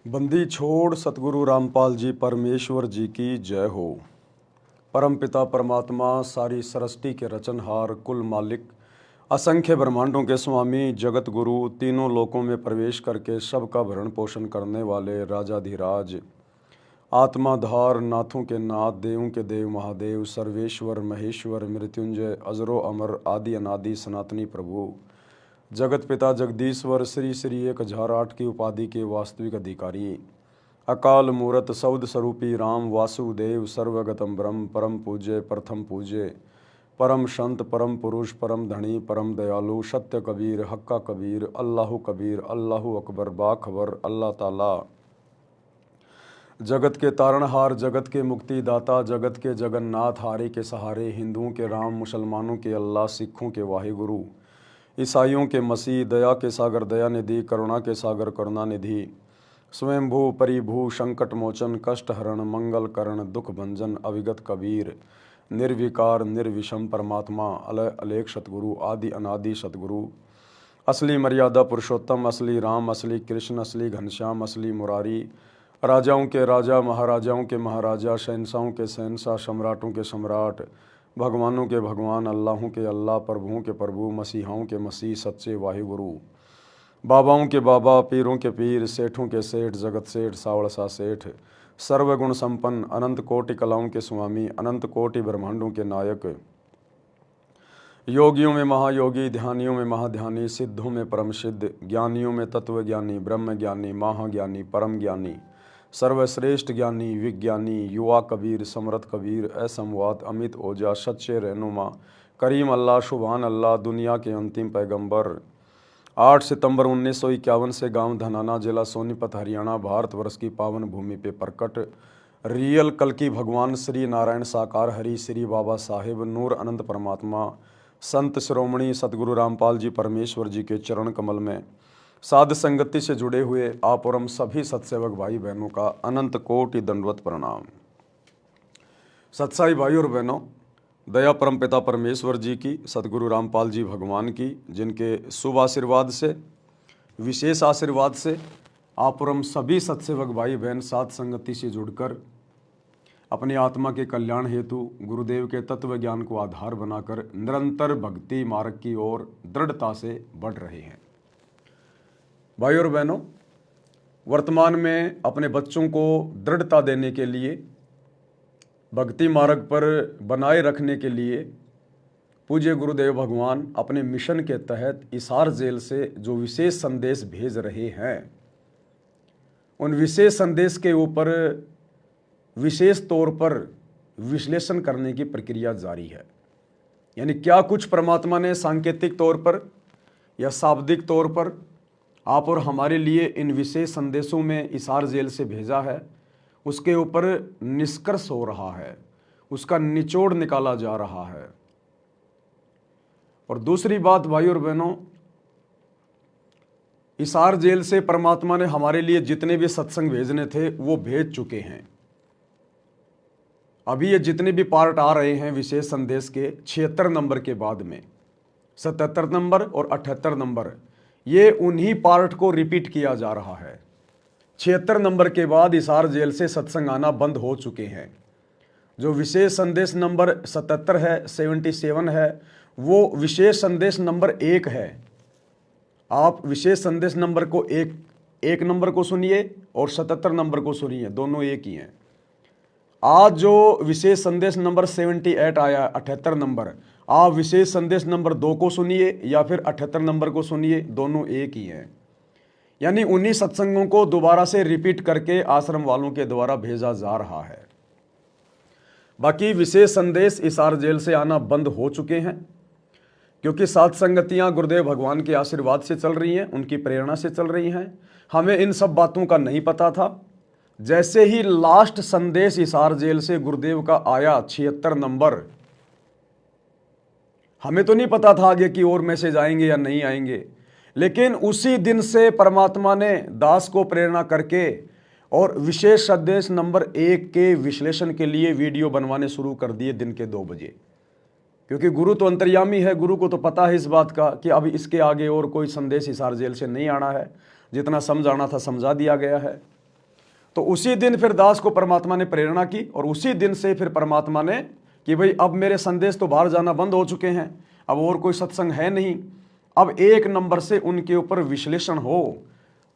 बंदी छोड़ सतगुरु रामपाल जी परमेश्वर जी की जय हो। परम पिता परमात्मा सारी सृष्टि के रचनहार कुल मालिक असंख्य ब्रह्मांडों के स्वामी जगत गुरु तीनों लोकों में प्रवेश करके सबका भरण पोषण करने वाले राजाधिराज आत्माधार नाथों के नाथ देवों के देव महादेव सर्वेश्वर महेश्वर मृत्युंजय अजरो अमर आदि अनादि सनातनी प्रभु जगत पिता जगदीश्वर श्री श्री 1008 की उपाधि के वास्तविक अधिकारी अकाल मूरत सौद स्वरूपी राम वासुदेव सर्वगतम ब्रह्म परम पूज्य प्रथम पूज्य परम संत परम पुरुष परम धनी परम दयालु सत्य कबीर हक्का कबीर अल्लाहु अकबर बाखबर अल्लाह ताला जगत के तारणहार जगत के मुक्तिदाता जगत के जगन्नाथ हारे के सहारे हिंदुओं के राम मुसलमानों के अल्लाह सिखों के वाहिगुरु ईसाइयों के मसीह दया के सागर दया निधि करुणा के सागर करुणा निधि स्वयंभू परिभू संकट मोचन कष्ट हरण मंगल करण दुख भंजन अविगत कबीर निर्विकार निर्विषम परमात्मा अलय अलेख सतगुरु आदि अनादि सतगुरु असली मर्यादा पुरुषोत्तम असली राम असली कृष्ण असली घनश्याम असली मुरारी राजाओं के राजा महाराजाओं के महाराजा शहंशाहों के शहंशाह सम्राटों के सम्राट भगवानों के भगवान अल्लाहों के अल्लाह प्रभुओं के प्रभु मसीहाओं के मसीह सच्चे वाहिगुरु बाबाओं के बाबा पीरों के पीर सेठों के सेठ जगत सेठ सावड़सा सेठ सर्वगुण संपन्न अनंत कोटि कलाओं के स्वामी अनंत कोटि ब्रह्मांडों के नायक योगियों में महायोगी ध्यानियों में महाध्यानी सिद्धों में परम सिद्ध ज्ञानियों में तत्व ज्ञानी ब्रह्म ज्ञानी महाज्ञानी परम ज्ञानी सर्वश्रेष्ठ ज्ञानी विज्ञानी युवा कबीर समरथ कबीर असंवाद अमित ओजा सच्चे रहनुमा करीम अल्लाह शुभान अल्लाह दुनिया के अंतिम पैगंबर 8 सितंबर 1951 से गांव धनाना जिला सोनीपत हरियाणा भारतवर्ष की पावन भूमि पे प्रकट रियल कल की भगवान श्री नारायण साकार हरि श्री बाबा साहेब नूर अनंत परमात्मा संत शिरोमणि सतगुरु रामपाल जी परमेश्वर जी के चरण कमल में साध संगति से जुड़े हुए आप और हम सभी सत्सेवक भाई बहनों का अनंत कोटि दंडवत प्रणाम। सत्साई भाई और बहनों, दया परम पिता परमेश्वर जी की सतगुरु रामपाल जी भगवान की जिनके शुभ आशीर्वाद से विशेष आशीर्वाद से आप और हम सभी सत्सेवक भाई बहन साध संगति से जुड़कर अपनी आत्मा के कल्याण हेतु गुरुदेव के तत्व ज्ञान को आधार बनाकर निरंतर भक्ति मार्ग की ओर दृढ़ता से बढ़ रहे हैं। भाई और बहनों, वर्तमान में अपने बच्चों को दृढ़ता देने के लिए भक्ति मार्ग पर बनाए रखने के लिए पूज्य गुरुदेव भगवान अपने मिशन के तहत हिसार जेल से जो विशेष संदेश भेज रहे हैं, उन विशेष संदेश के ऊपर विशेष तौर पर विश्लेषण करने की प्रक्रिया जारी है। यानी क्या कुछ परमात्मा ने सांकेतिक तौर पर या शाब्दिक तौर पर आप और हमारे लिए इन विशेष संदेशों में हिसार जेल से भेजा है, उसके ऊपर निष्कर्ष हो रहा है, उसका निचोड़ निकाला जा रहा है। और दूसरी बात भाई और बहनों, हिसार जेल से परमात्मा ने हमारे लिए जितने भी सत्संग भेजने थे वो भेज चुके हैं। अभी ये जितने भी पार्ट आ रहे हैं विशेष संदेश के 76 नंबर के बाद में 77 नंबर और 78 नंबर, ये उन्हीं पार्ट को रिपीट किया जा रहा है। 76 नंबर के बाद हिसार जेल से सत्संग आना बंद हो चुके हैं। जो विशेष संदेश नंबर 77 है, 77 है, वो विशेष संदेश नंबर 1 है। आप विशेष संदेश नंबर को एक नंबर को सुनिए और 77 नंबर को सुनिए, दोनों एक ही हैं। आज जो विशेष संदेश नंबर 78 आया, 78 नंबर, आप विशेष संदेश नंबर 2 को सुनिए या फिर 78 नंबर को सुनिए, दोनों एक ही हैं। यानी उन्हीं सत्संगों को दोबारा से रिपीट करके आश्रम वालों के द्वारा भेजा जा रहा है। बाकी विशेष संदेश हिसार जेल से आना बंद हो चुके हैं, क्योंकि साध संगतियां गुरुदेव भगवान के आशीर्वाद से चल रही हैं, उनकी प्रेरणा से चल रही हैं। हमें इन सब बातों का नहीं पता था। जैसे ही लास्ट संदेश हिसार जेल से गुरुदेव का आया 76 नंबर, हमें तो नहीं पता था आगे की और मैसेज आएंगे या नहीं आएंगे, लेकिन उसी दिन से परमात्मा ने दास को प्रेरणा करके और विशेष संदेश नंबर 1 के विश्लेषण के लिए वीडियो बनवाने शुरू कर दिए दिन के 2 बजे। क्योंकि गुरु तो अंतर्यामी है, गुरु को तो पता है इस बात का कि अब इसके आगे और कोई संदेश हिसार जेल से नहीं आना है। जितना समझाना था समझा दिया गया है। तो उसी दिन फिर दास को परमात्मा ने प्रेरणा की और उसी दिन से फिर परमात्मा ने कि भाई अब मेरे संदेश तो बाहर जाना बंद हो चुके हैं, अब और कोई सत्संग है नहीं, अब एक नंबर से उनके ऊपर विश्लेषण हो।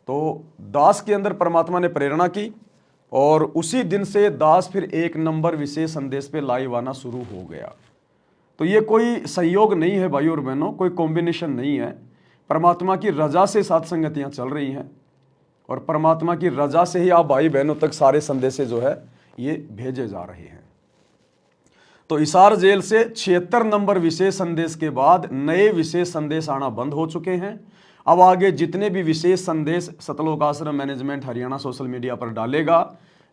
तो दास के अंदर परमात्मा ने प्रेरणा की और उसी दिन से दास फिर एक नंबर विशेष संदेश पे लाइव आना शुरू हो गया। तो ये कोई संयोग नहीं है भाई और बहनों, कोई कॉम्बिनेशन नहीं है। परमात्मा की रजा से सात संगतियाँ चल रही हैं और परमात्मा की रजा से ही आप भाई बहनों तक सारे संदेश जो है ये भेजे जा रहे हैं। तो हिसार जेल से 76 नंबर विशेष संदेश के बाद नए विशेष संदेश आना बंद हो चुके हैं। अब आगे जितने भी विशेष संदेश सतलोक आश्रम मैनेजमेंट हरियाणा सोशल मीडिया पर डालेगा,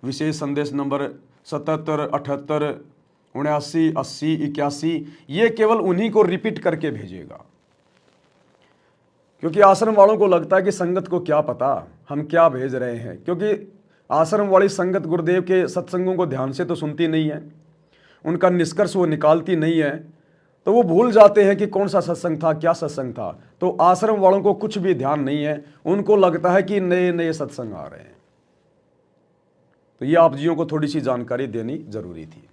विशेष संदेश नंबर 77, 78, 79, 80, 81, ये केवल उन्हीं को रिपीट करके भेजेगा। क्योंकि आश्रम वालों को लगता है कि संगत को क्या पता हम क्या भेज रहे हैं, क्योंकि आश्रम वाली संगत गुरुदेव के सत्संगों को ध्यान से तो सुनती नहीं है, उनका निष्कर्ष वो निकालती नहीं है, तो वो भूल जाते हैं कि कौन सा सत्संग था, क्या सत्संग था। तो आश्रम वालों को कुछ भी ध्यान नहीं है, उनको लगता है कि नए नए सत्संग आ रहे हैं। तो ये आप जियों को थोड़ी सी जानकारी देनी जरूरी थी।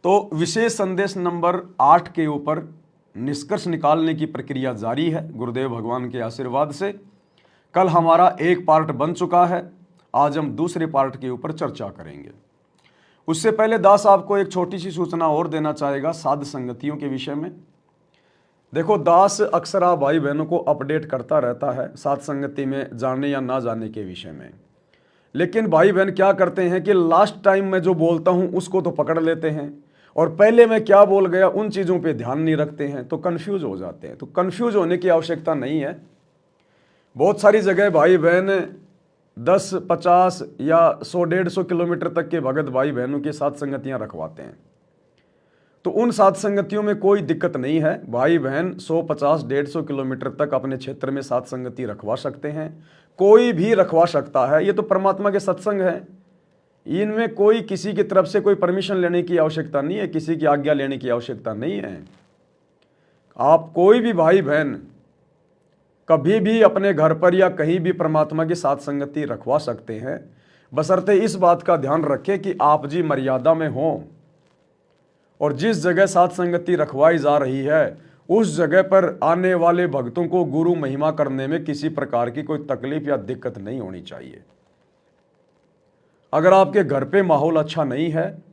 तो विशेष संदेश नंबर 8 के ऊपर निष्कर्ष निकालने की प्रक्रिया जारी है गुरुदेव भगवान के आशीर्वाद से। कल हमारा एक पार्ट बन चुका है, आज हम दूसरे पार्ट के ऊपर चर्चा करेंगे। उससे पहले दास आपको एक छोटी सी सूचना और देना चाहेगा साध संगतियों के विषय में। देखो दास अक्सर आप भाई बहनों को अपडेट करता रहता है साध संगति में जाने या ना जाने के विषय में, लेकिन भाई बहन क्या करते हैं कि लास्ट टाइम मैं जो बोलता हूं उसको तो पकड़ लेते हैं और पहले मैं क्या बोल गया उन चीज़ों पे ध्यान नहीं रखते हैं, तो कंफ्यूज हो जाते हैं। तो कंफ्यूज होने की आवश्यकता नहीं है। बहुत सारी जगह भाई बहन 10, 50 या 100, 150 किलोमीटर तक के भगत भाई बहनों के साथ संगतियां रखवाते हैं, तो उन साथ संगतियों में कोई दिक्कत नहीं है। भाई बहन 100, 50, 150 किलोमीटर तक अपने क्षेत्र में साथ संगति रखवा सकते हैं, कोई भी रखवा सकता है। ये तो परमात्मा के सत्संग है, इनमें कोई किसी की तरफ से कोई परमिशन लेने की आवश्यकता नहीं है, किसी की आज्ञा लेने की आवश्यकता नहीं है। आप कोई भी भाई बहन कभी भी अपने घर पर या कहीं भी परमात्मा की साथ संगति रखवा सकते हैं, बशर्ते इस बात का ध्यान रखें कि आप जी मर्यादा में हो और जिस जगह साथ संगति रखवाई जा रही है उस जगह पर आने वाले भक्तों को गुरु महिमा करने में किसी प्रकार की कोई तकलीफ या दिक्कत नहीं होनी चाहिए। अगर आपके घर पे माहौल अच्छा नहीं है,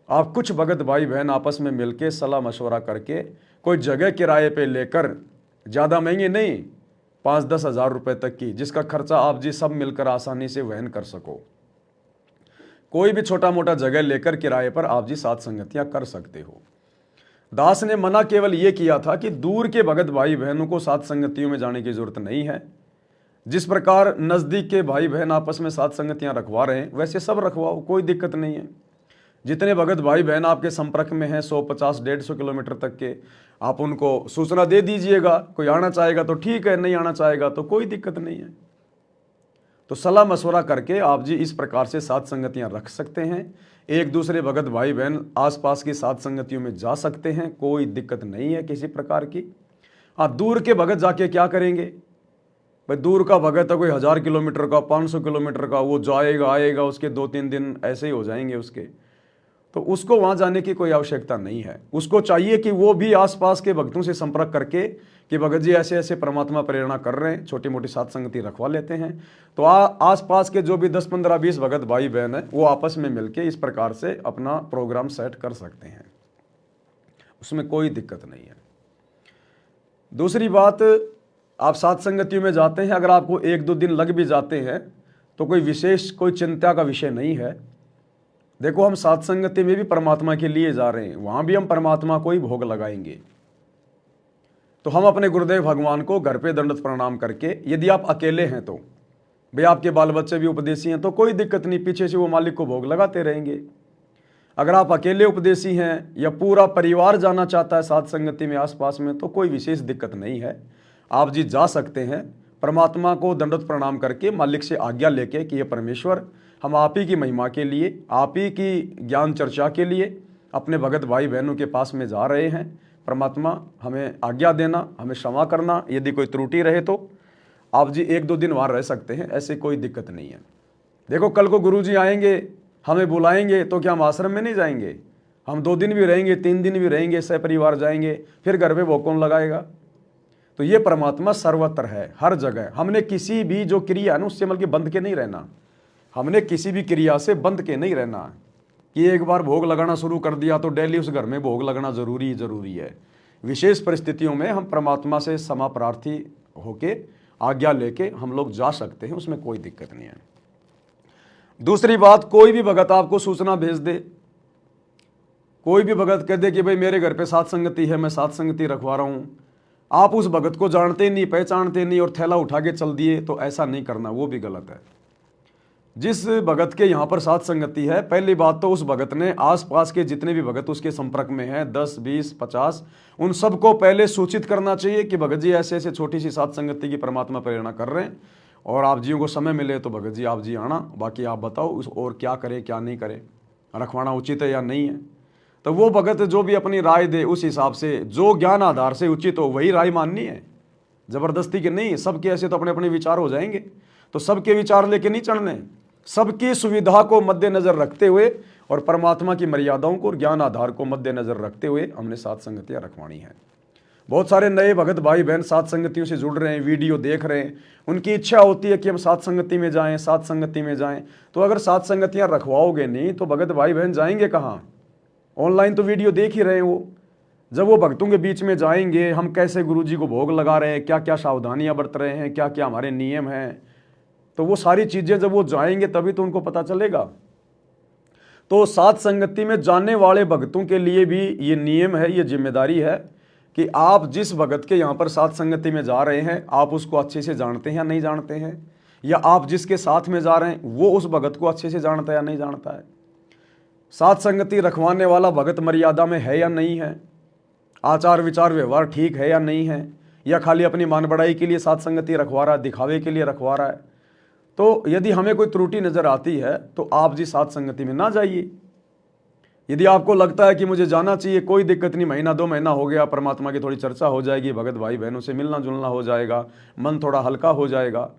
आप कुछ भगत भाई बहन आपस में मिलके सलाह मशवरा करके कोई जगह किराए पे लेकर, ज़्यादा महंगी नहीं, 5-10 हज़ार रुपये तक की, जिसका खर्चा आप जी सब मिलकर आसानी से वहन कर सको, कोई भी छोटा मोटा जगह लेकर किराए पर आप जी साथ संगतियां कर सकते हो। दास ने मना केवल ये किया था कि दूर के भगत भाई बहनों को साथ संगतियों में जाने की जरूरत नहीं है। जिस प्रकार नज़दीक के भाई बहन आपस में साथ संगतियां रखवा रहे हैं वैसे सब रखवाओ, कोई दिक्कत नहीं है। जितने भगत भाई बहन आपके संपर्क में हैं 100, 50, 150 किलोमीटर तक के, आप उनको सूचना दे दीजिएगा। कोई आना चाहेगा तो ठीक है, नहीं आना चाहेगा तो कोई दिक्कत नहीं है। तो सलाह मशवरा करके आप जी इस प्रकार से साथ संगतियां रख सकते हैं। एक दूसरे भगत भाई बहन आसपास की साथ संगतियों में जा सकते हैं, कोई दिक्कत नहीं है किसी प्रकार की। हाँ, दूर के भगत जाके क्या करेंगे भाई, दूर का भगत है कोई 1000 किलोमीटर का, 500 किलोमीटर का, वो जाएगा आएगा, उसके 2-3 दिन ऐसे ही हो जाएंगे उसके, तो उसको वहाँ जाने की कोई आवश्यकता नहीं है। उसको चाहिए कि वो भी आसपास के भक्तों से संपर्क करके कि भगत जी ऐसे ऐसे परमात्मा प्रेरणा कर रहे हैं, छोटी मोटी साथ संगति रखवा लेते हैं। तो आसपास के जो भी 10, 15, 20 भगत भाई बहन है वो आपस में मिलके इस प्रकार से अपना प्रोग्राम सेट कर सकते हैं, उसमें कोई दिक्कत नहीं है। दूसरी बात, आप साथ संगतियों में जाते हैं, अगर आपको 1-2 दिन लग भी जाते हैं तो कोई विशेष कोई चिंता का विषय नहीं है। देखो, हम साथ संगति में भी परमात्मा के लिए जा रहे हैं, वहां भी हम परमात्मा को ही भोग लगाएंगे। तो हम अपने गुरुदेव भगवान को घर पे दंडवत प्रणाम करके, यदि आप अकेले हैं तो भाई आपके बाल बच्चे भी उपदेशी हैं तो कोई दिक्कत नहीं, पीछे से वो मालिक को भोग लगाते रहेंगे। अगर आप अकेले उपदेशी हैं या पूरा परिवार जाना चाहता है साथ संगति में आसपास में तो कोई विशेष दिक्कत नहीं है, आप जी जा सकते हैं। परमात्मा को दंडवत प्रणाम करके मालिक से आज्ञा लेके कि ये परमेश्वर, हम आप ही की महिमा के लिए, आप ही की ज्ञान चर्चा के लिए अपने भगत भाई बहनों के पास में जा रहे हैं। परमात्मा हमें आज्ञा देना, हमें क्षमा करना यदि कोई त्रुटि रहे तो। आप जी 1-2 दिन वहाँ रह सकते हैं, ऐसे कोई दिक्कत नहीं है। देखो कल को गुरुजी आएंगे, हमें बुलाएंगे, तो क्या हम आश्रम में नहीं जाएंगे? हम 2 दिन भी रहेंगे, 3 दिन भी रहेंगे, सपरिवार जाएंगे, फिर घर पे भोग कौन लगाएगा? तो ये परमात्मा सर्वत्र है, हर जगह। हमने किसी भी जो क्रिया है ना उससे बल्कि बंध के नहीं रहना। हमने किसी भी क्रिया से बंध के नहीं रहना कि एक बार भोग लगाना शुरू कर दिया तो डेली उस घर में भोग लगना जरूरी है। विशेष परिस्थितियों में हम परमात्मा से क्षमा प्रार्थी होके आज्ञा लेके हम लोग जा सकते हैं, उसमें कोई दिक्कत नहीं है। दूसरी बात, कोई भी भगत आपको सूचना भेज दे, कोई भी भगत कह दे कि भाई मेरे घर पे सात संगति है, मैं सात संगति रखवा रहा हूँ, आप उस भगत को जानते नहीं, पहचानते नहीं और थैला उठा के चल दिए, तो ऐसा नहीं करना, वो भी गलत है। जिस भगत के यहाँ पर सात संगति है, पहली बात तो उस भगत ने आसपास के जितने भी भगत उसके संपर्क में हैं, 10, 20, 50, उन सबको पहले सूचित करना चाहिए कि भगत जी ऐसे ऐसे छोटी सी सात संगति की परमात्मा प्रेरणा कर रहे हैं, और आप जियों को समय मिले तो भगत जी आप जी आना, बाकी आप बताओ और क्या करे क्या नहीं करे, रखवाना उचित है या नहीं है। तो वो भगत जो भी अपनी राय दे उस हिसाब से, जो ज्ञान आधार से उचित हो वही राय माननी है, जबरदस्ती के नहीं। सबके ऐसे तो अपने अपने विचार हो जाएंगे, तो सबके विचार लेके नहीं चढ़ने, सबकी सुविधा को मद्देनजर रखते हुए और परमात्मा की मर्यादाओं को और ज्ञान आधार को मद्देनजर रखते हुए हमने सात संगतियां रखवानी है। बहुत सारे नए भगत भाई बहन सात संगतियों से जुड़ रहे हैं, वीडियो देख रहे हैं, उनकी इच्छा होती है कि हम सात संगति में जाएं, सात संगति में जाएं। तो अगर सात संगतियां रखवाओगे नहीं तो भगत भाई बहन जाएंगे कहाँ? ऑनलाइन तो वीडियो देख ही रहे हैं वो। जब वो भक्तों के बीच में जाएंगे, हम कैसे गुरुजी को भोग लगा रहे हैं, क्या क्या सावधानियां बरत रहे हैं, क्या क्या हमारे नियम हैं, तो वो सारी चीजें जब वो जाएंगे तभी तो उनको पता चलेगा। तो सात संगति में जाने वाले भक्तों के लिए भी ये नियम है, ये जिम्मेदारी है कि आप जिस भगत के यहाँ पर सात संगति में जा रहे हैं, आप उसको अच्छे से जानते हैं या नहीं जानते हैं, या आप जिसके साथ में जा रहे हैं वो उस भगत को अच्छे से जानता है या नहीं जानता है। सात संगति रखवाने वाला भगत मर्यादा में है या नहीं है, आचार विचार व्यवहार ठीक है या नहीं है, या खाली अपनी मान बढ़ाई के लिए सात संगति रखवा रहा है, दिखावे के लिए रखवा रहा है। तो यदि हमें कोई त्रुटि नजर आती है तो आप जी सात संगति में ना जाइए। यदि आपको लगता है कि मुझे जाना चाहिए, कोई दिक्कत नहीं, महीना 2 महीना हो गया, परमात्मा की थोड़ी चर्चा हो जाएगी, भगत भाई बहनों से मिलना जुलना हो जाएगा, मन थोड़ा हल्का हो जाएगा,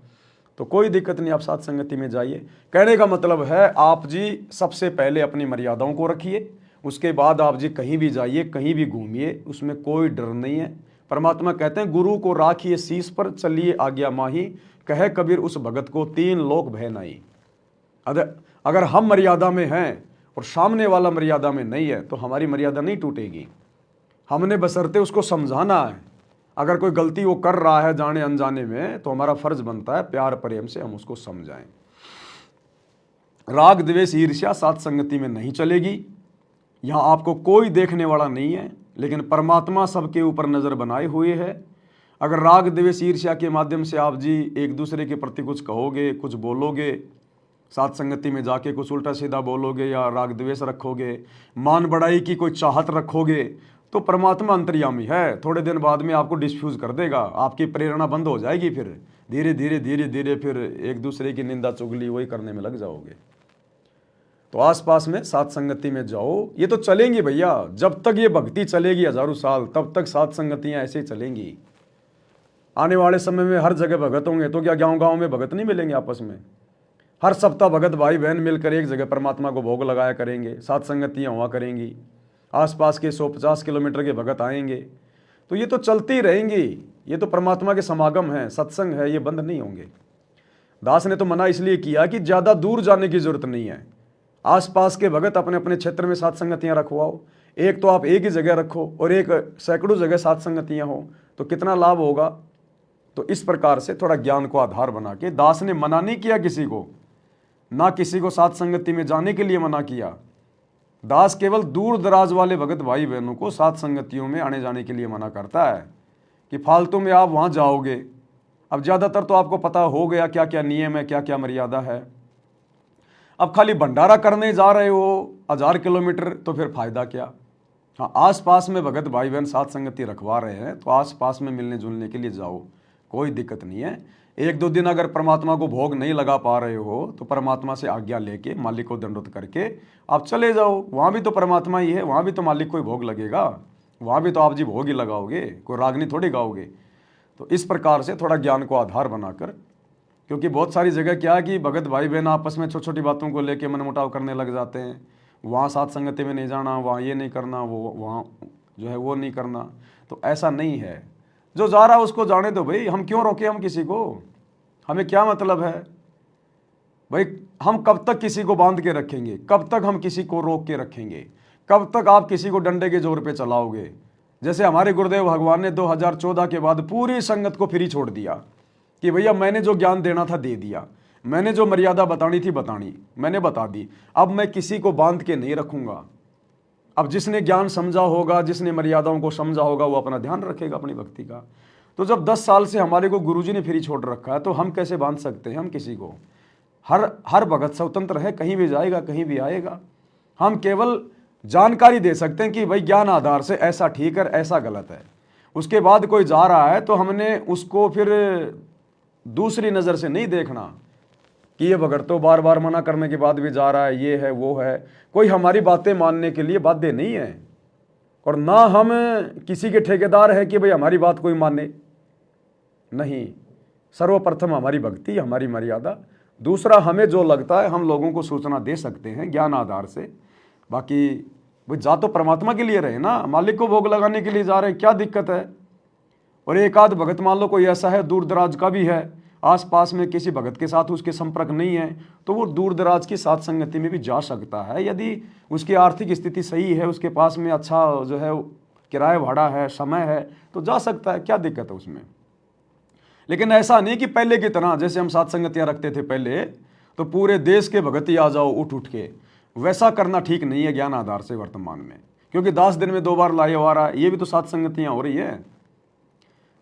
तो कोई दिक्कत नहीं, आप सात संगति में जाइए। कहने का मतलब है आप जी सबसे पहले अपनी मर्यादाओं को रखिए, उसके बाद आप जी कहीं भी जाइए, कहीं भी घूमिए, उसमें कोई डर नहीं है। परमात्मा कहते हैं गुरु को राखिए शीश पर, चलिए आज्ञा माही, कहे कबीर उस भगत को 3 लोक भय नहीं। अगर हम मर्यादा में हैं और सामने वाला मर्यादा में नहीं है तो हमारी मर्यादा नहीं टूटेगी। हमने बशर्ते उसको समझाना है। अगर कोई गलती वो कर रहा है जाने अनजाने में तो हमारा फर्ज बनता है प्यार प्रेम से हम उसको समझाएं। राग द्वेष ईर्ष्या सात संगति में नहीं चलेगी। यहाँ आपको कोई देखने वाला नहीं है, लेकिन परमात्मा सबके ऊपर नजर बनाए हुए है। अगर राग द्वेष ईर्ष्या के माध्यम से आप जी एक दूसरे के प्रति कुछ कहोगे, कुछ बोलोगे, सात संगति में जाके कुछ उल्टा सीधा बोलोगे या राग द्वेष रखोगे, मान बढ़ाई की कोई चाहत रखोगे, तो परमात्मा अंतर्यामी है, थोड़े दिन बाद में आपको डिस्फ्यूज कर देगा, आपकी प्रेरणा बंद हो जाएगी। फिर धीरे धीरे फिर एक दूसरे की निंदा चुगली वही करने में लग जाओगे। तो आसपास में सात संगति में जाओ। ये तो चलेंगी भैया, जब तक ये भक्ति चलेगी हजारों साल, तब तक सात संगतियां ऐसे ही चलेंगी। आने वाले समय में हर जगह भगत होंगे, तो क्या गांव गांव में भगत नहीं मिलेंगे आपस में? हर सप्ताह भगत भाई बहन मिलकर एक जगह परमात्मा को भोग लगाया करेंगे, सात संगतियां हुआ करेंगी, आसपास के 150 किलोमीटर के भगत आएंगे, तो ये तो चलती रहेंगी। ये तो परमात्मा के समागम है, सत्संग है, ये बंद नहीं होंगे। दास ने तो मना इसलिए किया कि ज़्यादा दूर जाने की जरूरत नहीं है। आसपास के भगत अपने अपने क्षेत्र में सात संगतियां रखवाओ। एक तो आप एक ही जगह रखो और एक सैकड़ों जगह सात संगतियां हो, तो कितना लाभ होगा। तो इस प्रकार से थोड़ा ज्ञान को आधार बना के, दास ने मना नहीं किया किसी को, ना किसी को सात संगति में जाने के लिए मना किया। दास केवल दूर दराज वाले भगत भाई बहनों को सात संगतियों में आने जाने के लिए मना करता है कि फालतू में आप वहाँ जाओगे। अब ज़्यादातर तो आपको पता हो गया क्या क्या नियम है, क्या क्या मर्यादा है। अब खाली भंडारा करने जा रहे हो 1000 किलोमीटर, तो फिर फायदा क्या। हाँ, आसपास में भगत भाई बहन सात संगति रखवा रहे हैं तो आसपास में मिलने जुलने के लिए जाओ, कोई दिक्कत नहीं है। 1-2 दिन अगर परमात्मा को भोग नहीं लगा पा रहे हो तो परमात्मा से आज्ञा लेके, मालिक को दंडवत करके आप चले जाओ। वहाँ भी तो परमात्मा ही है, वहाँ भी तो मालिक को ही भोग लगेगा, वहाँ भी तो आप जी भोग ही लगाओगे, कोई रागनी थोड़ी गाओगे। तो इस प्रकार से थोड़ा ज्ञान को आधार बनाकर, क्योंकि बहुत सारी जगह क्या है कि भगत भाई बहन आपस में छोटी छोटी बातों को लेकर मनमुटाव करने लग जाते हैं। वहाँ साथ संगति में नहीं जाना, वहाँ ये नहीं करना, वो वहाँ जो है वो नहीं करना। तो ऐसा नहीं है, जो जा रहा है उसको जाने दो भाई, हम क्यों रोके हम किसी को, हमें क्या मतलब है भाई। हम कब तक किसी को बांध के रखेंगे, कब तक हम किसी को रोक के रखेंगे, कब तक आप किसी को डंडे के जोर पे चलाओगे। जैसे हमारे गुरुदेव भगवान ने 2014 के बाद पूरी संगत को फ्री छोड़ दिया कि भैया मैंने जो ज्ञान देना था दे दिया, मैंने जो मर्यादा बतानी थी बतानी, मैंने बता दी, अब मैं किसी को बांध के नहीं रखूंगा। अब जिसने ज्ञान समझा होगा, जिसने मर्यादाओं को समझा होगा, वो अपना ध्यान रखेगा अपनी भक्ति का। तो जब 10 साल से हमारे को गुरुजी ने फ्री छोड़ रखा है, तो हम कैसे बांध सकते हैं हम किसी को। हर भगत स्वतंत्र है, कहीं भी जाएगा कहीं भी आएगा। हम केवल जानकारी दे सकते हैं कि भाई ज्ञान आधार से ऐसा ठीक है ऐसा गलत है। उसके बाद कोई जा रहा है तो हमने उसको फिर दूसरी नज़र से नहीं देखना कि ये भगत तो बार बार मना करने के बाद भी जा रहा है, ये है वो है। कोई हमारी बातें मानने के लिए बाध्य नहीं है, और ना हम किसी के ठेकेदार हैं कि भाई हमारी बात कोई माने। नहीं, सर्वप्रथम हमारी भक्ति, हमारी मर्यादा। दूसरा, हमें जो लगता है हम लोगों को सूचना दे सकते हैं ज्ञान आधार से। बाकी वो जा तो परमात्मा के लिए रहे ना, मालिक को भोग लगाने के लिए जा रहे हैं, क्या दिक्कत है। और एक आध भगत मान लो कोई ऐसा है दूर दराज का भी है, आसपास में किसी भगत के साथ उसके संपर्क नहीं है, तो वो दूर दराज की साथ संगति में भी जा सकता है। यदि उसकी आर्थिक स्थिति सही है, उसके पास में अच्छा जो है किराया भाड़ा है, समय है, तो जा सकता है, क्या दिक्कत है उसमें। लेकिन ऐसा नहीं कि पहले की तरह जैसे हम साथ संगतियाँ रखते थे पहले, तो पूरे देश के भगत ही आ जाओ उठ उठ के, वैसा करना ठीक नहीं है ज्ञान आधार से वर्तमान में। क्योंकि 10 दिन में 2 बार लाए आ रहा है, ये भी तो साथ संगतियाँ हो रही है।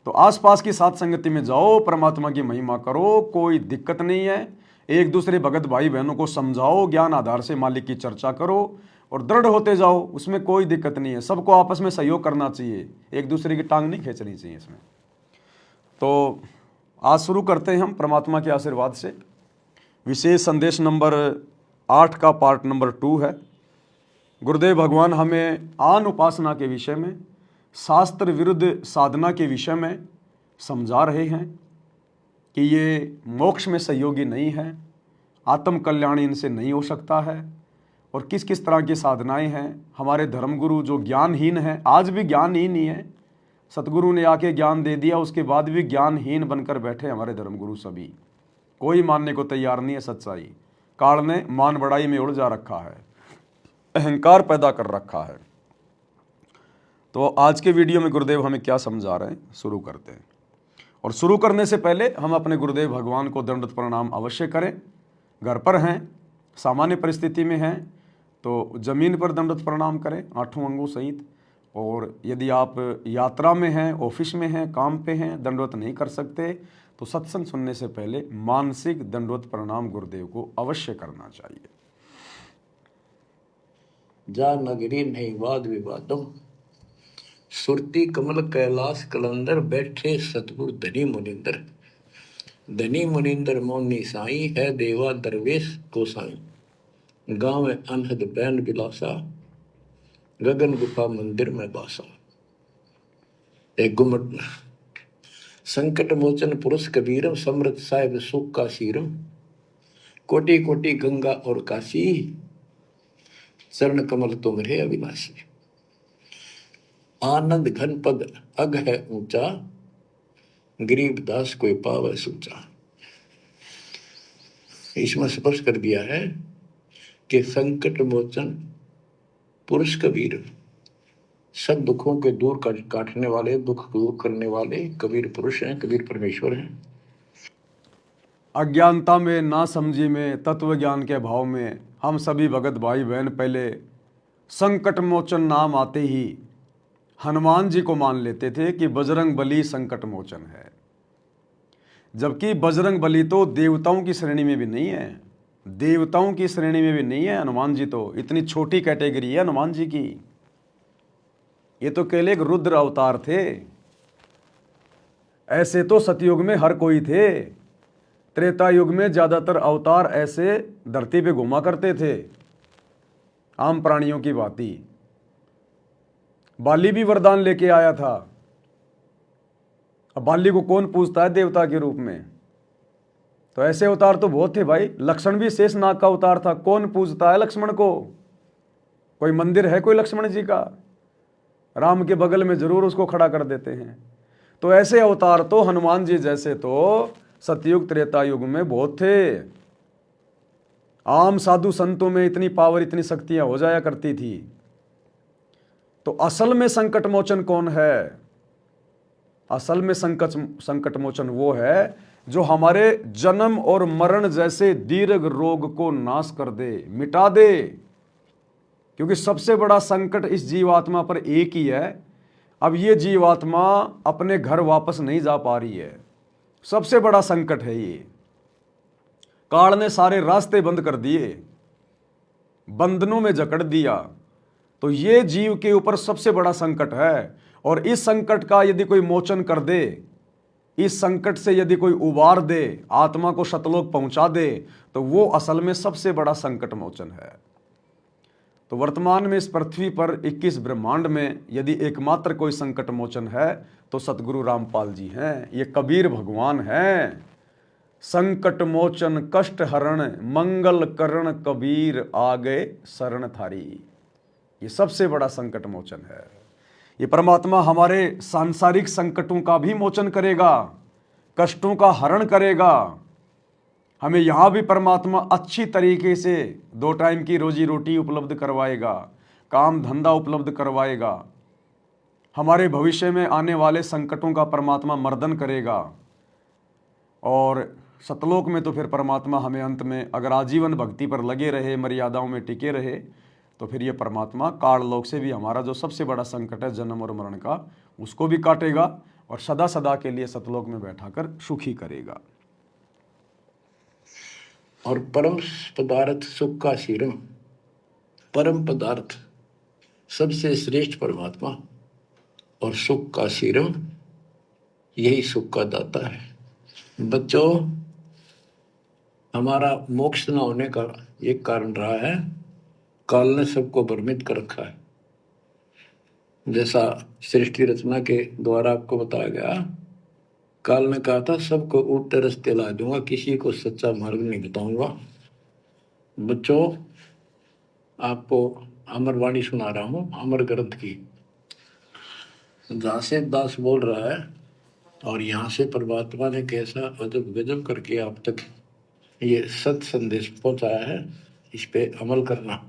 तो आसपास की साथ संगति में जाओ, परमात्मा की महिमा करो, कोई दिक्कत नहीं है। एक दूसरे भगत भाई बहनों को समझाओ, ज्ञान आधार से मालिक की चर्चा करो और दृढ़ होते जाओ, उसमें कोई दिक्कत नहीं है। सबको आपस में सहयोग करना चाहिए, एक दूसरे की टांग नहीं खींचनी चाहिए इसमें। तो आज शुरू करते हैं हम परमात्मा के आशीर्वाद से। विशेष संदेश नंबर 8 का पार्ट नंबर 2 है। गुरुदेव भगवान हमें आन उपासना के विषय में, शास्त्र विरुद्ध साधना के विषय में समझा रहे हैं कि ये मोक्ष में सहयोगी नहीं है, आत्म कल्याण इनसे नहीं हो सकता है, और किस किस तरह की साधनाएं हैं। हमारे धर्मगुरु जो ज्ञानहीन हैं, आज भी ज्ञानहीन ही है, सतगुरु ने आके ज्ञान दे दिया, उसके बाद भी ज्ञानहीन बनकर बैठे हमारे धर्मगुरु सभी। कोई मानने को तैयार नहीं है सच्चाई। काल ने मान बढ़ाई में उलझा रखा है, अहंकार पैदा कर रखा है। तो आज के वीडियो में गुरुदेव हमें क्या समझा रहे हैं, शुरू करते हैं। और शुरू करने से पहले हम अपने गुरुदेव भगवान को दंडवत प्रणाम अवश्य करें। घर पर हैं, सामान्य परिस्थिति में हैं तो जमीन पर दंडवत प्रणाम करें 8 अंगों सहित। और यदि आप यात्रा में हैं, ऑफिस में हैं, काम पे हैं, दंडवत नहीं कर सकते, तो सत्संग सुनने से पहले मानसिक दंडवत प्रणाम गुरुदेव को अवश्य करना चाहिए। जा नगरी नहीं वाद विवादम, सुरती कमल कैलाश कलंदर, बैठे सतगुरु धनी मुनिंदर। धनी मुनिंदर मौनी साई, है देवा दरवेश गोसाई। गाँव अनहद बैन बिलासा, गगन गुफा मंदिर में बासा। एक गुमट संकट मोचन पुरुष कबीरम, समृत साहिब सुख का शीरम। कोटि कोटि गंगा और काशी, चरण कमल तुम रे अविनाशी। आनंद घन पद अग है ऊंचा, गरीब दास कोई पावे सूचा। इसमें स्पष्ट कर दिया है कि संकट मोचन पुरुष कबीर, सब दुखों के दूर काटने वाले, दुख दूर करने वाले कबीर पुरुष हैं, कबीर परमेश्वर हैं। अज्ञानता में, ना समझी में, तत्व ज्ञान के भाव में हम सभी भगत भाई बहन पहले संकट मोचन नाम आते ही हनुमान जी को मान लेते थे कि बजरंग बली संकट मोचन है। जबकि बजरंग बली तो देवताओं की श्रेणी में भी नहीं है, देवताओं की श्रेणी में भी नहीं है। हनुमान जी तो इतनी छोटी कैटेगरी है हनुमान जी की। ये तो केवल एक रुद्र अवतार थे। ऐसे तो सतयुग में हर कोई थे, त्रेता युग में ज्यादातर अवतार ऐसे धरती पे घुमा करते थे, आम प्राणियों की भांति। बाली भी वरदान लेके आया था, अब बाली को कौन पूजता है देवता के रूप में? तो ऐसे अवतार तो बहुत थे भाई। लक्ष्मण भी शेषनाग का अवतार था। कौन पूजता है लक्ष्मण को? कोई मंदिर है कोई लक्ष्मण जी का? राम के बगल में जरूर उसको खड़ा कर देते हैं। तो ऐसे अवतार तो हनुमान जी जैसे तो सतयुग त्रेता युग में बहुत थे। आम साधु संतों में इतनी पावर, इतनी शक्तियां हो जाया करती थी। तो असल में संकट मोचन कौन है? असल में संकट मोचन वो है जो हमारे जन्म और मरण जैसे दीर्घ रोग को नाश कर दे, मिटा दे। क्योंकि सबसे बड़ा संकट इस जीवात्मा पर एक ही है। अब ये जीवात्मा अपने घर वापस नहीं जा पा रही है। सबसे बड़ा संकट है ये। काल ने सारे रास्ते बंद कर दिए, बंधनों में जकड़ दिया। तो ये जीव के ऊपर सबसे बड़ा संकट है। और इस संकट का यदि कोई मोचन कर दे, इस संकट से यदि कोई उबार दे, आत्मा को सतलोक पहुंचा दे, तो वो असल में सबसे बड़ा संकट मोचन है। तो वर्तमान में इस पृथ्वी पर 21 ब्रह्मांड में यदि एकमात्र कोई संकट मोचन है तो सतगुरु रामपाल जी हैं। ये कबीर भगवान हैं। संकट मोचन कष्ट हरण मंगल करण कबीर आ गए शरण थारी। ये सबसे बड़ा संकट मोचन है। ये परमात्मा हमारे सांसारिक संकटों का भी मोचन करेगा, कष्टों का हरण करेगा। हमें यहाँ भी परमात्मा अच्छी तरीके से 2 टाइम की रोजी रोटी उपलब्ध करवाएगा, काम धंधा उपलब्ध करवाएगा। हमारे भविष्य में आने वाले संकटों का परमात्मा मर्दन करेगा। और सतलोक में तो फिर परमात्मा हमें अंत में, अगर आजीवन भक्ति पर लगे रहे, मर्यादाओं में टिके रहे, तो फिर ये परमात्मा काललोक से भी हमारा जो सबसे बड़ा संकट है जन्म और मरण का, उसको भी काटेगा और सदा सदा के लिए सतलोक में बैठाकर सुखी करेगा। और परम पदार्थ सुख का सीरम, परम पदार्थ सबसे श्रेष्ठ परमात्मा और सुख का सीरम, यही सुख का दाता है। बच्चों, हमारा मोक्ष न होने का एक कारण रहा है, काल ने सबको भ्रमित कर रखा है। जैसा सृष्टि रचना के द्वारा आपको बताया गया, काल ने कहा था सबको उल्टे रास्ते ला दूंगा, किसी को सच्चा मार्ग नहीं बताऊंगा। बच्चों, आपको अमरवाणी सुना रहा हूं, अमर ग्रंथ की, जहां से दास बोल रहा है और यहाँ से परमात्मा ने कैसा अजब गजब करके आप तक ये सत संदेश पहुंचाया है। इस पे अमल करना।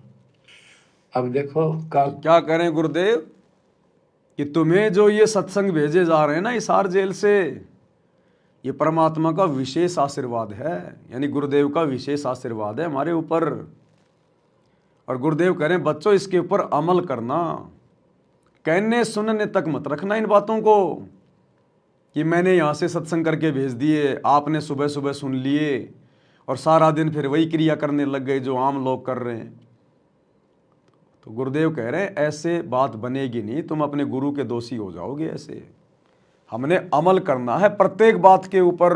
अब देखो क्या करें गुरुदेव कि तुम्हें जो ये सत्संग भेजे जा रहे हैं ना हिसार जेल से, ये परमात्मा का विशेष आशीर्वाद है। यानी गुरुदेव का विशेष आशीर्वाद है हमारे ऊपर। और गुरुदेव कह रहे हैं बच्चों इसके ऊपर अमल करना, कहने सुनने तक मत रखना इन बातों को कि मैंने यहाँ से सत्संग करके भेज दिए, आपने सुबह सुबह सुन लिए और सारा दिन फिर वही क्रिया करने लग गए जो आम लोग कर रहे हैं। तो गुरुदेव कह रहे हैं ऐसे बात बनेगी नहीं, तुम अपने गुरु के दोषी हो जाओगे। ऐसे हमने अमल करना है प्रत्येक बात के ऊपर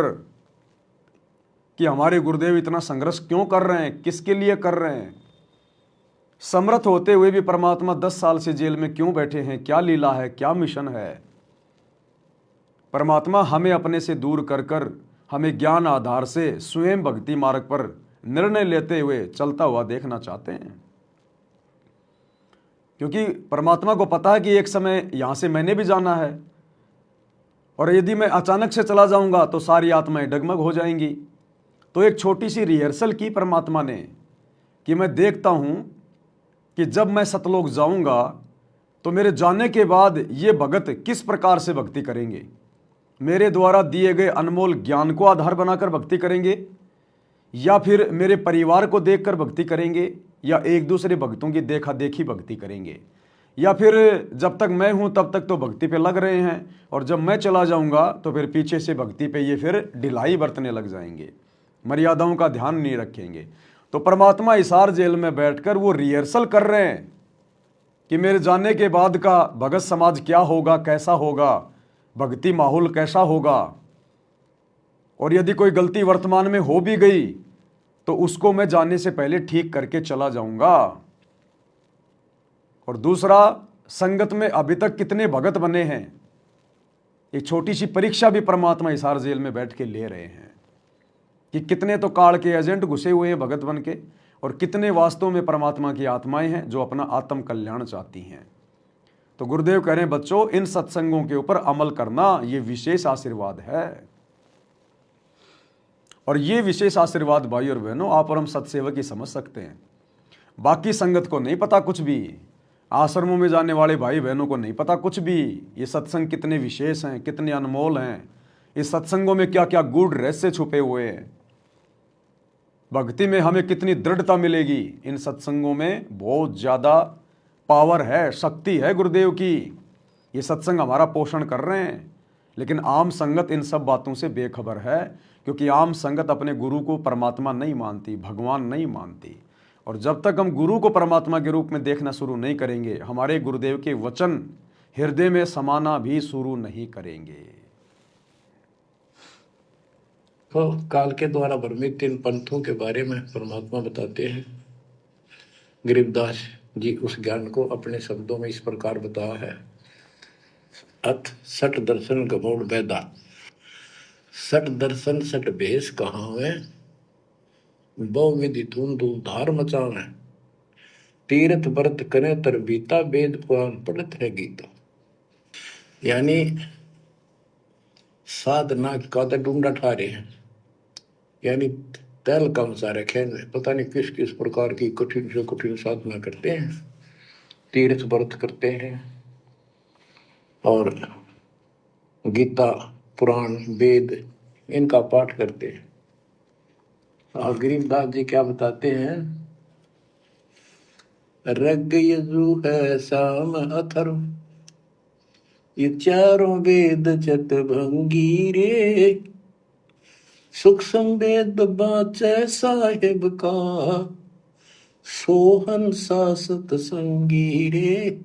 कि हमारे गुरुदेव इतना संघर्ष क्यों कर रहे हैं, किसके लिए कर रहे हैं। समर्थ होते हुए भी परमात्मा 10 साल से जेल में क्यों बैठे हैं, क्या लीला है, क्या मिशन है। परमात्मा हमें अपने से दूर कर कर हमें ज्ञान आधार से स्वयं भक्ति मार्ग पर निर्णय लेते हुए चलता हुआ देखना चाहते हैं। क्योंकि परमात्मा को पता है कि एक समय यहां से मैंने भी जाना है और यदि मैं अचानक से चला जाऊंगा तो सारी आत्माएं डगमग हो जाएंगी। तो एक छोटी सी रिहर्सल की परमात्मा ने कि मैं देखता हूं कि जब मैं सतलोक जाऊंगा तो मेरे जाने के बाद ये भगत किस प्रकार से भक्ति करेंगे, मेरे द्वारा दिए गए अनमोल ज्ञान को आधार बनाकर भक्ति करेंगे या फिर मेरे परिवार को देखकर भक्ति करेंगे या एक दूसरे भक्तों की देखा देखी भक्ति करेंगे या फिर जब तक मैं हूं तब तक तो भक्ति पे लग रहे हैं और जब मैं चला जाऊंगा तो फिर पीछे से भक्ति पे ये फिर ढिलाई बरतने लग जाएंगे, मर्यादाओं का ध्यान नहीं रखेंगे। तो परमात्मा हिसार जेल में बैठकर वो रिहर्सल कर रहे हैं कि मेरे जाने के बाद का भगत समाज क्या होगा, कैसा होगा, भक्ति माहौल कैसा होगा। और यदि कोई गलती वर्तमान में हो भी गई तो उसको मैं जाने से पहले ठीक करके चला जाऊंगा। और दूसरा, संगत में अभी तक कितने भगत बने हैं, एक छोटी सी परीक्षा भी परमात्मा हिसार जेल में बैठ के ले रहे हैं कि कितने तो काल के एजेंट घुसे हुए हैं भगत बन के, और कितने वास्तव में परमात्मा की आत्माएं हैं जो अपना आत्म कल्याण चाहती हैं। तो गुरुदेव कह रहे हैं बच्चों, इन सत्संगों के ऊपर अमल करना ये विशेष आशीर्वाद है। और ये विशेष आशीर्वाद भाई और बहनों आप और हम सत्सेवक ही समझ सकते हैं। बाकी संगत को नहीं पता कुछ भी, आश्रमों में जाने वाले भाई बहनों को नहीं पता कुछ भी, ये सत्संग कितने विशेष हैं, कितने अनमोल हैं, इस सत्संगों में क्या क्या गूढ़ रहस्य छुपे हुए हैं, भक्ति में हमें कितनी दृढ़ता मिलेगी। इन सत्संगों में बहुत ज़्यादा पावर है, शक्ति है गुरुदेव की। ये सत्संग हमारा पोषण कर रहे हैं। लेकिन आम संगत इन सब बातों से बेखबर है, क्योंकि आम संगत अपने गुरु को परमात्मा नहीं मानती, भगवान नहीं मानती। और जब तक हम गुरु को परमात्मा के रूप में देखना शुरू नहीं करेंगे, हमारे गुरुदेव के वचन हृदय में समाना भी शुरू नहीं करेंगे। तो काल के द्वारा भ्रमित इन पंथों के बारे में परमात्मा बताते हैं। गरीबदास जी उस ज्ञान को अपने शब्दों में इस प्रकार बताया है। अथ सठ दर्शन गमोड़ बैदा, सठ दर्शन सठ भेष कहाँ है, बहु विधि धूम धूम धार मचावे, तीर्थ व्रत करे तर बीता, वेद पुराण पढ़त है गीता। यानी साधना का तो ढूंढा ठारे हैं, यानी तैल कम सारे खेल में पता नहीं किस किस प्रकार की कठिन से कठिन साधना करते हैं, तीर्थ व्रत करते हैं और गीता पुराण वेद इनका पाठ करते हैं। और गरीबदास जी क्या बताते हैं, रग यजु है शाम अथर्व, ये चारों वेद चत भंगी रे, सुख संवेद बाचे साहेब का, सोहन सा सतसंगी रे,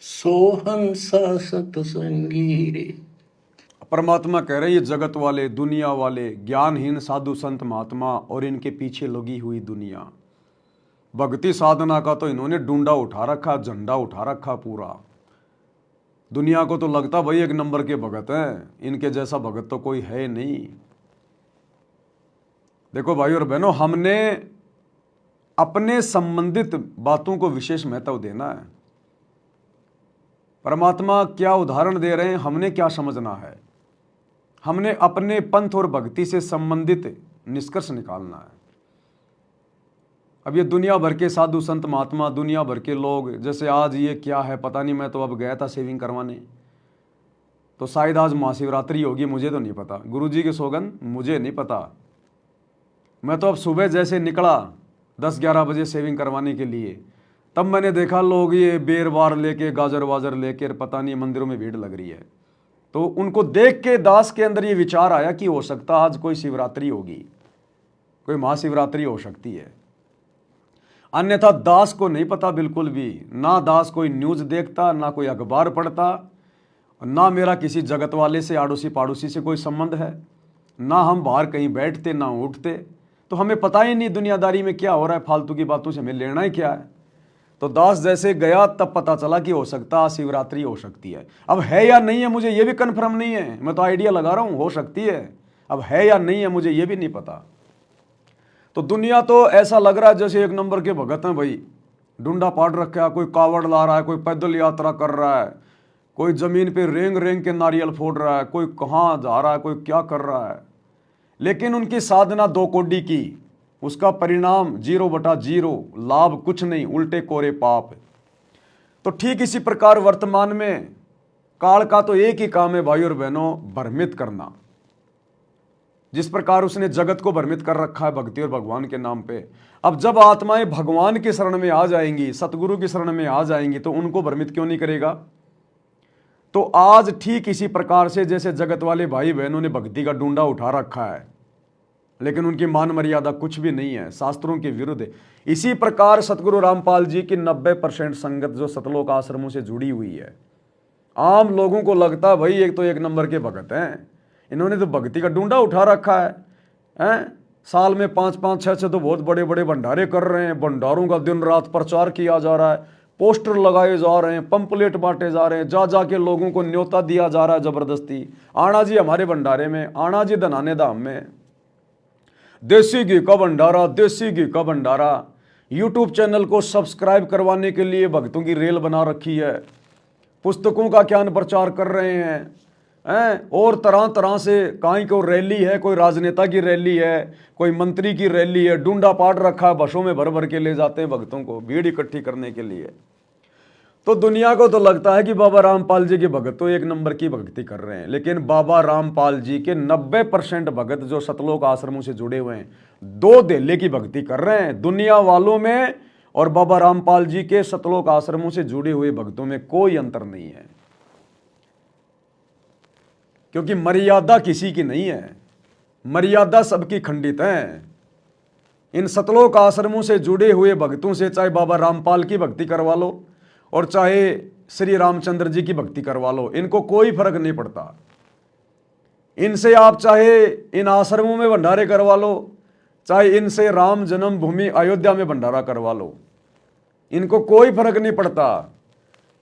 सोहन सा सतसंगी रे। परमात्मा कह रहे ये जगत वाले, दुनिया वाले, ज्ञानहीन साधु संत महात्मा और इनके पीछे लगी हुई दुनिया, भक्ति साधना का तो इन्होंने डूंडा उठा रखा, झंडा उठा रखा पूरा। दुनिया को तो लगता भाई एक नंबर के भगत हैं, इनके जैसा भगत तो कोई है नहीं। देखो भाई और बहनों, हमने अपने संबंधित बातों को विशेष महत्व देना है। परमात्मा क्या उदाहरण दे रहे हैं, हमने क्या समझना है, हमने अपने पंथ और भक्ति से संबंधित निष्कर्ष निकालना है। अब ये दुनिया भर के साधु संत महात्मा, दुनिया भर के लोग, जैसे आज ये क्या है पता नहीं, मैं तो अब गया था सेविंग करवाने, तो शायद आज महाशिवरात्रि होगी, मुझे तो नहीं पता, गुरुजी की सौगन मुझे नहीं पता। मैं तो अब सुबह जैसे निकला 10-11 बजे सेविंग करवाने के लिए, तब मैंने देखा लोग ये बेर बार लेके, गाजर वाजर लेकर, पता नहीं मंदिरों में भीड़ लग रही है। तो उनको देख के दास के अंदर ये विचार आया कि हो सकता आज कोई शिवरात्रि होगी, कोई महाशिवरात्रि हो सकती है। अन्यथा दास को नहीं पता बिल्कुल भी, ना दास कोई न्यूज़ देखता, ना कोई अखबार पढ़ता, ना मेरा किसी जगत वाले से, आड़ोसी पाड़ोसी से कोई संबंध है, ना हम बाहर कहीं बैठते ना उठते, तो हमें पता ही नहीं दुनियादारी में क्या हो रहा है, फालतू की बातों से हमें लेना ही क्या है। तो दास जैसे गया तब पता चला कि हो सकता है शिवरात्रि हो सकती है। अब है या नहीं है मुझे ये भी कन्फर्म नहीं है, मैं तो आइडिया लगा रहा हूँ, हो सकती है, अब है या नहीं है मुझे ये भी नहीं पता। तो दुनिया तो ऐसा लग रहा है जैसे एक नंबर के भगत हैं भाई, डूंडा पाट रखा है, कोई कावड़ ला रहा है, कोई पैदल यात्रा कर रहा है, कोई जमीन पे रेंग रेंग के नारियल फोड़ रहा है, कोई कहाँ जा रहा है, कोई क्या कर रहा है। लेकिन उनकी साधना 2 कोड़ी की, उसका परिणाम 0/0, लाभ कुछ नहीं, उल्टे कोरे पाप। तो ठीक इसी प्रकार वर्तमान में काल का तो एक ही काम है भाई और बहनों, भ्रमित करना। जिस प्रकार उसने जगत को भ्रमित कर रखा है भक्ति और भगवान के नाम पे, अब जब आत्माएं भगवान की शरण में आ जाएंगी, सतगुरु की शरण में आ जाएंगी, तो उनको भ्रमित क्यों नहीं करेगा। तो आज ठीक इसी प्रकार से जैसे जगत वाले भाई बहनों ने भक्ति का डूंडा उठा रखा है, लेकिन उनकी मान मर्यादा कुछ भी नहीं है, शास्त्रों के विरुद्ध है, इसी प्रकार सतगुरु रामपाल जी की 90% संगत जो सतलोक आश्रमों से जुड़ी हुई है, आम लोगों को लगता है भाई एक तो एक नंबर के भगत हैं, इन्होंने तो भक्ति का डूंडा उठा रखा है। साल में 5-5, 6-6 तो बहुत बड़े बड़े भंडारे कर रहे हैं, भंडारों का दिन रात प्रचार किया जा रहा है, पोस्टर लगाए जा रहे हैं, पंपलेट बांटे जा रहे हैं, जा जा के लोगों को न्योता दिया जा रहा है जबरदस्ती, आना जी हमारे भंडारे में, आना जी धनाने धाम में, देसी घी का भंडारा, देसी घी का भंडारा। यूट्यूब चैनल को सब्सक्राइब करवाने के लिए भक्तों की रेल बना रखी है, पुस्तकों का ज्ञान प्रचार कर रहे हैं और तरह तरह से कहीं को रैली है, कोई राजनेता की रैली है, कोई मंत्री की रैली है, डूंडा पाट रखा है, बसों में भर भर के ले जाते हैं भक्तों को भीड़ इकट्ठी करने के लिए। तो दुनिया को तो लगता है कि बाबा रामपाल जी के भगत तो एक नंबर की भक्ति कर रहे हैं, लेकिन बाबा रामपाल जी के 90% भगत जो सतलोक आश्रमों से जुड़े हुए हैं, 2 धेले की भक्ति कर रहे हैं दुनिया वालों में, और बाबा रामपाल जी के सतलोक आश्रमों से जुड़े हुए भक्तों में कोई अंतर नहीं है, क्योंकि मर्यादा किसी की नहीं है, मर्यादा सबकी खंडित है। इन सतलोक आश्रमों से जुड़े हुए भक्तों से चाहे बाबा रामपाल की भक्ति करवा लो और चाहे श्री रामचंद्र जी की भक्ति करवा लो, इनको कोई फर्क नहीं पड़ता। इनसे आप चाहे इन आश्रमों में भंडारे करवा लो, चाहे इनसे राम जन्मभूमि अयोध्या में भंडारा करवा लो, इनको कोई फर्क नहीं पड़ता।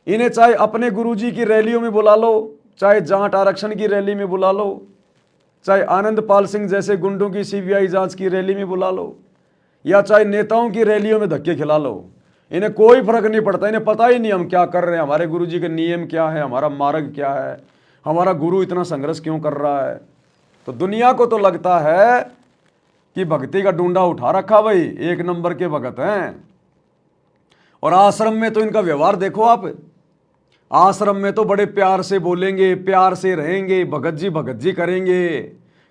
इन्हें चाहे अपने गुरुजी की रैलियों में बुला लो, चाहे जाट आरक्षण की रैली में बुला लो, चाहे आनंदपाल सिंह जैसे गुंडों की सीबीआई जांच की रैली में बुला लो, या चाहे नेताओं की रैलियों में धक्के खिला लो, इन्हें कोई फर्क नहीं पड़ता। इन्हें पता ही नहीं हम क्या कर रहे हैं, हमारे गुरुजी के नियम क्या है, हमारा मार्ग क्या है, हमारा गुरु इतना संघर्ष क्यों कर रहा है। तो दुनिया को तो लगता है कि भक्ति का डूंडा उठा रखा, भाई एक नंबर के भगत हैं। और आश्रम में तो इनका व्यवहार देखो आप, आश्रम में तो बड़े प्यार से बोलेंगे, प्यार से रहेंगे, भगत जी करेंगे।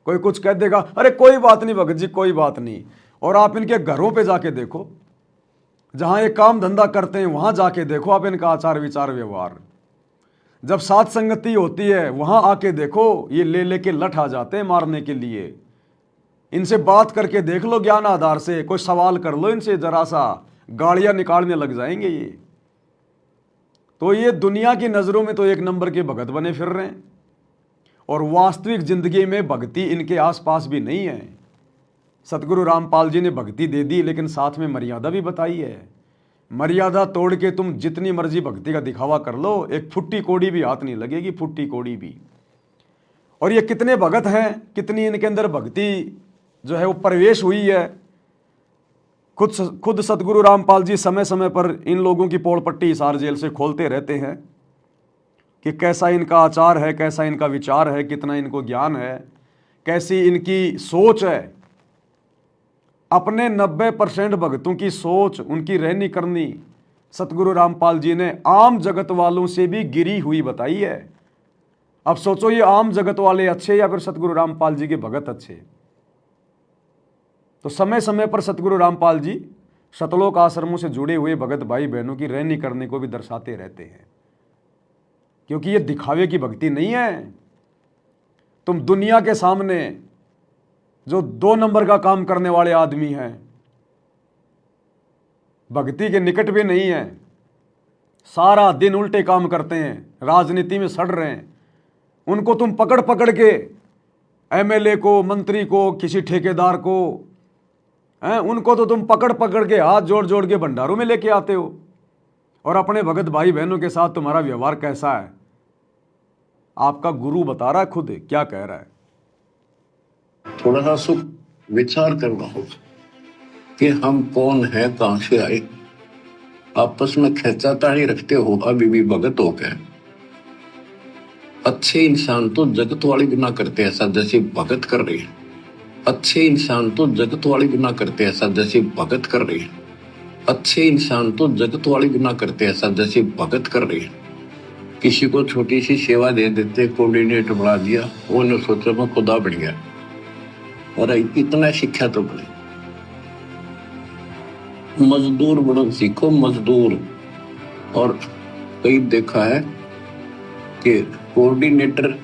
कोई कुछ कह देगा, अरे कोई बात नहीं भगत जी, कोई बात नहीं। और आप इनके घरों पे जाके देखो, जहां ये काम धंधा करते हैं वहां जाके देखो आप इनका आचार विचार व्यवहार। जब साथ संगति होती है वहां आके देखो, ये ले लेके लठ आ जाते हैं मारने के लिए। इनसे बात करके देख लो ज्ञान आधार से, कोई सवाल कर लो इनसे, जरा सा गाड़ियां निकालने लग जाएंगे ये। तो ये दुनिया की नजरों में तो एक नंबर के भगत बने फिर रहे हैं, और वास्तविक जिंदगी में भक्ति इनके आसपास भी नहीं है। सतगुरु रामपाल जी ने भक्ति दे दी, लेकिन साथ में मर्यादा भी बताई है। मर्यादा तोड़ के तुम जितनी मर्जी भक्ति का दिखावा कर लो, एक फुट्टी कोड़ी भी हाथ नहीं लगेगी, फुट्टी कोड़ी भी। और ये कितने भगत हैं, कितनी इनके अंदर भक्ति जो है वो प्रवेश हुई है। खुद सतगुरु रामपाल जी समय समय पर इन लोगों की पोल पट्टी हिसार जेल से खोलते रहते हैं कि कैसा इनका आचार है, कैसा इनका विचार है, कितना इनको ज्ञान है, कैसी इनकी सोच है। अपने 90% भक्तों की सोच, उनकी रहनी करनी सतगुरु रामपाल जी ने आम जगत वालों से भी गिरी हुई बताई है। अब सोचो ये आम जगत वाले अच्छे या फिर सतगुरु रामपाल जी के भगत अच्छे। तो समय समय पर सतगुरु रामपाल जी सतलोक आश्रमों से जुड़े हुए भगत भाई बहनों की रहनी करने को भी दर्शाते रहते हैं, क्योंकि ये दिखावे की भक्ति नहीं है। तुम दुनिया के सामने जो 2 नंबर का काम करने वाले आदमी हैं, भक्ति के निकट भी नहीं है, सारा दिन उल्टे काम करते हैं, राजनीति में सड़ रहे हैं, उनको तुम पकड़ पकड़ के एमएलए को, मंत्री को, किसी ठेकेदार को, उनको तो तुम पकड़ पकड़ के हाथ जोड़ जोड़ के भंडारों में लेके आते हो। और अपने भगत भाई बहनों के साथ तुम्हारा व्यवहार कैसा है, आपका गुरु बता रहा है खुद क्या कह रहा है। थोड़ा सा सुख विचार करना होगा कि हम कौन है, कहां से आए। आपस में खेचातानी रखते हो अभी भी भगत हो गए। अच्छे इंसान तो जगत वाली गुनाह करते हैं, ऐसा जैसे भगत कर रही है। अच्छे इंसान तो जगत वाली गुनाह करते हैं, ऐसा जैसे भगत कर रही है। अच्छे इंसान तो जगत वाली गुनाह करते हैं, ऐसा जैसे भगत कर रही है। किसी को छोटी सी सेवा दे देते, कोऑर्डिनेटर बना दिया, वो ने सोचा मैं खुदा बन गया। और इतना शिक्षा तो बने, मजदूर बनो सीखो, मजदूर। और कई देखा है कि कोऑर्डिनेटर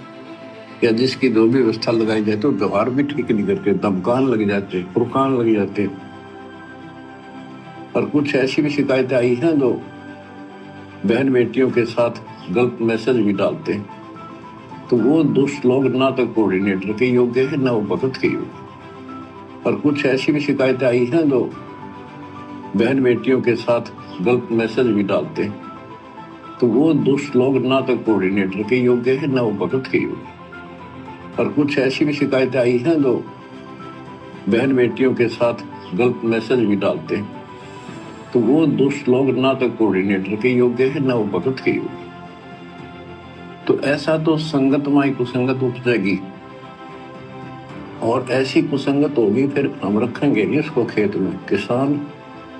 या जिसकी जो भी व्यवस्था लगाई जाए तो व्यवहार भी ठीक नहीं करके धमकान लग जाते, फुरकान लग जाते। और कुछ ऐसी भी शिकायतें आई हैं जो बहन बेटियों के साथ गलत मैसेज भी डालते हैं। तो वो दुष्ट लोग ना तो कोऑर्डिनेटर के योग्य है, ना वो भगत के योग्य। और कुछ ऐसी भी शिकायतें आई हैं जो बहन बेटियों के साथ गलत मैसेज भी डालते हैं, तो वो दुष्ट लोग ना तो कोऑर्डिनेटर के योग्य है ना वो भगत के योग्य। और कुछ ऐसी भी शिकायतें आई हैं जो बहन बेटियों के साथ गलत मैसेज भी डालते हैं, तो वो दुष्ट लोग ना तो कोऑर्डिनेटर के योग्य है ना वो भगत के योग्य। तो ऐसा तो संगत माई कुसंगत उपजेगी, और ऐसी कुसंगत होगी फिर हम रखेंगे नहीं उसको खेत में। किसान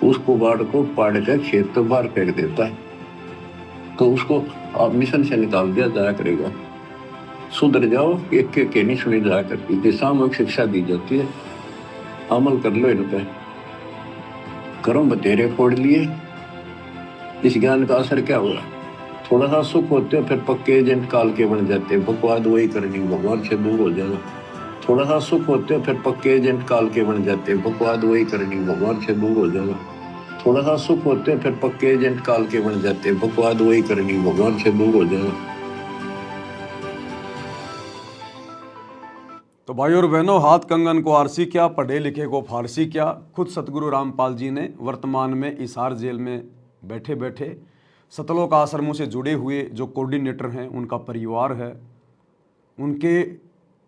उस कुबाड़ को पाड़ कर खेत तो बाहर फेंक देता है, तो उसको आप मिशन से निकाल दिया जाया करेगा। सुधर जाओ, एक के नहीं सुनी जाया करती, सामूहिक शिक्षा दी जाती है, अमल कर लो इन पे। करो बतेरे फोड़ लिए, इस ज्ञान का असर क्या हुआ? थोड़ा सा सुख होते हो फिर पक्के एजेंट काल के बन जाते, बकवाद वही करनी, भगवान से दूर हो जाना। थोड़ा सा सुख होते हो फिर पक्के एजेंट काल के बन जाते, बकवाद वही करनी, भगवान से दूर हो जाना। थोड़ा सा सुख होते हो फिर पक्के एजेंट काल के बन जाते, बकवाद वही करनी, भगवान से दूर हो जाना। तो भाई और बहनों, हाथ कंगन को आरसी क्या, पढ़े लिखे को फारसी क्या। खुद सतगुरु रामपाल जी ने वर्तमान में हिसार जेल में बैठे बैठे सतलोक आश्रमों से जुड़े हुए जो कोऑर्डिनेटर हैं, उनका परिवार है, उनके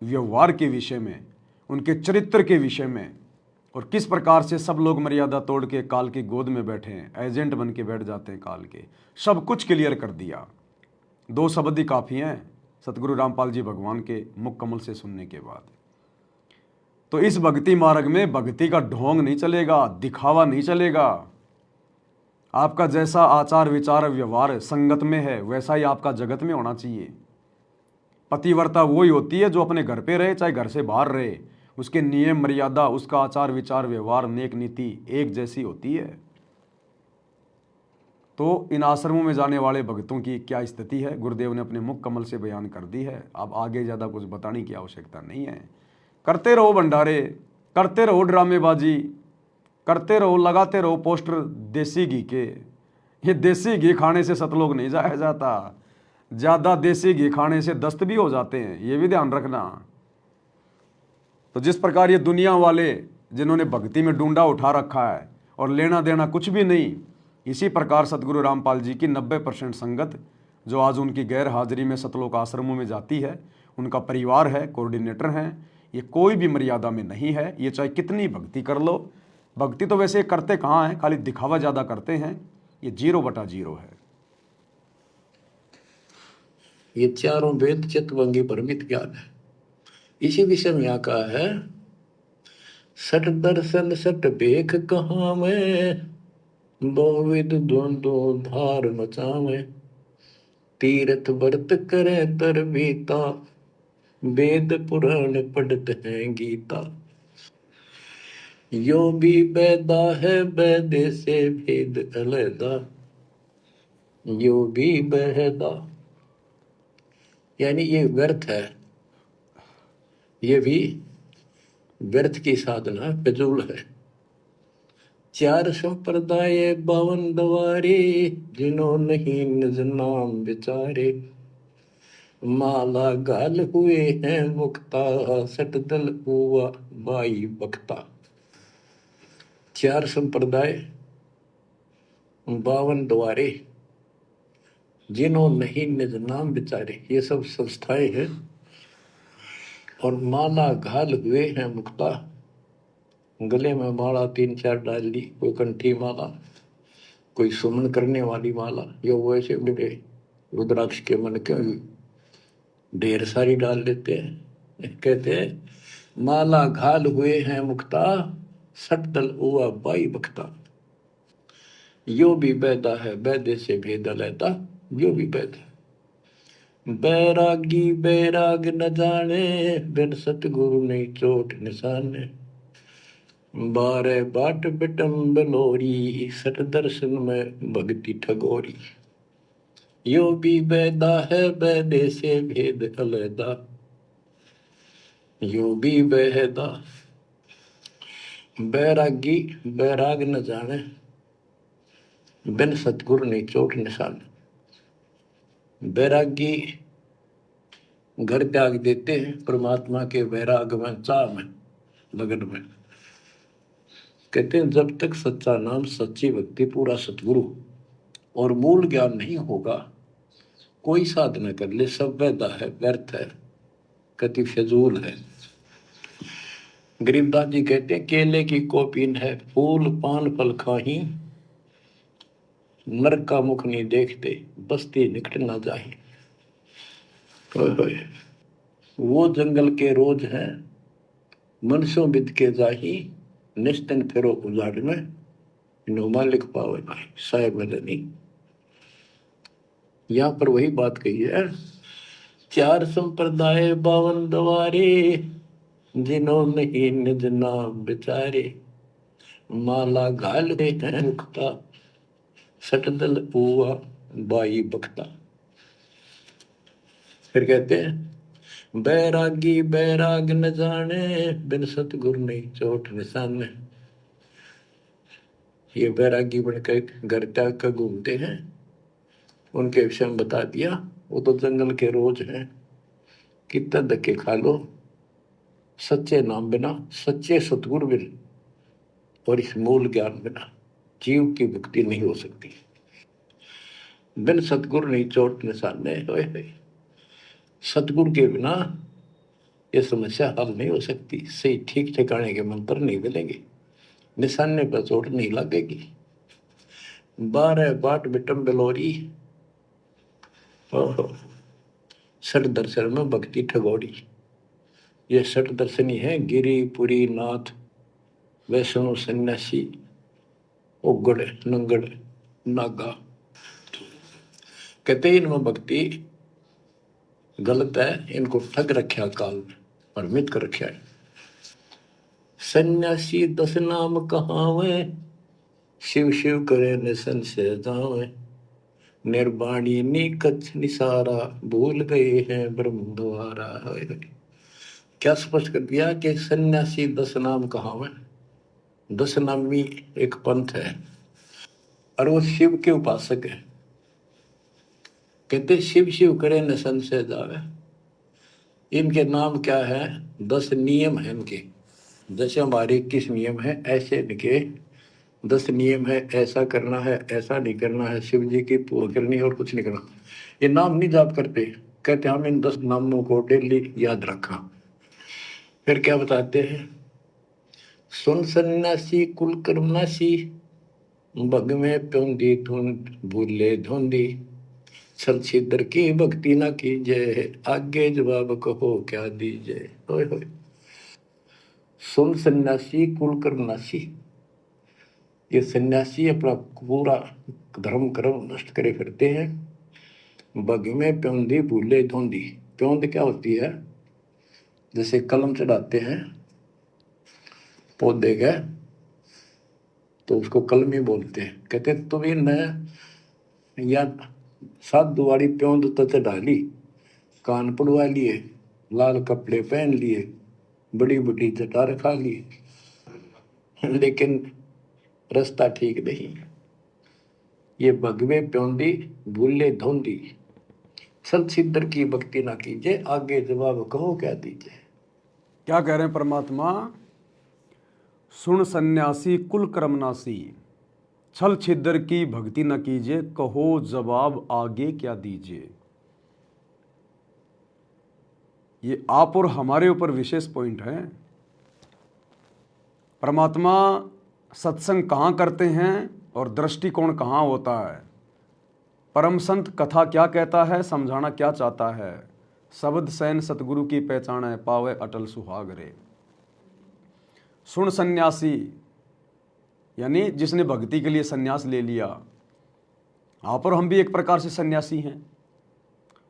व्यवहार के विषय में, उनके चरित्र के विषय में, और किस प्रकार से सब लोग मर्यादा तोड़ के काल की गोद में बैठे हैं, एजेंट बन के बैठ जाते हैं काल के, सब कुछ क्लियर कर दिया। 2 शब्द ही काफ़ी हैं सतगुरु रामपाल जी भगवान के मुख कमल से सुनने के बाद। तो इस भक्ति मार्ग में भक्ति का ढोंग नहीं चलेगा, दिखावा नहीं चलेगा। आपका जैसा आचार विचार व्यवहार संगत में है, वैसा ही आपका जगत में होना चाहिए। पतिव्रता वही होती है जो अपने घर पे रहे चाहे घर से बाहर रहे, उसके नियम मर्यादा, उसका आचार विचार व्यवहार नेक नीति एक जैसी होती है। तो इन आश्रमों में जाने वाले भक्तों की क्या स्थिति है, गुरुदेव ने अपने मुख कमल से बयान कर दी है। अब आगे ज़्यादा कुछ बताने की आवश्यकता नहीं है। करते रहो भंडारे, करते रहो ड्रामेबाजी, करते रहो, लगाते रहो पोस्टर देसी घी के। ये देसी घी खाने से सतलोक नहीं जाया जाता, ज़्यादा देसी घी खाने से दस्त भी हो जाते हैं, ये भी ध्यान रखना। तो जिस प्रकार ये दुनिया वाले जिन्होंने भक्ति में डूंडा उठा रखा है और लेना देना कुछ भी नहीं, इसी प्रकार सतगुरु रामपाल जी की 90% संगत जो आज उनकी गैर हाजिरी में सतलोक आश्रमों में जाती है, उनका परिवार है, कोऑर्डिनेटर हैं, ये कोई भी मर्यादा में नहीं है। ये चाहे कितनी भक्ति कर लो, भक्ति तो वैसे करते कहाँ हैं, खाली दिखावा ज़्यादा करते हैं। ये 0/0 है। ये चारों वेद चितवंगी परमित ज्ञान है। इसी विषय में यहाँ कहा है, सट दर्शन सट बेख कहाँ में, बहुविध द्वंद्व धार मचावे, तीर्थ व्रत करे तर बीता, वेद पुराण पढ़त हैं गीता। यो भी बैदा है बैदे से भेद अलैदा, यो भी बहदा, यानी ये व्यर्थ है, ये भी व्यर्थ की साधना फिजूल है। 4 संप्रदाय 52 द्वारे, जिन्हों नहीं निज नाम विचारे, माला गाल हुए हैं मुक्ता, सट दल हुआ बाई बख्ता। 4 संप्रदाय 52 द्वारे, जिन्हों नहीं निज नाम विचारे, ये सब संस्थाएं हैं। और माला घाल हुए हैं मुक्ता, गले में माला 3-4 डाल ली, कोई कंठी माला, कोई सुमन करने वाली माला, या वैसे बड़े रुद्राक्ष के मन के ढेर सारी डाल लेते हैं। कहते हैं माला घाल हुए हैं मुक्ता, सट दल हुआ बाई बख्ता। यो भी बैदा है बैदे से भेद अलैदा, यो भी बैद है। बैरागी बैराग न जाने, बिन सतगुरु नहीं चोट निशाने, 12 बाट बिटम बलोरी, सट दर्शन में भक्ति ठगोरी। यो भी बैदा है बैदे से भेद अलैदा, यो भी बैदा। बैरागी बैराग न जाने, बिन सतगुरु नहीं चोट निशान। बैरागी घर त्याग देते हैं परमात्मा के वैराग में, चाह में, लगन में। कहते हैं जब तक सच्चा नाम, सच्ची भक्ति, पूरा सतगुरु और मूल ज्ञान नहीं होगा, कोई साधना कर ले सब वैधा है, व्यर्थ है, कति फजूल है। गरीबदास जी कहते हैं केले की कोपीन है, फूल पान फल खाही, नरक का मुख नहीं देखते, बस्ती निकट ना जाही। वो जंगल के रोज हैं, मनसों बिद के जाही, निस्तन फिरो उजाड़ में, नुमा लिख पावे भाई साहेब मदनी। यहाँ पर वही बात कही है, चार संप्रदाय 52 दवारे, जिन्होंने ही निज नाम बिचारे, माला घाल दे हैं मुक्ता, सटदल पुआ बाई बख्ता। फिर कहते हैं बैरागी बैराग न जाने, बिन सतगुर नहीं चोट निशाने। ये बैरागी बनकर घर त्याग कर घूमते हैं, उनके विषय में बता दिया, वो तो जंगल के रोज हैं, कितना धक्के खा लो, सच्चे नाम बिना, सच्चे सतगुरु बिना और इस मूल ज्ञान बिना जीव की मुक्ति नहीं हो सकती। बिन सतगुरु नहीं चोट निशाने, सतगुरु के बिना ये समस्या हल नहीं हो सकती। सही ठीक ठिकाने के मंत्र नहीं मिलेंगे, निशाने पर चोट नहीं लगेगी। 12 बाट बिटम बिलोरी, सठ दर्शन में भक्ति ठगोरी। ये सठ दर्शनी है गिरी पुरी नाथ वैष्णो सन्यासी उगड़ नंगड़ नागा। कहते इनमें भक्ति गलत है, इनको ठग रखा काल में, भ्रमित कर रखा है। सन्यासी 10 नाम कहावे, शिव शिव करे न संशय जावे, निर्वाणी नी कच्छ निसारा, भूल गए हैं ब्रह्म द्वारा। क्या स्पष्ट कर दिया कि सन्यासी 10 नाम कहावे। 10 नामी एक पंथ है और वो शिव के उपासक है। कहते शिव शिव करे न संशय जावे। इनके नाम क्या है? 10 नियम है इनके। जैसे हमारे 21 नियम है, ऐसे इनके 10 नियम है, ऐसा करना है, ऐसा नहीं करना है, शिव जी की पूजा करनी है और कुछ नहीं करना। ये नाम नहीं जाप करते, कहते हम इन 10 नामों को डेली याद रखा। फिर क्या बताते हैं? सुन सन्यासी कुल कर्मनासी, भग में प्योंदी धुंध भूले धुंधी, छल छिद्र की भक्ति ना कीजिए, आगे जवाब कहो क्या दीजिए। होय होय। सुन सन्यासी कुल कर्मनासी, ये सन्यासी अपना पूरा धर्म कर्म नष्ट करे फिरते हैं। बग में प्योंदी भूले धोंदी। प्योंद क्या होती है? जैसे कलम चढ़ाते हैं पौधे का, तो उसको कलमी बोलते हैं। कहते तुम इन या सात दुआरी प्योंद तो चढ़ा ली, कान पड़वा लिए, लाल कपड़े पहन लिए, बड़ी बड़ी जटा रखा ली, लेकिन रास्ता ठीक नहीं। ये भगवे प्योंदी भूले धोंदी, छल छिद्र की भक्ति ना कीजिए, आगे जवाब कहो क्या दीजिए। क्या कह रहे हैं परमात्मा? सुन सन्यासी कुल कर्मनासी, छल छिद्र की भक्ति न कीजिए, कहो जवाब आगे क्या दीजिए। ये आप और हमारे ऊपर विशेष पॉइंट है। परमात्मा सत्संग कहाँ करते हैं और दृष्टिकोण कहाँ होता है। परम संत कथा क्या कहता है, समझाना क्या चाहता है। शब्द सैन सतगुरु की पहचान है, पावे अटल सुहाग रे। सुन सन्यासी यानी जिसने भक्ति के लिए सन्यास ले लिया। आप और हम भी एक प्रकार से सन्यासी हैं।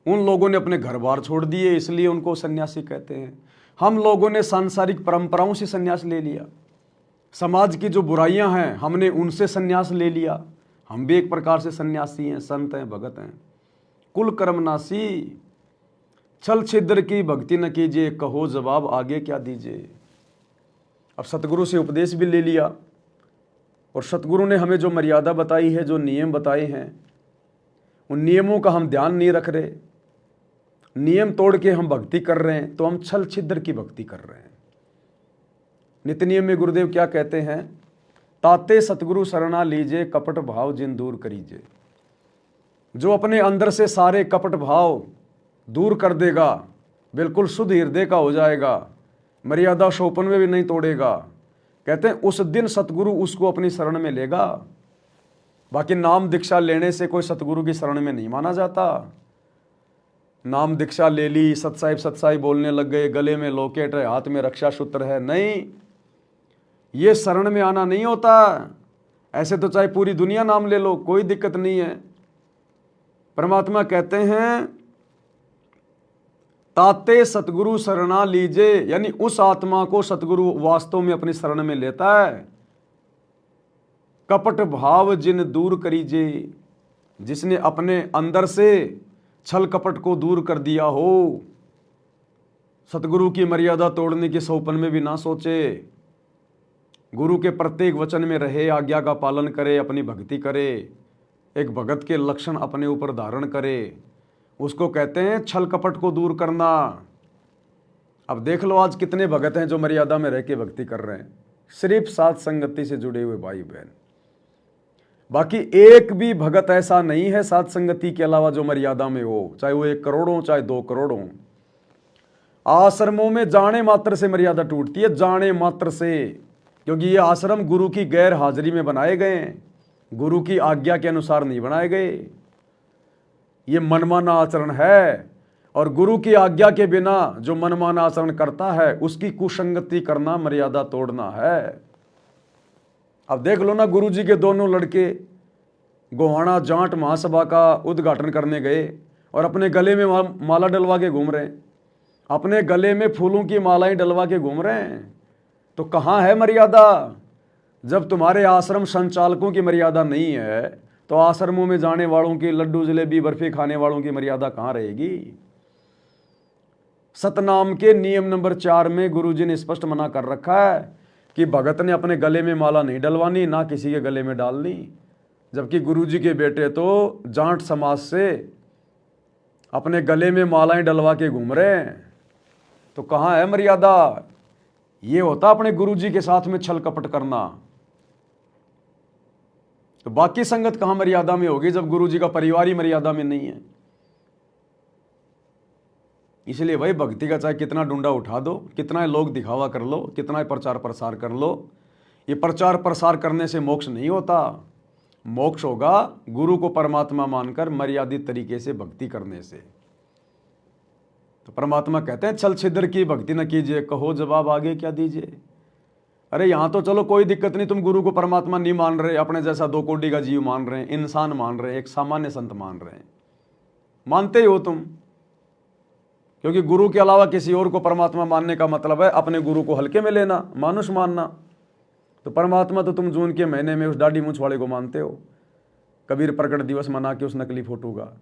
उन लोगों ने अपने घर बार छोड़ दिए, इसलिए उनको सन्यासी कहते हैं। हम लोगों ने सांसारिक परंपराओं से सन्यास ले लिया। समाज की जो बुराइयां हैं हमने उनसे सन्यास ले लिया। हम भी एक प्रकार से सन्यासी हैं, संत हैं, भगत हैं। कुल कर्मनासी, छल छिद्र की भक्ति न कीजिए, कहो जवाब आगे क्या दीजिए। अब सतगुरु से उपदेश भी ले लिया और सतगुरु ने हमें जो मर्यादा बताई है, जो नियम बताए हैं, उन नियमों का हम ध्यान नहीं रख रहे। नियम तोड़ के हम भक्ति कर रहे हैं, तो हम छल छिद्र की भक्ति कर रहे हैं। नित्य नियम में गुरुदेव क्या कहते हैं? ताते सतगुरु शरणा लीजे, कपट भाव जिन दूर करीजे। जो अपने अंदर से सारे कपट भाव दूर कर देगा, बिल्कुल शुद्ध हृदय का हो जाएगा, मर्यादा शोपन में भी नहीं तोड़ेगा, कहते हैं उस दिन सतगुरु उसको अपनी शरण में लेगा। बाकी नाम दीक्षा लेने से कोई सतगुरु की शरण में नहीं माना जाता। नाम दीक्षा ले ली, सत्साई बोलने लग गए, गले में लॉकेट है, हाथ में रक्षा सूत्र है, नहीं, ये शरण में आना नहीं होता। ऐसे तो चाहे पूरी दुनिया नाम ले लो, कोई दिक्कत नहीं है। परमात्मा कहते हैं ताते सतगुरु शरणा लीजे, यानी उस आत्मा को सतगुरु वास्तव में अपनी शरण में लेता है। कपट भाव जिन दूर करीजे, जिसने अपने अंदर से छल कपट को दूर कर दिया हो, सतगुरु की मर्यादा तोड़ने के सौपन में भी ना सोचे, गुरु के प्रत्येक वचन में रहे, आज्ञा का पालन करे, अपनी भक्ति करे, एक भगत के लक्षण अपने ऊपर धारण करे, उसको कहते हैं छल कपट को दूर करना। अब देख लो आज कितने भगत हैं जो मर्यादा में रह के भक्ति कर रहे हैं, सिर्फ साथ संगति से जुड़े हुए भाई बहन। बाकी एक भी भगत ऐसा नहीं है साथ संगति के अलावा जो मर्यादा में हो, चाहे वो 1 करोड़ हो चाहे 2 करोड़ हो। आश्रमों में जाने मात्र से मर्यादा टूटती है, जाने मात्र से, क्योंकि ये आश्रम गुरु की गैर हाजिरी में बनाए गए हैं, गुरु की आज्ञा के अनुसार नहीं बनाए गए। ये मनमाना आचरण है, और गुरु की आज्ञा के बिना जो मनमाना आचरण करता है उसकी कुसंगति करना, मर्यादा तोड़ना है। अब देख लो ना, गुरु जी के दोनों लड़के गोहाना जाट महासभा का उद्घाटन करने गए और अपने गले में माला डलवा के घूम रहे हैं, अपने गले में फूलों की मालाएं डलवा के घूम रहे हैं। तो कहाँ है मर्यादा? जब तुम्हारे आश्रम संचालकों की मर्यादा नहीं है तो आश्रमों में जाने वालों की, लड्डू जलेबी बर्फी खाने वालों की मर्यादा कहाँ रहेगी? सतनाम के नियम नंबर 4 में गुरुजी ने स्पष्ट मना कर रखा है कि भगत ने अपने गले में माला नहीं डलवानी, ना किसी के गले में डालनी। जबकि गुरुजी के बेटे तो जाट समाज से अपने गले में मालाएं डलवा के घूम रहे हैं। तो कहाँ है मर्यादा? ये होता अपने गुरुजी के साथ में छल कपट करना। तो बाकी संगत कहाँ मर्यादा में होगी जब गुरुजी का परिवार ही मर्यादा में नहीं है? इसलिए भाई भक्ति का चाहे कितना डंडा उठा दो, कितना लोग दिखावा कर लो, कितना प्रचार प्रसार कर लो, ये प्रचार प्रसार करने से मोक्ष नहीं होता। मोक्ष होगा गुरु को परमात्मा मानकर मर्यादित तरीके से भक्ति करने से। तो परमात्मा कहते हैं छल छिद्र की भक्ति न कीजिए, कहो जवाब आगे क्या दीजिए। अरे यहाँ तो चलो कोई दिक्कत नहीं, तुम गुरु को परमात्मा नहीं मान रहे, अपने जैसा 2 कोटि का जीव मान रहे हैं, इंसान मान रहे हैं, एक सामान्य संत मान रहे हैं, मानते ही हो तुम, क्योंकि गुरु के अलावा किसी और को परमात्मा मानने का मतलब है अपने गुरु को हल्के में लेना, मानुष मानना। तो परमात्मा तो तुम जून के महीने में उस दाढ़ी मूंछ वाले को मानते हो, कबीर प्रकट दिवस मना के उस नकली फोटो का।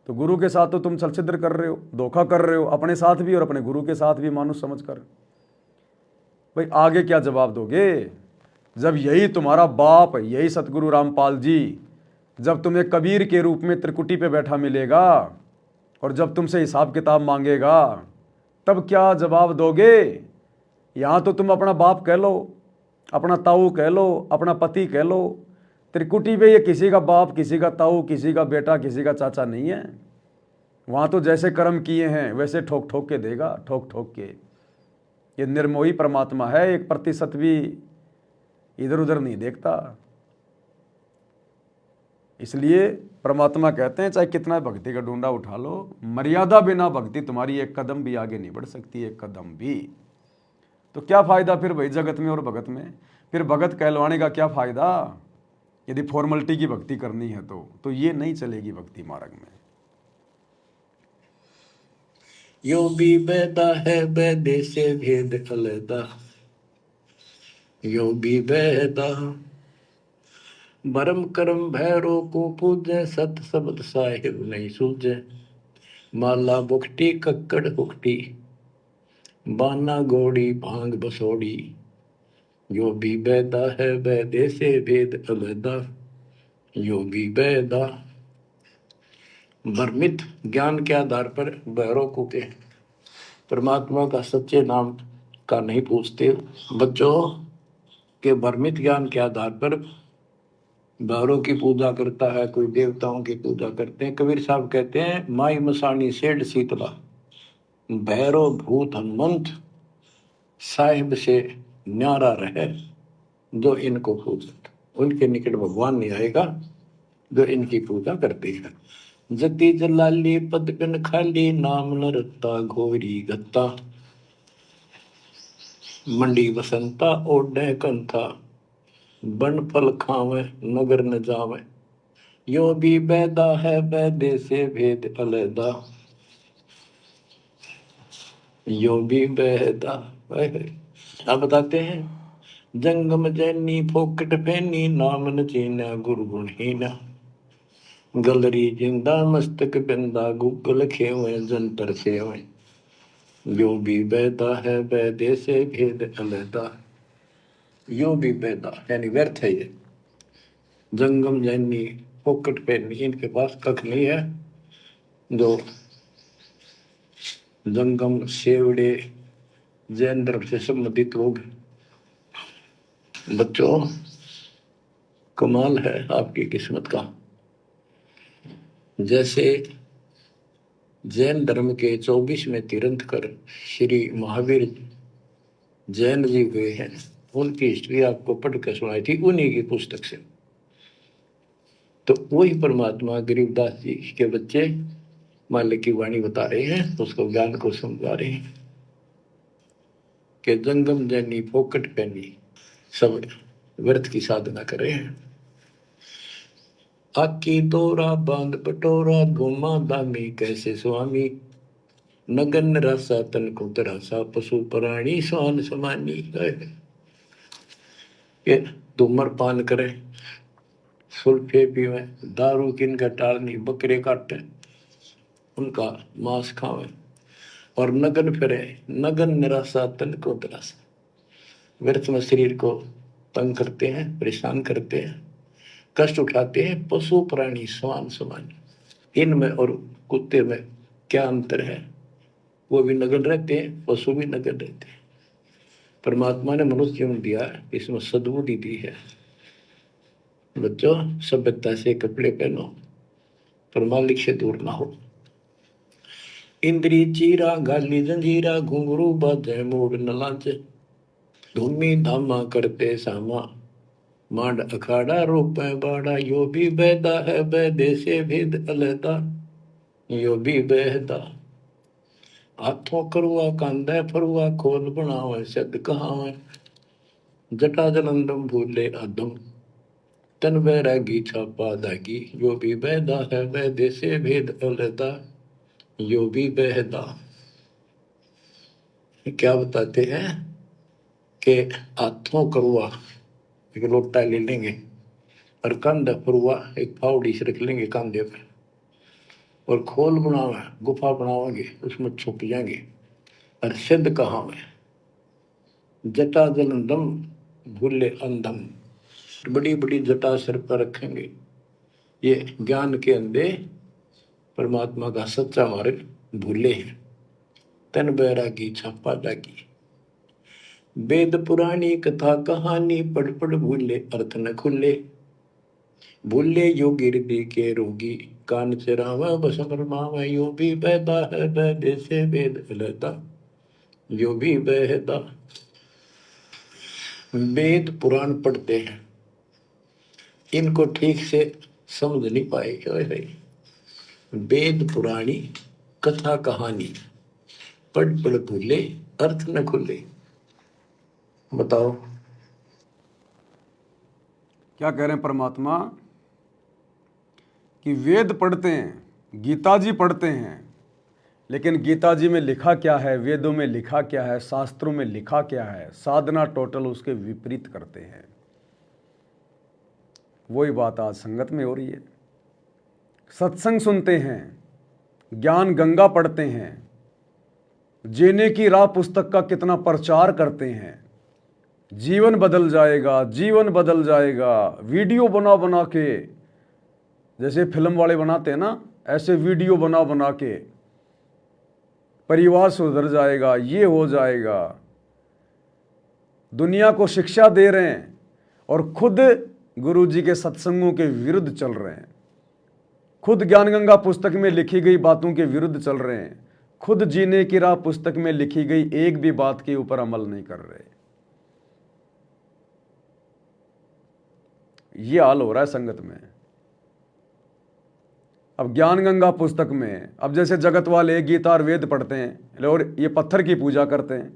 तो गुरु के साथ तो तुम छल छिद्र कर रहे हो, धोखा कर रहे हो, अपने साथ भी और अपने गुरु के साथ भी मानुष समझकर। भाई आगे क्या जवाब दोगे जब यही तुम्हारा बाप, यही सतगुरु रामपाल जी जब तुम्हें कबीर के रूप में त्रिकुटी पे बैठा मिलेगा और जब तुमसे हिसाब किताब मांगेगा, तब क्या जवाब दोगे? यहाँ तो तुम अपना बाप कह लो, अपना ताऊ कह लो, अपना पति कह लो, त्रिकुटी पे ये किसी का बाप, किसी का ताऊ, किसी का बेटा, किसी का चाचा नहीं है। वहाँ तो जैसे कर्म किए हैं वैसे ठोक ठोक के देगा, ठोक ठोक के। ये निर्मोही परमात्मा है, 1% भी इधर उधर नहीं देखता। इसलिए परमात्मा कहते हैं चाहे कितना भक्ति का डूंडा उठा लो, मर्यादा बिना भक्ति तुम्हारी 1 कदम भी आगे नहीं बढ़ सकती, 1 कदम भी। तो क्या फायदा फिर भाई जगत में और भगत में? फिर भगत कहलवाने का क्या फायदा यदि फॉर्मेलिटी की भक्ति करनी है तो ये नहीं चलेगी भक्ति मार्ग में। यो भी बैदा है बैदे से भेद अलैदा, यो भी बैदा भरम करम भैरो को पूजे, सत शब्द साहिब नहीं सूझे। माला बुखटी कक्कड़ हुकटी, बाना घोड़ी भांग बसोड़ी, यो भी बैदा है बैदे से भेद अलैदा, यो भी बैदा। भ्रमित ज्ञान के आधार पर भैरों को के परमात्मा का सच्चे नाम का नहीं पूछते। बच्चों कि भ्रमित ज्ञान के आधार पर भैरों की पूजा करता है, कोई देवताओं की पूजा करते हैं। कबीर साहब कहते हैं माई मसानी सेठ शीतला भैरव भूत हनुमंत साहिब से न्यारा रहे जो इनको पूजत, उनके निकट भगवान नहीं आएगा जो इनकी पूजा करते हैं। जति जलाली पदकन खाली नाम न रत्ता घोरी गत्ता मंडी बसंता ओढ़े कंथा बन फल खावे नगर न जावे यो भी बैदा है बैदे से भेद अलैदा यो भी बैदा। अब बताते हैं जंगम जैनी फोकट फैनी नाम न चीना गुरु गुणहीना गलरी जिंदा मस्तक बिंदा गुगल खेवे जंतर सेवे यो भी बैदा है बैदे से भेद अलैदा। यो भी बैदा यानी व्यर्थ है ये। जंगम जैनी फोकट फैनी इनके पास कख नहीं है। जो जंगम सेवड़े जैन धर्म से संबंधित लोग, बच्चों कमाल है आपकी किस्मत का। जैसे जैन धर्म के 24वें तीर्थंकर श्री महावीर जैन जी हुए हैं, उनकी हिस्ट्री आपको पढ़ कर सुनाई थी उन्हीं की पुस्तक से। तो वही परमात्मा गरीबदास जी के बच्चे मालिक की वाणी बता रहे हैं, उसको ज्ञान को समझा रहे हैं कि जंगम जैनी फोकट पैनी सब व्यर्थ की साधना कर रहे हैं। आकी तोरा बांध पटोरा घुमा दामी कैसे स्वामी नगन रसा तन को तरासा पशु प्राणी स्वान समानी। ये धूम्रपान करे, सुल्फे पीवे, दारू किनका टालनी, बकरे काटे उनका मांस खावे और नगन फिरे, नगन निराशा तन को तरासा, व्यर्थ में शरीर को तंग करते हैं, परेशान करते हैं, कष्ट उठाते हैं। पशु प्राणी समान समान, इनमें और कुत्ते में क्या अंतर है? वो भी नगन रहते हैं, पशु भी नगन रहते हैं। परमात्मा ने मनुष्य जीवन दिया, इसमें सद्बुद्धि दी है। बच्चों सभ्यता से कपड़े पहनो पर मालिक से दूर ना हो। इंद्री चीरा गाली जंजीरा घुंघरू बाजे मूड न लांचे धूमी धामा करते सामा मांड अखाड़ा रोपे बाड़ा यो भी बैदा है बैदे से भेद अलैदा यो भी बैदा। हाथों करुआ कांदे फरुआ खोल बनावे सद कहावे जटा जलंदम भूले आदम तन बैरागी छापा दागी यो भी बैदा है बैदे से भेद अलैदा यो भी बैदा। क्या बताते हैं कि हाथों करुआ एक लोटा ले लेंगे और कंधा फरुआ एक फावड़ी से रख लेंगे कंधे पे और खोल बनावे गुफा बनावांगे, उसमें छुप जाएंगे। और सिद्ध कहाँ में जटा जलंदम भूले अंधम, बड़ी बड़ी जटा सिर पर रखेंगे। ये ज्ञान के अंधे परमात्मा का सच्चा मार्ग भूले हैं। तन बैरागी छापा डागी वेद पुरानी कथा कहानी पढ़ पढ़ भूले अर्थ न खुले भूले योगी हृदय के रोगी कान चरावा बस फरमावा यो भी बैदा है बैदे से वेद अलैदा यो भी बैदा। वेद पुराण पढ़ते हैं, इनको ठीक से समझ नहीं पाए। वेद पुराणी कथा कहानी पढ़ पढ़ भूले अर्थ न खुले। बताओ क्या कह रहे हैं परमात्मा कि वेद पढ़ते हैं, गीता जी पढ़ते हैं, लेकिन गीता जी में लिखा क्या है, वेदों में लिखा क्या है, शास्त्रों में लिखा क्या है, साधना टोटल उसके विपरीत करते हैं। वही बात आज संगत में हो रही है। सत्संग सुनते हैं, ज्ञान गंगा पढ़ते हैं, जीने की राह पुस्तक का कितना प्रचार करते हैं, जीवन बदल जाएगा, जीवन बदल जाएगा, वीडियो बना बना के, जैसे फिल्म वाले बनाते हैं ना, ऐसे वीडियो बना बना के परिवार सुधर जाएगा, ये हो जाएगा, दुनिया को शिक्षा दे रहे हैं और खुद गुरु जी के सत्संगों के विरुद्ध चल रहे हैं, खुद ज्ञानगंगा पुस्तक में लिखी गई बातों के विरुद्ध चल रहे हैं, खुद जीने की राह पुस्तक में लिखी गई एक भी बात के ऊपर अमल नहीं कर रहे। ये हाल हो रहा है संगत में। अब ज्ञानगंगा पुस्तक में, अब जैसे जगत वाले गीता और वेद पढ़ते हैं और ये पत्थर की पूजा करते हैं।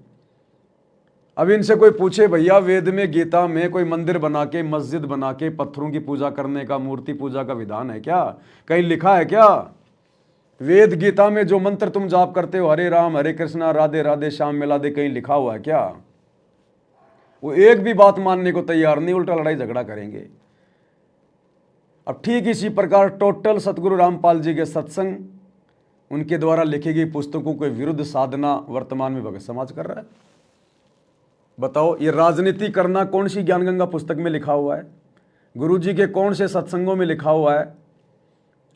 अब इनसे कोई पूछे भैया वेद में गीता में कोई मंदिर बना के मस्जिद बना के पत्थरों की पूजा करने का, मूर्ति पूजा का विधान है क्या? कहीं लिखा है क्या? वेद गीता में जो मंत्र तुम जाप करते हो, हरे राम हरे कृष्णा राधे राधे श्याम मिलादे, कहीं लिखा हुआ है क्या? वो एक भी बात मानने को तैयार नहीं, उल्टा लड़ाई झगड़ा करेंगे। अब ठीक इसी प्रकार टोटल सतगुरु रामपाल जी के सत्संग, उनके द्वारा लिखी गई पुस्तकों के विरुद्ध साधना वर्तमान में भगत समाज कर रहा है। बताओ, ये राजनीति करना कौन सी ज्ञानगंगा पुस्तक में लिखा हुआ है? गुरु जी के कौन से सत्संगों में लिखा हुआ है?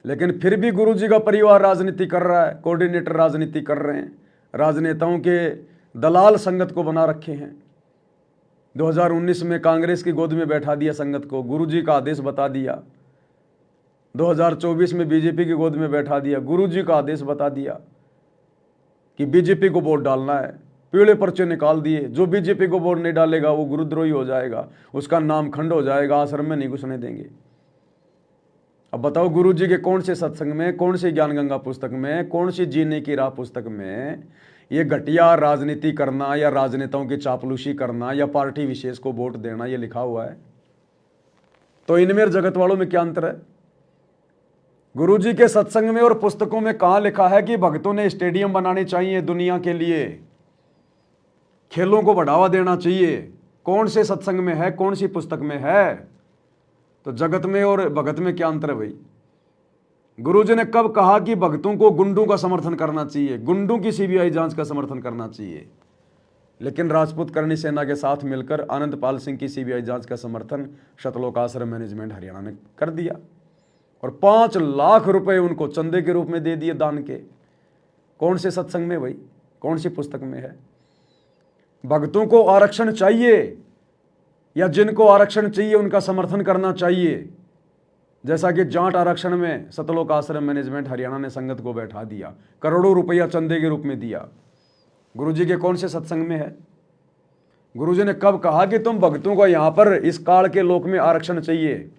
लेकिन फिर भी गुरु जी का परिवार राजनीति कर रहा है, कोऑर्डिनेटर राजनीति कर रहे हैं, राजनेताओं के दलाल संगत को बना रखे हैं। 2019 में कांग्रेस की गोद में बैठा दिया संगत को, गुरु जी का आदेश बता दिया। 2024 में बीजेपी की गोद में बैठा दिया, गुरु जी का आदेश बता दिया कि बीजेपी को वोट डालना है। पीले पर्चे निकाल दिए, जो बीजेपी को वोट नहीं डालेगा वो गुरुद्रोही हो जाएगा, उसका नाम खंड हो जाएगा, आश्रम में नहीं घुसने देंगे। अब बताओ, गुरु जी के कौन से सत्संग में, कौन सी ज्ञानगंगा पुस्तक में, कौन सी जीने की राह पुस्तक में ये घटिया राजनीति करना या राजनेताओं की चापलूसी करना या पार्टी विशेष को वोट देना ये लिखा हुआ है? तो इनमें जगत वालों में क्या अंतर है? गुरु जी के सत्संग में और पुस्तकों में कहां लिखा है कि भक्तों ने स्टेडियम बनाने चाहिए दुनिया के लिए, खेलों को बढ़ावा देना चाहिए? कौन से सत्संग में है, कौन सी पुस्तक में है? तो जगत में और भगत में क्या अंतर है भाई? गुरु जी ने कब कहा कि भक्तों को गुंडों का समर्थन करना चाहिए, गुंडों की सीबीआई जांच का समर्थन करना चाहिए? लेकिन राजपूत करणी सेना के साथ मिलकर आनंदपाल सिंह की सीबीआई जांच का समर्थन सतलोक आश्रम मैनेजमेंट हरियाणा ने कर दिया और 5 लाख रुपए उनको चंदे के रूप में दे दिए दान के। कौन से सत्संग में भाई, कौन सी पुस्तक में है? भक्तों को आरक्षण चाहिए या जिनको आरक्षण चाहिए उनका समर्थन करना चाहिए? जैसा कि जाट आरक्षण में सतलोक आश्रम मैनेजमेंट हरियाणा ने संगत को बैठा दिया, करोड़ों रुपया चंदे के रूप में दिया। गुरुजी के कौन से सत्संग में है? गुरुजी ने कब कहा कि तुम भक्तों को यहां पर इस काल के लोक में आरक्षण चाहिए?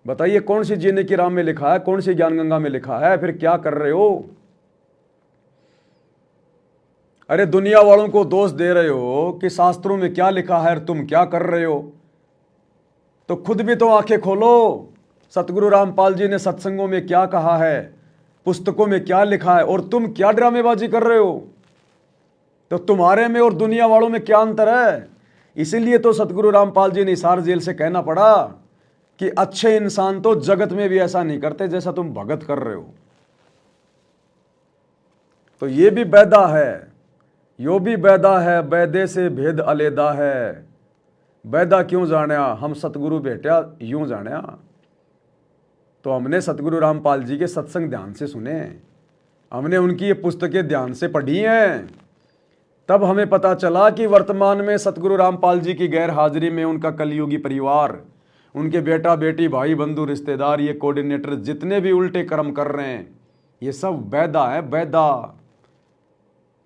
बताइए, कौन सी जीने की राह में लिखा है, कौन सी ज्ञानगंगा में लिखा है? फिर क्या कर रहे हो? अरे दुनिया वालों को दोष दे रहे हो कि शास्त्रों में क्या लिखा है और तुम क्या कर रहे हो, तो खुद भी तो आंखें खोलो। सतगुरु रामपाल जी ने सत्संगों में क्या कहा है, पुस्तकों में क्या लिखा है, और तुम क्या ड्रामेबाजी कर रहे हो? तो तुम्हारे में और दुनिया वालों में क्या अंतर है? इसीलिए तो सतगुरु रामपाल जी ने हिसार जेल से कहना पड़ा कि अच्छे इंसान तो जगत में भी ऐसा नहीं करते जैसा तुम भगत कर रहे हो। तो ये भी बैदा है, यो भी बैदा है, बैदे से भेद अलेदा है। बैदा क्यों जाना, हम सतगुरु बेटा यूं जाना। तो हमने सतगुरु रामपाल जी के सत्संग ध्यान से सुने, हमने उनकी ये पुस्तकें ध्यान से पढ़ी हैं, तब हमें पता चला कि वर्तमान में सतगुरु रामपाल जी की गैर हाजिरी में उनका कलयुगी परिवार, उनके बेटा बेटी भाई बंधु रिश्तेदार, ये कोऑर्डिनेटर जितने भी उल्टे कर्म कर रहे हैं, ये सब बैदा है, बैदा।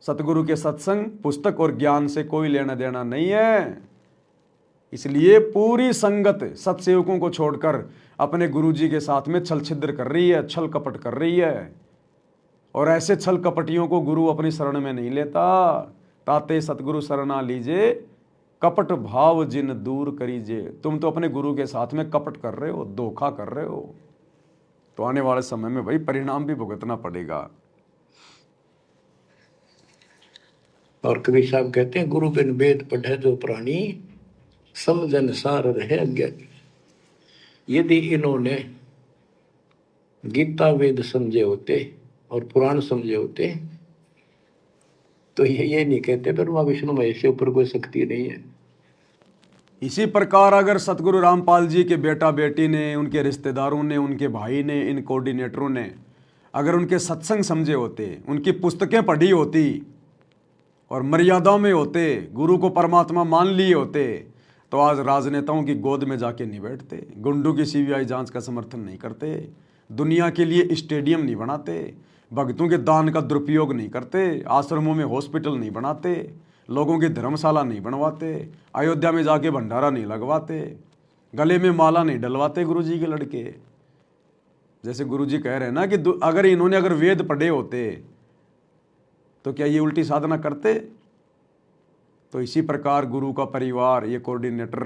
सतगुरु के सत्संग, पुस्तक और ज्ञान से कोई लेना देना नहीं है। इसलिए पूरी संगत सत्सेवकों को छोड़कर अपने गुरुजी के साथ में छल छिद्र कर रही है, छल कपट कर रही है। और ऐसे छल कपटियों को गुरु अपनी शरण में नहीं लेता। ताते सतगुरु शरणा लीजिए, कपट भाव जिन दूर करीजिए। तुम तो अपने गुरु के साथ में कपट कर रहे हो, धोखा कर रहे हो, तो आने वाले समय में भाई परिणाम भी भुगतना पड़ेगा। और कबीर साहब कहते हैं, गुरु बिन वेद पढ़े जो प्राणी, समझन सार रहे अज्ञानी। यदि इन्होंने गीता वेद समझे होते और पुराण समझे होते तो ये नहीं कहते ब्रह्मा विष्णु महेश से ऊपर कोई शक्ति नहीं है। इसी प्रकार अगर सतगुरु रामपाल जी के बेटा बेटी ने, उनके रिश्तेदारों ने, उनके भाई ने, इन कोऑर्डिनेटरों ने अगर उनके सत्संग समझे होते, उनकी पुस्तकें पढ़ी होती और मर्यादाओं में होते, गुरु को परमात्मा मान लिए होते, तो आज राजनेताओं की गोद में जाके नहीं बैठते, गुंडों की सीबीआई जांच का समर्थन नहीं करते, दुनिया के लिए स्टेडियम नहीं बनाते, भक्तों के दान का दुरुपयोग नहीं करते, आश्रमों में हॉस्पिटल नहीं बनाते, लोगों की धर्मशाला नहीं बनवाते, अयोध्या में जाके भंडारा नहीं लगवाते, गले में माला नहीं डलवाते गुरुजी के लड़के। जैसे गुरुजी कह रहे हैं ना कि अगर इन्होंने वेद पढ़े होते तो क्या ये उल्टी साधना करते? तो इसी प्रकार गुरु का परिवार, ये कोऑर्डिनेटर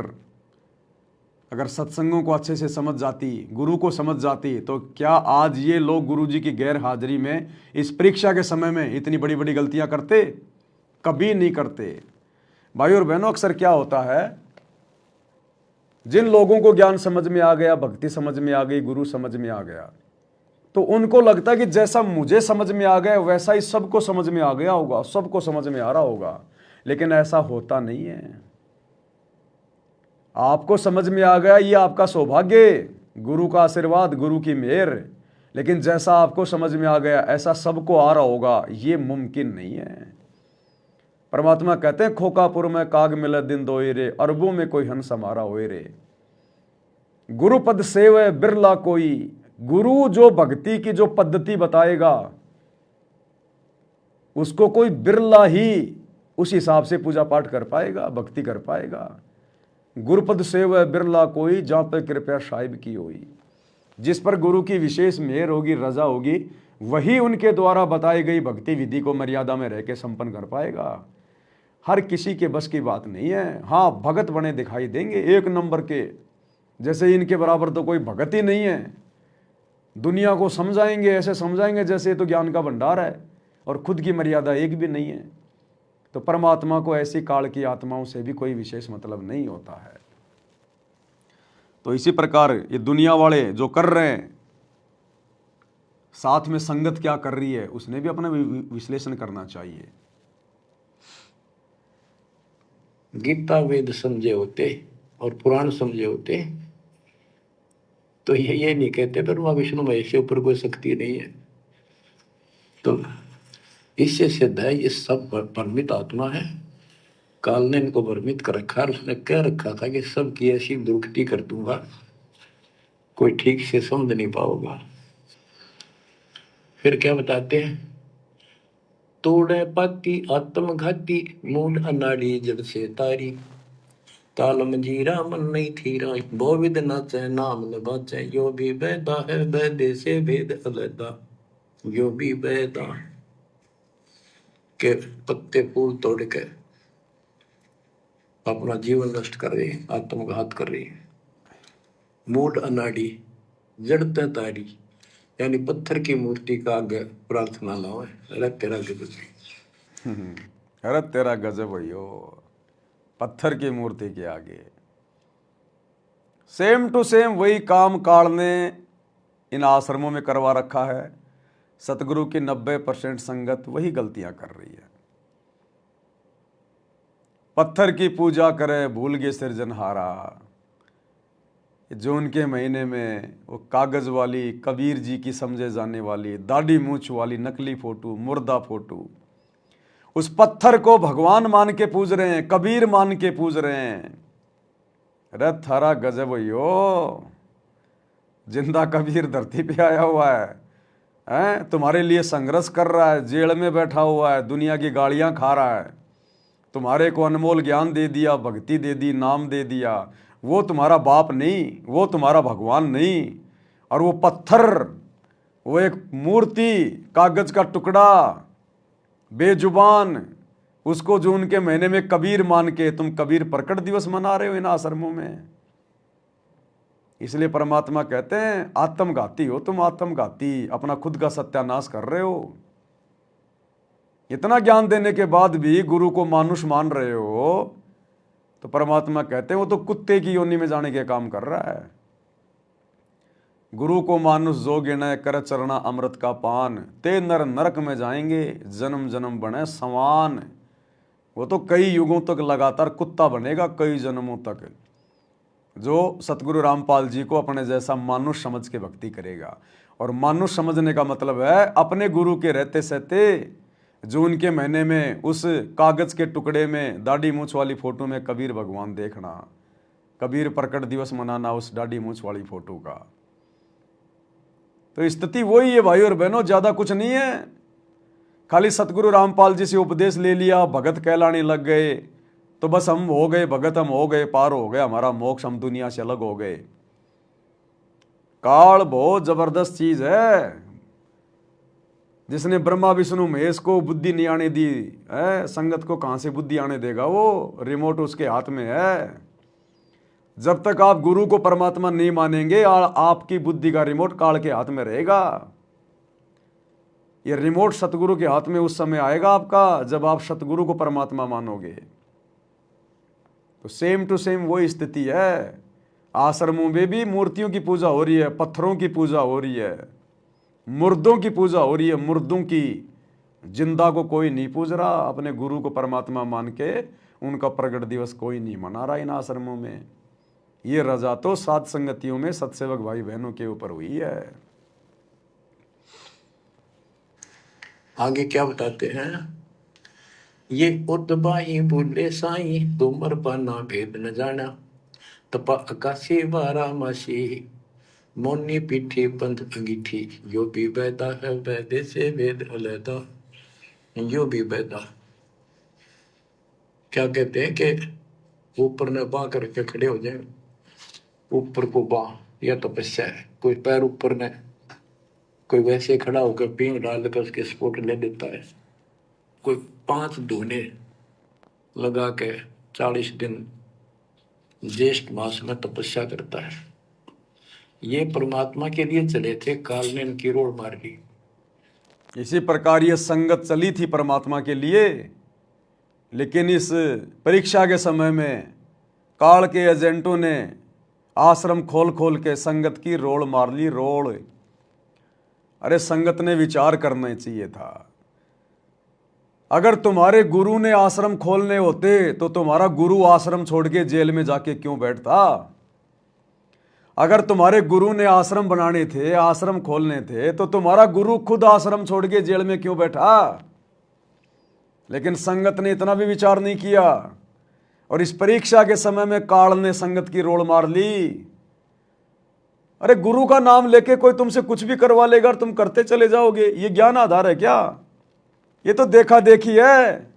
अगर सत्संगों को अच्छे से समझ जाती, गुरु को समझ जाती, तो क्या आज ये लोग गुरुजी की गैर हाजिरी में इस परीक्षा के समय में इतनी बड़ी बड़ी गलतियां करते? कभी नहीं करते। भाई और बहनों, अक्सर क्या होता है, जिन लोगों को ज्ञान समझ में आ गया, भक्ति समझ में आ गई, गुरु समझ में आ गया, तो उनको लगता है कि जैसा मुझे समझ में आ गया वैसा ही सबको समझ में आ गया होगा, सबको समझ में आ रहा होगा। लेकिन ऐसा होता नहीं है। आपको समझ में आ गया, ये आपका सौभाग्य, गुरु का आशीर्वाद, गुरु की मेहर। लेकिन जैसा आपको समझ में आ गया ऐसा सबको आ रहा होगा, ये मुमकिन नहीं है। परमात्मा कहते हैं, खोकापुर में काग मिले दिन दोए रे, अरबों में कोई हंस हमारा होए रे। गुरु पद सेवे बिरला कोई, गुरु जो भक्ति की जो पद्धति बताएगा उसको कोई बिरला ही उस हिसाब से पूजा पाठ कर पाएगा, भक्ति कर पाएगा। गुरुपद सेव बिरला कोई, जहां पर कृपया साहिब की होई। जिस पर गुरु की विशेष मेहर होगी, रजा होगी, वही उनके द्वारा बताई गई भक्ति विधि को मर्यादा में रह के संपन्न कर पाएगा। हर किसी के बस की बात नहीं है। हाँ, भगत बने दिखाई देंगे एक नंबर के, जैसे इनके बराबर तो कोई भगत ही नहीं है। दुनिया को समझाएंगे, ऐसे समझाएंगे जैसे तो ज्ञान का भंडार है, और खुद की मर्यादा एक भी नहीं है। तो परमात्मा को ऐसी काल की आत्माओं से भी कोई विशेष मतलब नहीं होता है। तो इसी प्रकार ये दुनिया वाले जो कर रहे हैं, साथ में संगत क्या कर रही है, उसने भी अपना विश्लेषण करना चाहिए। गीता वेद समझे होते और पुराण समझे होते तो ये नहीं कहते ब्रह्मा विष्णु महेश के ऊपर कोई शक्ति नहीं है। तो इससे सिद्ध है ये सब भ्रमित आत्मा है। काल ने इनको भ्रमित कर रखा, और उसने कह रखा था कि सबकी ऐसी दुर्गति कर दूंगा, कोई ठीक से समझ नहीं पाओगा। फिर क्या बताते हैं, तोड़े पाती आत्मघाती, मूड अनाड़ी जड़ से तारी, ताल मंजीरा मन नहीं थीरा, वो विद नाचे नाम न बाचे, यो भी बैदा है बैदे से भेद अलैदा, यो भी बैदा के पत्ते फूल तोड़ के अपना जीवन नष्ट कर रही है, आत्मघात कर रही है। मूड अनाड़ी जड़ते तारी, यानी पत्थर की मूर्ति का आगे प्रार्थना लाओ, अरे तेरा गजब, अरे तेरा गजब भैयो, पत्थर की मूर्ति के आगे। सेम टू सेम वही काम काल ने इन आश्रमों में करवा रखा है। सतगुरु की 90% संगत वही गलतियां कर रही है। पत्थर की पूजा करे भूल गए सृजनहारा। जून के महीने में वो कागज वाली, कबीर जी की समझे जाने वाली, दाढ़ी मूंछ वाली नकली फोटो, मुर्दा फोटो, उस पत्थर को भगवान मान के पूज रहे हैं, कबीर मान के पूज रहे हैं। अरे थारा गजब यो, जिंदा कबीर धरती पे आया हुआ है, तुम्हारे लिए संघर्ष कर रहा है, जेल में बैठा हुआ है, दुनिया की गालियां खा रहा है, तुम्हारे को अनमोल ज्ञान दे दिया, भक्ति दे दी, नाम दे दिया। वो तुम्हारा बाप नहीं, वो तुम्हारा भगवान नहीं। और वो पत्थर, वो एक मूर्ति, कागज का टुकड़ा, बेजुबान, उसको जून के महीने में कबीर मान के तुम कबीर प्रकट दिवस मना रहे हो इन आश्रमों में। इसलिए परमात्मा कहते हैं आत्मघाती हो तुम, आत्मघाती, अपना खुद का सत्यानाश कर रहे हो। इतना ज्ञान देने के बाद भी गुरु को मानुष मान रहे हो, तो परमात्मा कहते हैं वो तो कुत्ते की योनि में जाने के काम कर रहा है। गुरु को मानुष जो गिने कर चरना अमृत का पान, ते नर नरक में जाएंगे जन्म जन्म बने समान। वो तो कई युगों तक लगातार कुत्ता बनेगा, कई जन्मों तक, जो सतगुरु रामपाल जी को अपने जैसा मानुष समझ के भक्ति करेगा। और मानुष समझने का मतलब है अपने गुरु के रहते सहते जून के महीने में उस कागज के टुकड़े में दाढ़ी मूंछ वाली फोटो में कबीर भगवान देखना। कबीर प्रकट दिवस मनाना उस दाढ़ी मूछ वाली फोटो का। तो स्थिति वही है भाई और बहनों, ज्यादा कुछ नहीं है। खाली सतगुरु रामपाल जी से उपदेश ले लिया, भगत कहलाने लग गए, तो बस हम हो गए भगत, हम हो गए पार, हो गया हमारा मोक्ष, हम दुनिया से अलग हो गए। काल बहुत जबरदस्त चीज है। जिसने ब्रह्मा विष्णु महेश को बुद्धि नहीं आने दी है, संगत को कहां से बुद्धि आने देगा? वो रिमोट उसके हाथ में है। जब तक आप गुरु को परमात्मा नहीं मानेंगे, आपकी बुद्धि का रिमोट काल के हाथ में रहेगा। ये रिमोट सतगुरु के हाथ में उस समय आएगा आपका, जब आप सतगुरु को परमात्मा मानोगे। तो सेम टू सेम वही स्थिति है। आश्रमों में भी मूर्तियों की पूजा हो रही है, पत्थरों की पूजा हो रही है, मुर्दों की पूजा हो रही है, मुर्दों की। जिंदा को कोई नहीं पूज रहा, अपने गुरु को परमात्मा मान के उनका प्रगट दिवस कोई नहीं मना रहा इन आश्रमों में। ये रजा तो सात संगतियों में सत्सेवक भाई बहनों के ऊपर हुई है। आगे क्या बताते हैं? ये उतबाही बोले साई, तुमर पाना भेद न जाना, तपा आकाशी बारामासी, मोनी पीठी पंथ अंगीठी, यो भी बैदा है वैदे से वेद अलैदा, यो भी बैदा। क्या कहते हैं कि ऊपर ने बां करके खड़े हो जाए, ऊपर को बां, या तपस्या है। कोई पैर ऊपर ने, कोई वैसे खड़ा होकर पींग डाल कर उसके स्पोर्ट ले देता है, कोई 5 धूने लगा के 40 दिन ज्येष्ठ मास में तपस्या करता है। ये परमात्मा के लिए चले थे, काल ने इनकी रोड मार दी। इसी प्रकार ये संगत चली थी परमात्मा के लिए, लेकिन इस परीक्षा के समय में काल के एजेंटों ने आश्रम खोल खोल के संगत की रोड मार ली, रोड। अरे संगत ने विचार करना चाहिए था। अगर तुम्हारे गुरु ने आश्रम खोलने होते तो तुम्हारा गुरु आश्रम छोड़ के जेल में जाके क्यों बैठता? अगर तुम्हारे गुरु ने आश्रम बनाने थे, आश्रम खोलने थे, तो तुम्हारा गुरु खुद आश्रम छोड़ के जेल में क्यों बैठा? लेकिन संगत ने इतना भी विचार नहीं किया, और इस परीक्षा के समय में काल ने संगत की रोड मार ली। अरे गुरु का नाम लेके कोई तुमसे कुछ भी करवा लेगा और तुम करते चले जाओगे, ये ज्ञान आधार है क्या? ये तो देखा देखी है,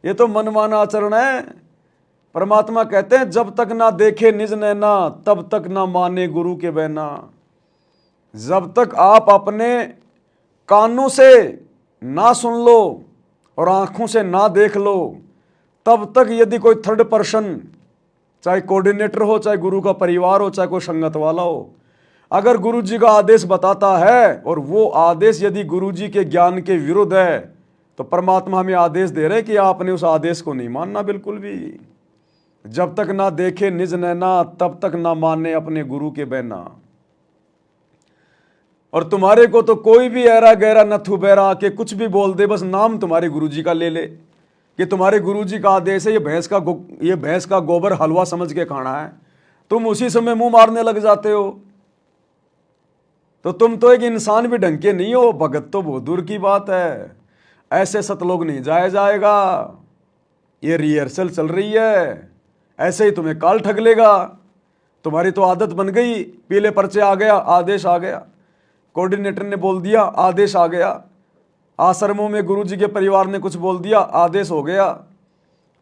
ये तो मनमाना आचरण है। परमात्मा कहते हैं जब तक ना देखे निज नैना, तब तक ना माने गुरु के बहना। जब तक आप अपने कानों से ना सुन लो और आंखों से ना देख लो, तब तक यदि कोई थर्ड पर्सन, चाहे कोऑर्डिनेटर हो, चाहे गुरु का परिवार हो, चाहे कोई संगत वाला हो, अगर गुरु जी का आदेश बताता है और वो आदेश यदि गुरु जी के ज्ञान के विरुद्ध है, तो परमात्मा हमें आदेश दे रहे कि आपने उस आदेश को नहीं मानना बिल्कुल भी। जब तक ना देखे निज नैना, तब तक ना माने अपने गुरु के बहना। और तुम्हारे को तो कोई भी ऐरा गहरा नथु बहरा आके कुछ भी बोल दे, बस नाम तुम्हारे गुरु जी का ले ले कि तुम्हारे गुरु जी का आदेश है, ये भैंस का गोबर हलवा समझ के खाना है, तुम उसी समय मुंह मारने लग जाते हो। तो तुम तो एक इंसान भी ढंग के नहीं हो, भगत तो बहुत दूर की बात है। ऐसे सतलोक नहीं जाया जाएगा। ये रिहर्सल चल रही है, ऐसे ही तुम्हें काल ठग लेगा। तुम्हारी तो आदत बन गई, पीले पर्चे आ गया, आदेश आ गया, कोऑर्डिनेटर ने बोल दिया, आदेश आ गया, आश्रमों में गुरुजी के परिवार ने कुछ बोल दिया, आदेश हो गया।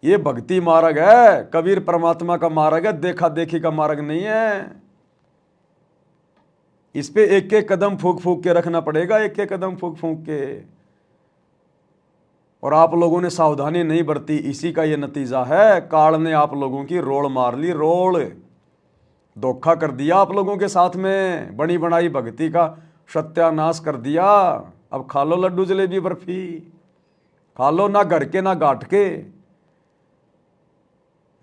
ये भक्ति मार्ग है, कबीर परमात्मा का मार्ग है, देखा देखी का मार्ग नहीं है। इस पे एक एक कदम फूंक फूंक के रखना पड़ेगा, एक एक कदम फूंक फूंक के। और आप लोगों ने सावधानी नहीं बरती, इसी का ये नतीजा है। काल ने आप लोगों की रोड मार ली, रोड। धोखा कर दिया आप लोगों के साथ में, बनी बनाई भक्ति का सत्यानाश कर दिया। अब खा लो लड्डू जलेबी बर्फी, खा लो, ना घर के ना घाट के,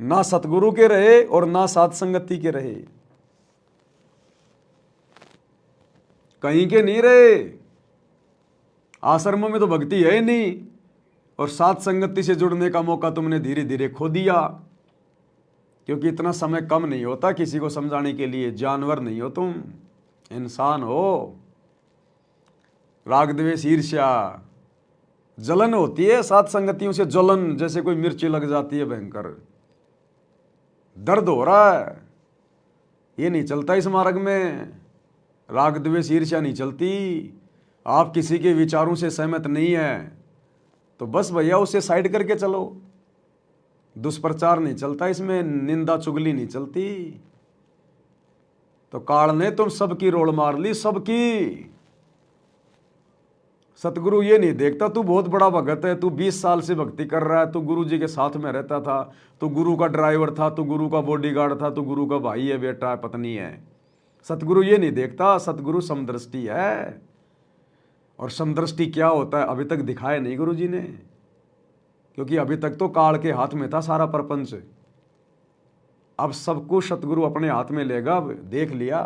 ना सतगुरु के रहे और ना साध संगति के रहे, कहीं के नहीं रहे। आश्रमों में तो भक्ति है ही नहीं, और साथ संगति से जुड़ने का मौका तुमने धीरे धीरे खो दिया, क्योंकि इतना समय कम नहीं होता किसी को समझाने के लिए। जानवर नहीं हो तुम, इंसान हो। राग द्वेष ईर्ष्या जलन होती है, साथ संगतियों से जलन, जैसे कोई मिर्ची लग जाती है, भयंकर दर्द हो रहा है। ये नहीं चलता इस मार्ग में। राग द्वेष ईर्ष्या नहीं चलती। आप किसी के विचारों से सहमत नहीं है तो बस भैया उसे साइड करके चलो। दुष्प्रचार नहीं चलता इसमें, निंदा चुगली नहीं चलती। तो काल ने तुम सबकी रोल मार ली, सबकी। सतगुरु ये नहीं देखता तू बहुत बड़ा भगत है, तू 20 साल से भक्ति कर रहा है, तू गुरु जी के साथ में रहता था, तू गुरु का ड्राइवर था, तू गुरु का बॉडीगार्ड था, तू गुरु का भाई है, बेटा है, पत्नी है। सतगुरु ये नहीं देखता। सतगुरु समदृष्टि है। और समदृष्टि क्या होता है अभी तक दिखाया नहीं गुरु जी ने, क्योंकि अभी तक तो काल के हाथ में था सारा प्रपंच। अब सब कुछ सतगुरु अपने हाथ में लेगा। अब देख लिया,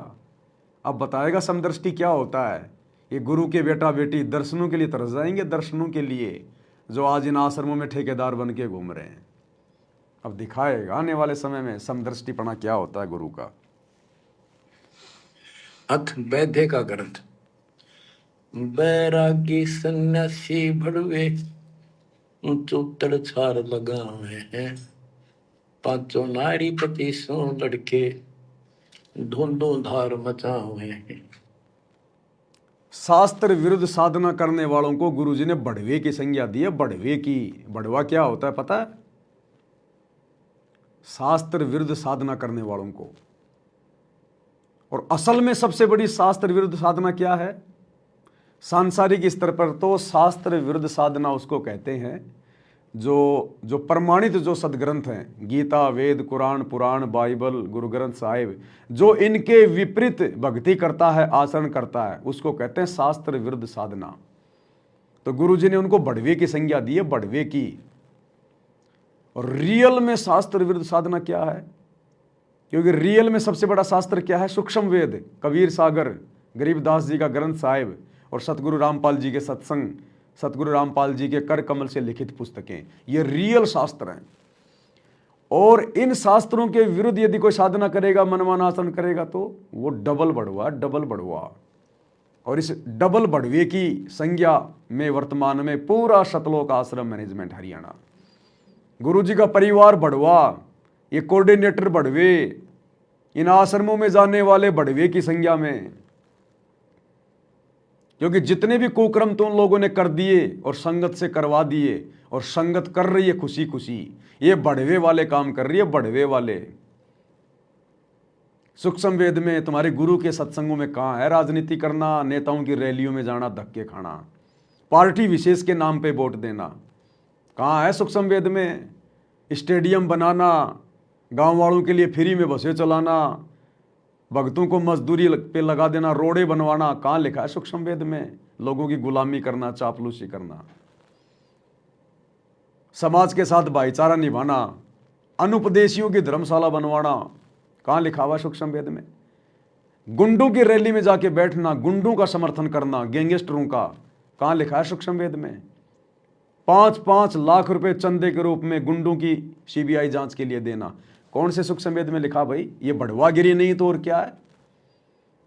अब बताएगा समदृष्टि क्या होता है। ये गुरु के बेटा बेटी दर्शनों के लिए तरस जाएंगे, दर्शनों के लिए, जो आज इन आश्रमों में ठेकेदार बन के घूम रहे हैं। अब दिखाएगा आने वाले समय में समदृष्टिपना क्या होता है गुरु का। अथ वैद्य का ग्रंथ। बैरागी सन्यासी भड़वे चौतड़ छार लगावे हैं, पांचों नारी पति सो लड़के धुंधो धार मचावे हैं। शास्त्र विरुद्ध साधना करने वालों को गुरुजी ने बढ़वे की संज्ञा दी है। बढ़वे की, बढ़वा क्या होता है पता है? शास्त्र विरुद्ध साधना करने वालों को। और असल में सबसे बड़ी शास्त्र विरुद्ध साधना क्या है? सांसारिक स्तर पर तो शास्त्र विरुद्ध साधना उसको कहते हैं जो प्रमाणित जो सदग्रंथ हैं, गीता, वेद, कुरान, पुराण, बाइबल, गुरु ग्रंथ साहिब, जो इनके विपरीत भक्ति करता है, आचरण करता है, उसको कहते हैं शास्त्र विरुद्ध साधना। तो गुरुजी ने उनको बढ़वे की संज्ञा दी है, बढ़वे की। और रियल में शास्त्र विरुद्ध साधना क्या है? क्योंकि रियल में सबसे बड़ा शास्त्र क्या है? सूक्ष्म वेद, कबीर सागर, गरीबदास जी का ग्रंथ साहिब और सतगुरु रामपाल जी के सत्संग, सतगुरु रामपाल जी के कर कमल से लिखित पुस्तकें, ये रियल शास्त्र हैं। और इन शास्त्रों के विरुद्ध यदि कोई साधना करेगा, मनमाना आचरण करेगा, तो वो डबल बढ़वा, डबल बढ़वा। और इस डबल बढ़वे की संज्ञा में वर्तमान में पूरा सतलोक आश्रम मैनेजमेंट हरियाणा, गुरु जी का परिवार बढ़वा, ये कोऑर्डिनेटर बढ़वे, इन आश्रमों में जाने वाले बढ़वे की संज्ञा में। क्योंकि जितने भी कुक्रम तुम लोगों ने कर दिए और संगत से करवा दिए, और संगत कर रही है खुशी खुशी, ये बढ़वे वाले काम कर रही है, बढ़वे वाले। सूक्ष्म वेद में तुम्हारे गुरु के सत्संगों में कहाँ है राजनीति करना, नेताओं की रैलियों में जाना, धक्के खाना, पार्टी विशेष के नाम पे वोट देना? कहाँ है सूक्ष्म वेद में? स्टेडियम बनाना, गांव वालों के लिए फ्री में बसें चलाना, भक्तों को मजदूरी पे लगा देना, रोडे बनवाना, कहाँ लिखा है सूक्ष्म वेद में? लोगों की गुलामी करना, चापलूसी करना, समाज के साथ भाईचारा निभाना, अनुपदेशियों की धर्मशाला बनवाना, कहाँ लिखा हुआ सूक्ष्म वेद में? गुंडों की रैली में जाके बैठना, गुंडों का समर्थन करना, गैंगस्टरों का, कहाँ लिखा है सूक्ष्म वेद में? 5-5 लाख रुपए चंदे के रूप में गुंडों की सीबीआई जांच के लिए देना, कौन से सूक्ष्म वेद में लिखा भाई? ये बढ़वागिरी नहीं तो और क्या है?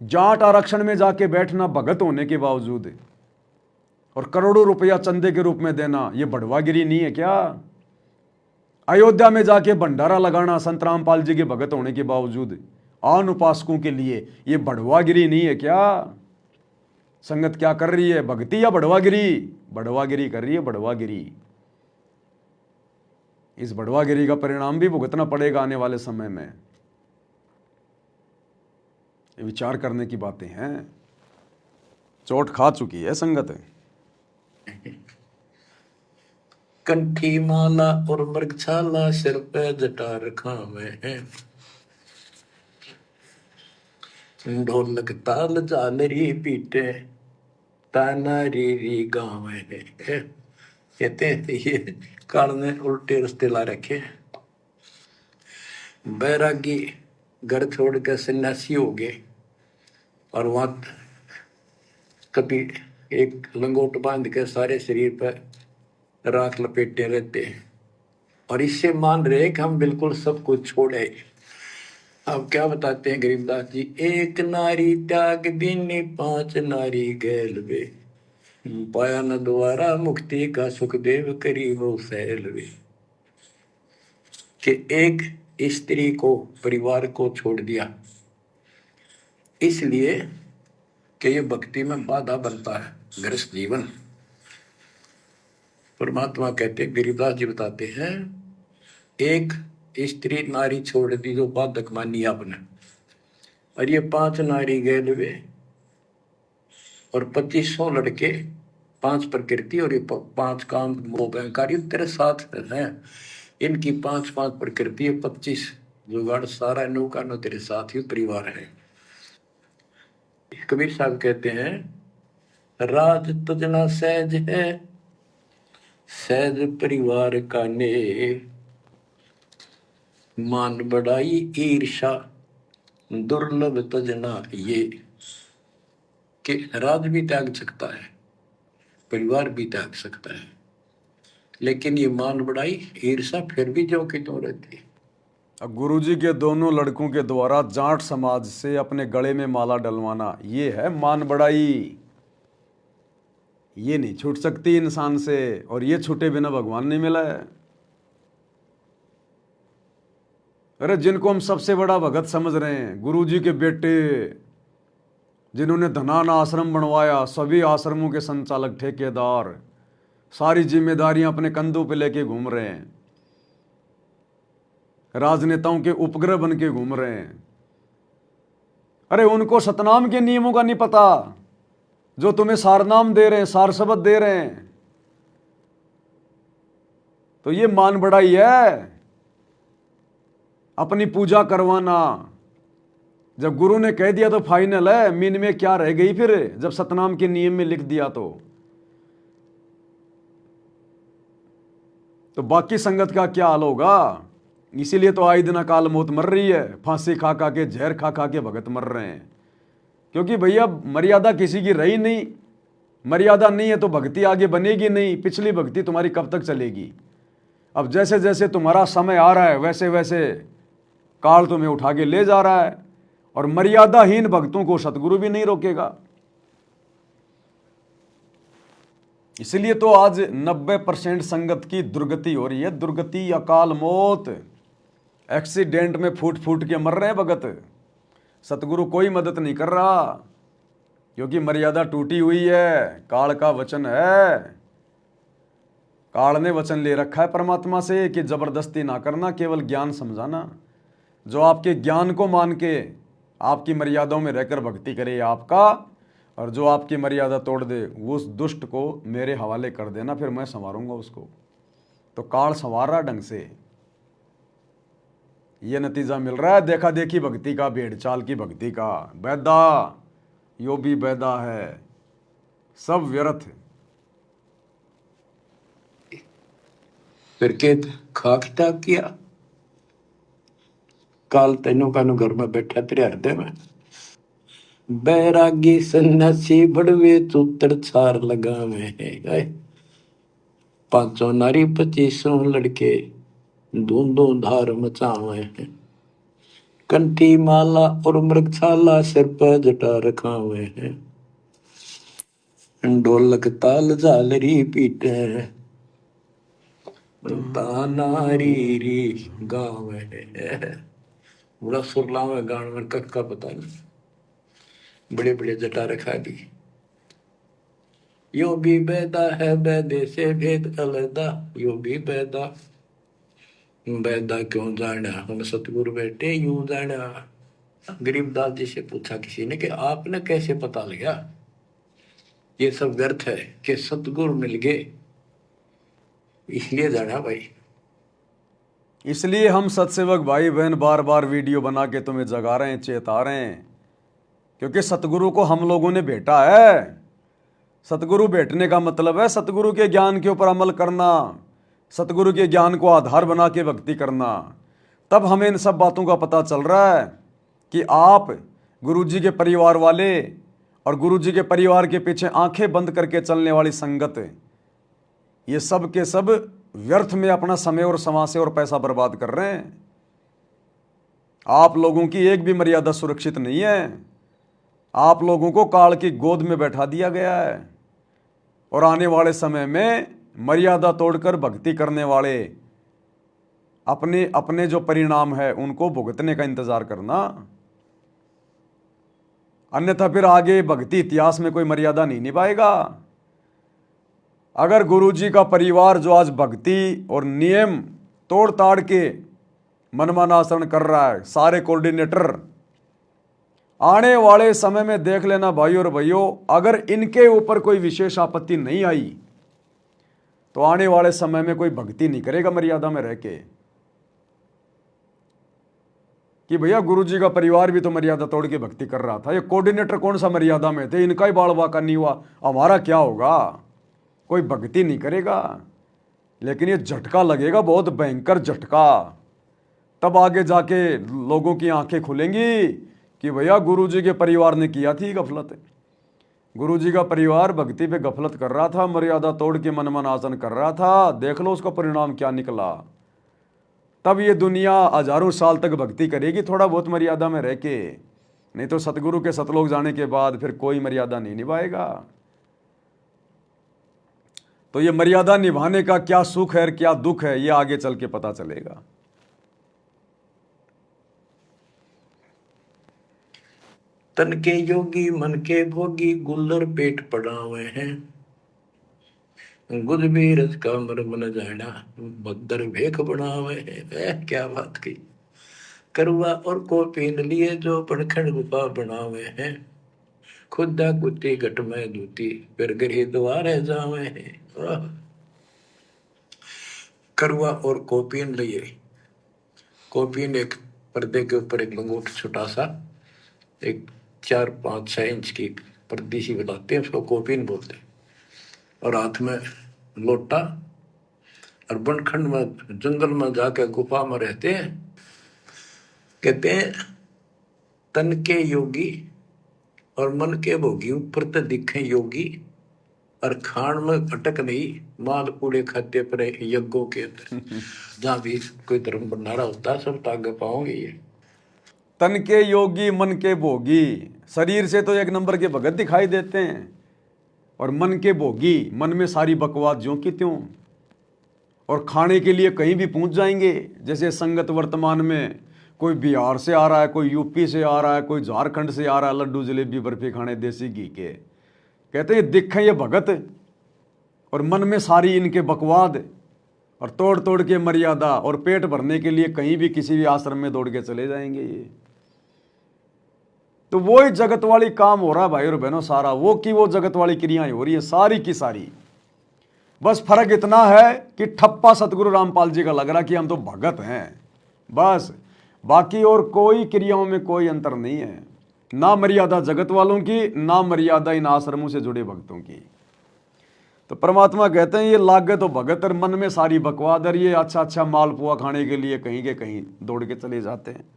जाट आरक्षण में जाके बैठना भगत होने के बावजूद, और करोड़ों रुपया चंदे के रूप में देना, ये बढ़वागिरी नहीं है क्या? अयोध्या में जाके भंडारा लगाना संत रामपाल जी के भगत होने के बावजूद आन उपासकों के लिए, ये बढ़वागिरी नहीं है क्या? संगत क्या कर रही है, भक्ति या बढ़वागिरी? बढ़वागिरी कर रही है, बढ़वागिरी। इस बढ़वागिरी का परिणाम भी भुगतना पड़ेगा आने वाले समय में। ये विचार करने की बातें हैं। चोट खा चुकी है संगत। कंठी माला और मृगछाला सिर पे जटा रखा में है, ढोलक ताल झालरी पीटे ताना री गाँव है। कहते हैं ये काल ने उल्टे रास्ते ला रखे। बैरागी घर छोड़ के सन्यासी हो गए, और वहां कभी एक लंगोट बांध के सारे शरीर पर राख लपेटे रहते हैं, और इससे मान रहे कि हम बिल्कुल सब कुछ छोड़े। अब क्या बताते हैं गरीबदास जी? एक नारी त्याग दीनी 5 नारी गैल वे, पाया न दोबारा मुक्ति का सुखदेव करी वो सैल वे। कि एक स्त्री को, परिवार को छोड़ दिया, इसलिए कि ये भक्ति में बाधा बनता है गृहस्थ जीवन। परमात्मा कहते, गरीबदास जी बताते हैं, एक स्त्री नारी छोड़ दी जो बाधक मानी आपने, और ये 5 नारी गए हुए और 2500 लड़के, 5 प्रकृति और ये 5 काम वो कार्य तेरे साथ हैं। इनकी 5 प्रकृति, 25 जुगाड़, सारा नौका नो तेरे साथ ही परिवार है। कबीर साहब कहते हैं, राज तुझना सहज है, सहज परिवार का ने, मान बढ़ाई ईर्षा दुर्लभ तजना ये। कि राज भी त्याग सकता है, परिवार भी त्याग सकता है, लेकिन ये मान बढ़ाई ईर्षा फिर भी जो कि तो रहती है। अब गुरुजी के दोनों लड़कों के द्वारा जाट समाज से अपने गले में माला डलवाना, ये है मान बढ़ाई। ये नहीं छूट सकती इंसान से, और ये छूटे बिना भगवान नहीं मिला है। अरे जिनको हम सबसे बड़ा भगत समझ रहे हैं, गुरुजी के बेटे, जिन्होंने धनाना आश्रम बनवाया, सभी आश्रमों के संचालक ठेकेदार, सारी जिम्मेदारियां अपने कंधों पे लेके घूम रहे हैं, राजनेताओं के उपग्रह बन के घूम रहे हैं। अरे उनको सतनाम के नियमों का नहीं पता, जो तुम्हें सारनाम दे रहे हैं, सार शब्द दे रहे हैं। तो ये मान बढ़ाई है, अपनी पूजा करवाना। जब गुरु ने कह दिया तो फाइनल है, मीन में क्या रह गई फिर, जब सतनाम के नियम में लिख दिया तो बाकी संगत का क्या हाल होगा। इसीलिए तो आए दिन अकाल मौत मर रही है, फांसी खा खा के, जहर खा खा के भगत मर रहे हैं। क्योंकि भैया मर्यादा किसी की रही नहीं, मर्यादा नहीं है तो भक्ति आगे बनेगी नहीं, पिछली भक्ति तुम्हारी कब तक चलेगी। अब जैसे जैसे तुम्हारा समय आ रहा है, वैसे वैसे काल तुम्हें उठा के ले जा रहा है, और मर्यादाहीन भक्तों को सतगुरु भी नहीं रोकेगा। इसलिए तो आज 90% संगत की दुर्गति हो रही है। दुर्गति, अकाल मौत, एक्सीडेंट में फूट फूट के मर रहे हैं भगत। सतगुरु कोई मदद नहीं कर रहा, क्योंकि मर्यादा टूटी हुई है। काल का वचन है, काल ने वचन ले रखा है परमात्मा से कि जबरदस्ती ना करना, केवल ज्ञान समझाना। जो आपके ज्ञान को मान के आपकी मर्यादाओं में रहकर भक्ति करे आपका, और जो आपकी मर्यादा तोड़ दे वो उस दुष्ट को मेरे हवाले कर देना, फिर मैं संवारूंगा उसको। तो काल संवार रहा ढंग से, ये नतीजा मिल रहा है देखा देखी भक्ति का, भेड़ चाल की भक्ति का। बैदा यो भी बैदा है, सब व्यर्थ। फिर के खाकता किया, काल तेनों का घर में बैठा तेरे हृदय में। बैरागी सन्यासी बड़वे तूतर छार लगावे है, 500 नारी 2500 लड़के धूंधो धार मचावे हैं। कंठी माला और मृगशाला सिर पर जटा रखावे हैं, ढोलक ताल झालरी पीटे नारी री गावे है। बड़ा सुरला में गान में कक्का पता नहीं, बड़े बड़े जटा रखा दी। यो भी बैदा है, बैदे से भेद अलदा, यो भी बैदा। बैदा क्यों जाना, हम सतगुरु बैठे यूं जाना। गरीबदास जी से पूछा किसी ने कि आपने कैसे पता लगा ये सब व्यर्थ है, कि सतगुरु मिल गए इसलिए जाना भाई। इसलिए हम सत्सेवक भाई बहन बार बार वीडियो बना के तुम्हें जगा रहे हैं, चेता रहे हैं, क्योंकि सतगुरु को हम लोगों ने भेटा है। सतगुरु भेटने का मतलब है सतगुरु के ज्ञान के ऊपर अमल करना, सतगुरु के ज्ञान को आधार बना के भक्ति करना। तब हमें इन सब बातों का पता चल रहा है कि आप गुरुजी के परिवार वाले और गुरुजी के परिवार के पीछे आंखें बंद करके चलने वाली संगत, ये सब के सब व्यर्थ में अपना समय और समाज और पैसा बर्बाद कर रहे हैं। आप लोगों की एक भी मर्यादा सुरक्षित नहीं है। आप लोगों को काल की गोद में बैठा दिया गया है, और आने वाले समय में मर्यादा तोड़कर भक्ति करने वाले अपने अपने जो परिणाम है उनको भुगतने का इंतजार करना। अन्यथा फिर आगे भक्ति इतिहास में कोई मर्यादा नहीं निभाएगा। अगर गुरुजी का परिवार जो आज भक्ति और नियम तोड़ ताड़ के मनमाना आचरण कर रहा है, सारे कोऑर्डिनेटर, आने वाले समय में देख लेना भाई और भाइयों, अगर इनके ऊपर कोई विशेष आपत्ति नहीं आई तो आने वाले समय में कोई भक्ति नहीं करेगा मर्यादा में रह के, कि भैया गुरुजी का परिवार भी तो मर्यादा तोड़ के भक्ति कर रहा था, ये कोऑर्डिनेटर कौन सा मर्यादा में थे, इनका ही बाल बाका नहीं हुआ, हमारा क्या होगा, कोई भक्ति नहीं करेगा। लेकिन ये झटका लगेगा, बहुत भयंकर झटका, तब आगे जाके लोगों की आंखें खुलेंगी कि भैया गुरुजी के परिवार ने किया थी गफलत। गुरुजी का परिवार भक्ति पे गफलत कर रहा था, मर्यादा तोड़ के मनमन आसन कर रहा था, देख लो उसका परिणाम क्या निकला। तब ये दुनिया हजारों साल तक भक्ति करेगी थोड़ा बहुत मर्यादा में रह के, नहीं तो सतगुरु के सतलोक जाने के बाद फिर कोई मर्यादा नहीं निभाएगा। तो ये मर्यादा निभाने का क्या सुख है और क्या दुख है, ये आगे चल के पता चलेगा। तन के योगी मन के भोगी गुल्लर पेट पड़ावे हैं, गुद भी रस का मर मन जाना भद्दर भेख बनावे हैं। क्या बात की। करुआ और को पीन लिए जो पड़खंड गुफा बनावे हैं, खुदा कुत्ती घट में दूती फिर गृह द्वारे जावे हैं। करुआ और कोपीन लिए, कोपीन एक पर्दे के ऊपर एक लंगोट छोटा सा, एक 4-5-6 इंच की पर्दी सी बनाते हैं, उसको कोपीन बोलते हैं, और हाथ में लोटा, और बनखंड में जंगल में जाकर गुफा में रहते हैं। कहते हैं तन के योगी और मन के भोगी ऊपर तो दिखे योगी, और खान में अटक नहीं, माल कूड़े खाते पर यज्ञों के अंदर जहां भी कोई धर्म भंडारा होता है सब तागे पाओगे। ये तन के योगी मन के भोगी, शरीर से तो एक नंबर के भगत दिखाई देते हैं, और मन के भोगी, मन में सारी बकवास ज्यों की त्यों, और खाने के लिए कहीं भी पहुंच जाएंगे। जैसे संगत वर्तमान में कोई बिहार से आ रहा है, कोई यूपी से आ रहा है, कोई झारखंड से आ रहा है, लड्डू जलेबी बर्फी खाने देसी घी के, कहते हैं दिखे ये भगत, और मन में सारी इनके बकवाद, और तोड़ तोड़ के मर्यादा, और पेट भरने के लिए कहीं भी किसी भी आश्रम में दौड़ के चले जाएंगे ये। तो वो ही जगत वाली काम हो रहा है भाई और बहनों, सारा वो की वो जगत वाली क्रियाएं हो रही है सारी की सारी। बस फर्क इतना है कि ठप्पा सतगुरु रामपाल जी का लग रहा कि हम तो भगत हैं बस, बाकी और कोई क्रियाओं में कोई अंतर नहीं है, ना मर्यादा जगत वालों की, ना मर्यादा इन आश्रमों से जुड़े भक्तों की। तो परमात्मा कहते हैं ये लागे तो भगत, और मन में सारी बकवाद, और ये अच्छा अच्छा मालपुआ खाने के लिए कहीं के कहीं दौड़ के चले जाते हैं।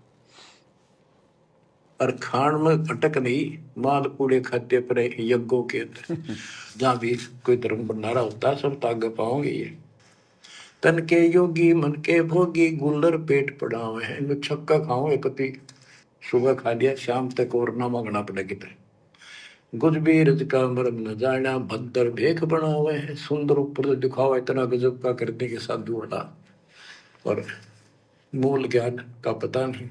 और खान में अटक नहीं, माल कूड़े खाते पर यज्ञों के अंदर जहां भी कोई धर्म भंडारा होता है सब तागे पाओगे। ये तन के योगी मन के भोगी गुल्लर पेट पड़ावे हैं। मैं छक्का खाऊं एक पति, सुबह खा लिया शाम तक और ना मांगना पड़ेगी। गुज भी रज का मरम न जाना भद्दर भेख बनावे हैं। सुंदर ऊपर से दिखावा इतना गजब का करने के साधु वाला, और मूल ज्ञान का पता नहीं।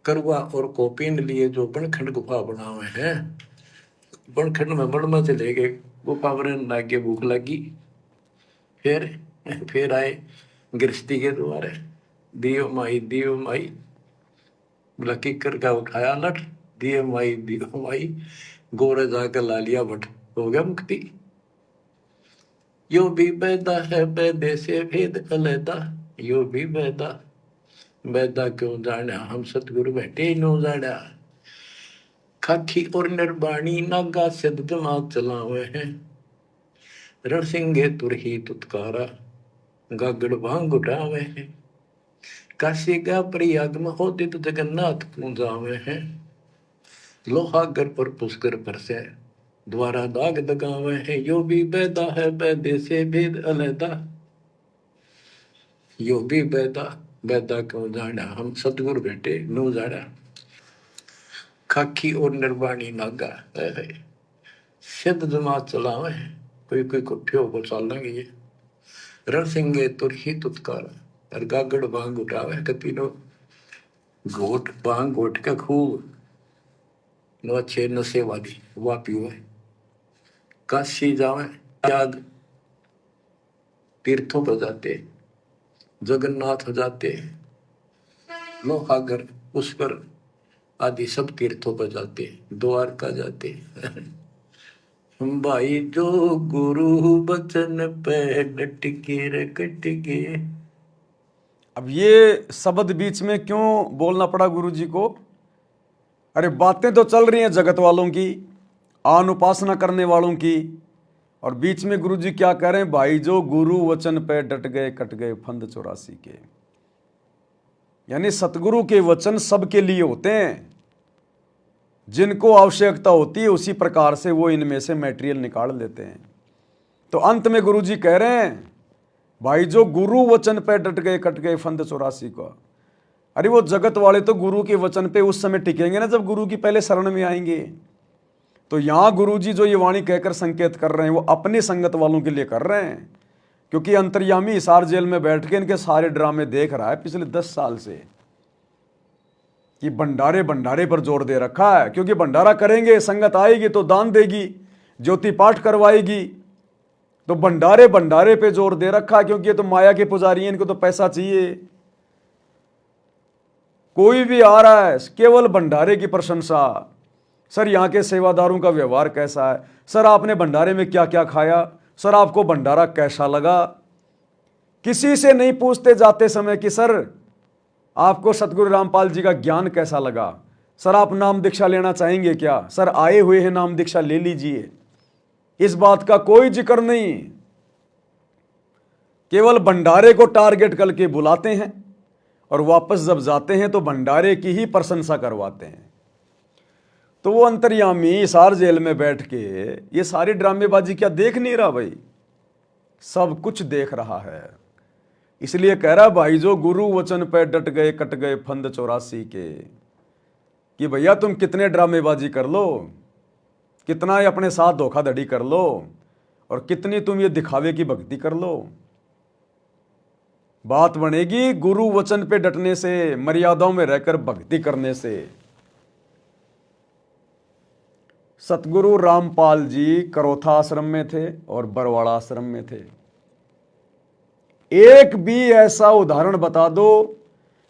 करुआ और कोपीन लिए जो बनखंड गुफा बनावे हैं, बनखंड में बड़मा से लेके गुफा बनने लागे, भूख लगी, फिर आए गृहस्थी के द्वारे, दियो माई बोला किकर का उठाया लठ, दियो माई गोरे जाकर ला लिया भट, हो गया मुक्ति। यो भी बैदा है बैदे से भेद अलैदा, यो भी बैदा क्यों जाना हम सतगुरु बैठे नो जाना। खाखी और निर्वाणी नागा सिद्ध दिमाग चलावे हैं, रणसिंगे तुरही तुतकारा गागड़ भांग उठावे हैं। काशी का प्रयाग में होते तो जगन्नाथ पूजावे हैं, लोहागर पर पुष्कर पर से द्वारा दाग दगावे हैं। यो भी बैदा है बैदे से भेद अलैदा, यो भी बैदा क्यों जाना हम सतगुरु बैठे नो जाना। खाकी और निर्वाणी नागा है सिद्ध जमात चलावे, कोई कुठे हो चल लेंगे ये। रणसिंगे तुरही तुतकार, और गागड़ भांग उठावे, कति नो घोट भांग घोट के खूब नो अच्छे नशे वाली वा पीवे, काशी जावे, याद तीर्थों पर जाते, जगन्नाथ जाते, लोहागर पुष्कर आदि सब तीर्थों पर जाते, द्वारका जाते। भाई जो गुरु बचन पे डट के रे कट के। अब ये शब्द बीच में क्यों बोलना पड़ा गुरु जी को? अरे बातें तो चल रही हैं जगत वालों की, आन उपासना करने वालों की, और बीच में गुरु जी क्या कह रहे हैं? भाई जो गुरु वचन पे डट गए कट गए फंद 84 के। यानी सतगुरु के वचन सबके लिए होते हैं, जिनको आवश्यकता होती है उसी प्रकार से वो इनमें से मटेरियल निकाल लेते हैं। तो अंत में गुरु जी कह रहे हैं, भाई जो गुरु वचन पे डट गए कट गए फंद 84 का। अरे वो जगत वाले तो गुरु के वचन पे उस समय टिकेंगे ना जब गुरु की पहले शरण में आएंगे। तो यहां गुरु जी जो ये वाणी कहकर संकेत कर रहे हैं वो अपनी संगत वालों के लिए कर रहे हैं, क्योंकि अंतर्यामी हिसार जेल में बैठ के इनके सारे ड्रामे देख रहा है पिछले 10 साल से, कि भंडारे भंडारे पर जोर दे रखा है। क्योंकि भंडारा करेंगे, संगत आएगी तो दान देगी, ज्योति पाठ करवाएगी, तो भंडारे भंडारे पे जोर दे रखा है। क्योंकि ये तो माया के पुजारी हैं, इनको तो पैसा चाहिए। कोई भी आ रहा है केवल भंडारे की प्रशंसा। सर यहाँ के सेवादारों का व्यवहार कैसा है, सर आपने भंडारे में क्या क्या खाया, सर आपको भंडारा कैसा लगा। किसी से नहीं पूछते जाते समय कि सर आपको सतगुरु रामपाल जी का ज्ञान कैसा लगा, सर आप नाम दीक्षा लेना चाहेंगे क्या, सर आए हुए हैं नाम दीक्षा ले लीजिए। इस बात का कोई जिक्र नहीं। केवल भंडारे को टारगेट करके बुलाते हैं और वापस जब जाते हैं तो भंडारे की ही प्रशंसा करवाते हैं। तो वो अंतर्यामी हिसार जेल में बैठ के ये सारी ड्रामेबाजी क्या देख नहीं रहा? भाई सब कुछ देख रहा है। इसलिए कह रहा भाई जो गुरु वचन पे डट गए कट गए फंद 84 के, कि भैया तुम कितने ड्रामेबाजी कर लो, कितना ही अपने साथ धोखाधड़ी कर लो, और कितनी तुम ये दिखावे की भक्ति कर लो, बात बनेगी गुरु वचन पे डटने से, मर्यादाओं में रहकर भक्ति करने से। सतगुरु रामपाल जी करोथा आश्रम में थे और बरवाड़ा आश्रम में थे। एक भी ऐसा उदाहरण बता दो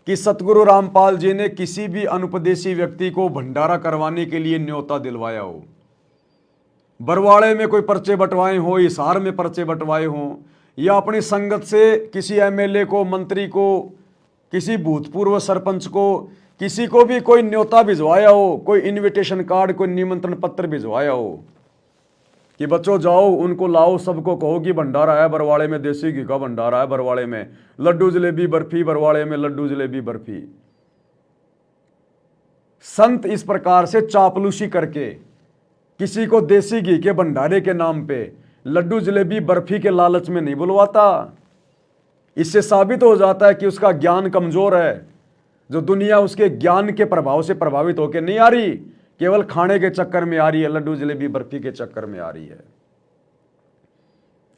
कि सतगुरु रामपाल जी ने किसी भी अनुपदेशी व्यक्ति को भंडारा करवाने के लिए न्योता दिलवाया हो। बरवाड़े में कोई पर्चे बंटवाए हो, हिसार में पर्चे बंटवाए हो, या अपनी संगत से किसी एमएलए को, मंत्री को, किसी भूतपूर्व सरपंच को, किसी को भी कोई न्योता भिजवाया हो, कोई इनविटेशन कार्ड, कोई निमंत्रण पत्र भिजवाया हो कि बच्चों जाओ उनको लाओ, सबको कहो कि भंडारा है बरवाड़े में, देसी घी का भंडारा है बरवाड़े में, लड्डू जलेबी बर्फी, बरवाड़े में लड्डू जलेबी बर्फी। संत इस प्रकार से चापलूसी करके किसी को देसी घी के भंडारे के नाम पे लड्डू जलेबी बर्फी के लालच में नहीं बुलवाता। इससे साबित हो जाता है कि उसका ज्ञान कमजोर है। जो दुनिया उसके ज्ञान के प्रभाव से प्रभावित होकर नहीं आ रही, केवल खाने के चक्कर में आ रही है, लड्डू जलेबी बर्फी के चक्कर में आ रही है।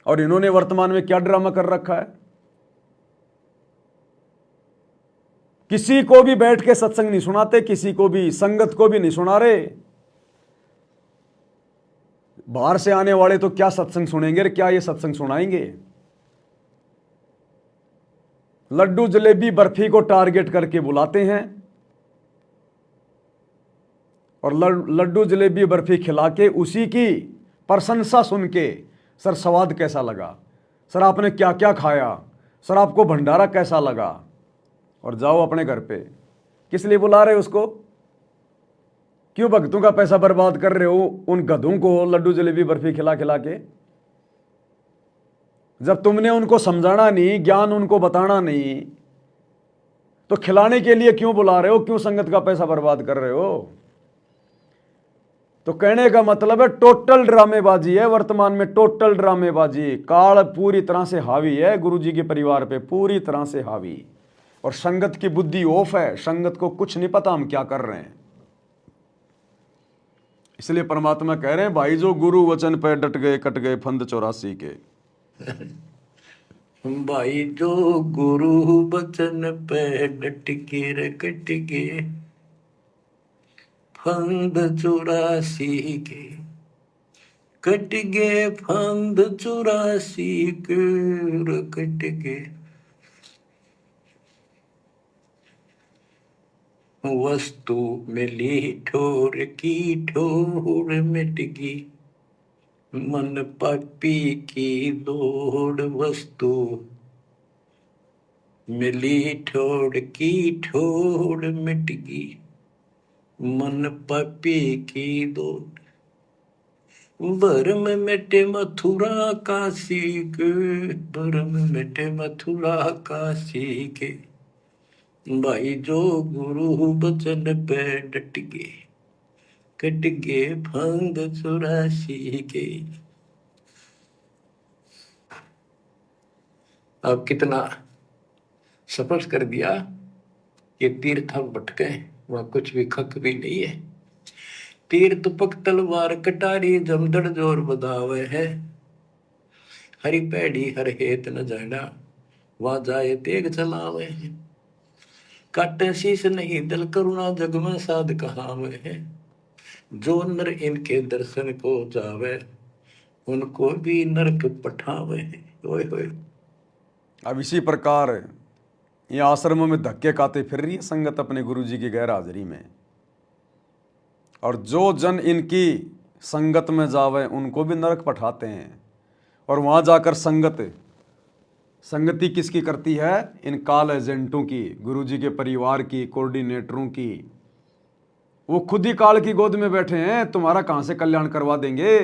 और इन्होंने वर्तमान में क्या ड्रामा कर रखा है? किसी को भी बैठ के सत्संग नहीं सुनाते, किसी को भी, संगत को भी नहीं सुना रहे। बाहर से आने वाले तो क्या सत्संग सुनेंगे, क्या ये सत्संग सुनाएंगे? लड्डू जलेबी बर्फी को टारगेट करके बुलाते हैं और लड्डू जलेबी बर्फी खिला के उसी की प्रशंसा सुन के, सर स्वाद कैसा लगा, सर आपने क्या क्या खाया, सर आपको भंडारा कैसा लगा, और जाओ अपने घर पे। किस लिए बुला रहे हो उसको? क्यों भक्तों का पैसा बर्बाद कर रहे हो उन गधों को लड्डू जलेबी बर्फी खिला खिला के? जब तुमने उनको समझाना नहीं, ज्ञान उनको बताना नहीं, तो खिलाने के लिए क्यों बुला रहे हो? क्यों संगत का पैसा बर्बाद कर रहे हो? तो कहने का मतलब है टोटल ड्रामेबाजी है वर्तमान में, टोटल ड्रामेबाजी। काल पूरी तरह से हावी है गुरु जी के परिवार पे, पूरी तरह से हावी। और संगत की बुद्धि ऑफ है, संगत को कुछ नहीं पता हम क्या कर रहे हैं। इसलिए परमात्मा कह रहे हैं भाई जो गुरु वचन पे डट गए कट गए फंद 84 के। भाई जो गुरु वचन पे डट के रे कट के फंद 84 के, कट गए फंद 84 के, कट गए। वस्तु मिली ठोर की, ठोर मिट गई, मन पापी की दौड़। वस्तु मिली ठोर की, ठोर मिट गई, मन पापी की दौड़। भरम मिटे मथुरा काशी के, भरम मिटे मथुरा काशी के, भाई जो गुरु बचन पे डट गए, कट गए फंद 84 के। अब कितना स्पष्ट कर दिया कि तीर्थ हम भटके, वहां कुछ भी खक भी नहीं है। तीर्थ पक तलवार कटारी, जमदड़ जोर बधावे है, हरि पैड़ी हर हेत न जाना, वहां जाए तेग चलावे है। काटे शीश नहीं दिल करुणा, जग में साध कहावे है, जो नर इनके दर्शन को जावे, उनको भी नरक पठावे है। ओए होए। अब इसी प्रकार ये आश्रमों में धक्के खाते फिर रही है संगत अपने गुरु जी की गैर हाजिरी में, और जो जन इनकी संगत में जावे उनको भी नरक पठाते हैं। और वहाँ जाकर संगति किसकी करती है? इन काल एजेंटों की, गुरुजी के परिवार की, कोऑर्डिनेटरों की। वो खुद ही काल की गोद में बैठे हैं, तुम्हारा कहाँ से कल्याण करवा देंगे।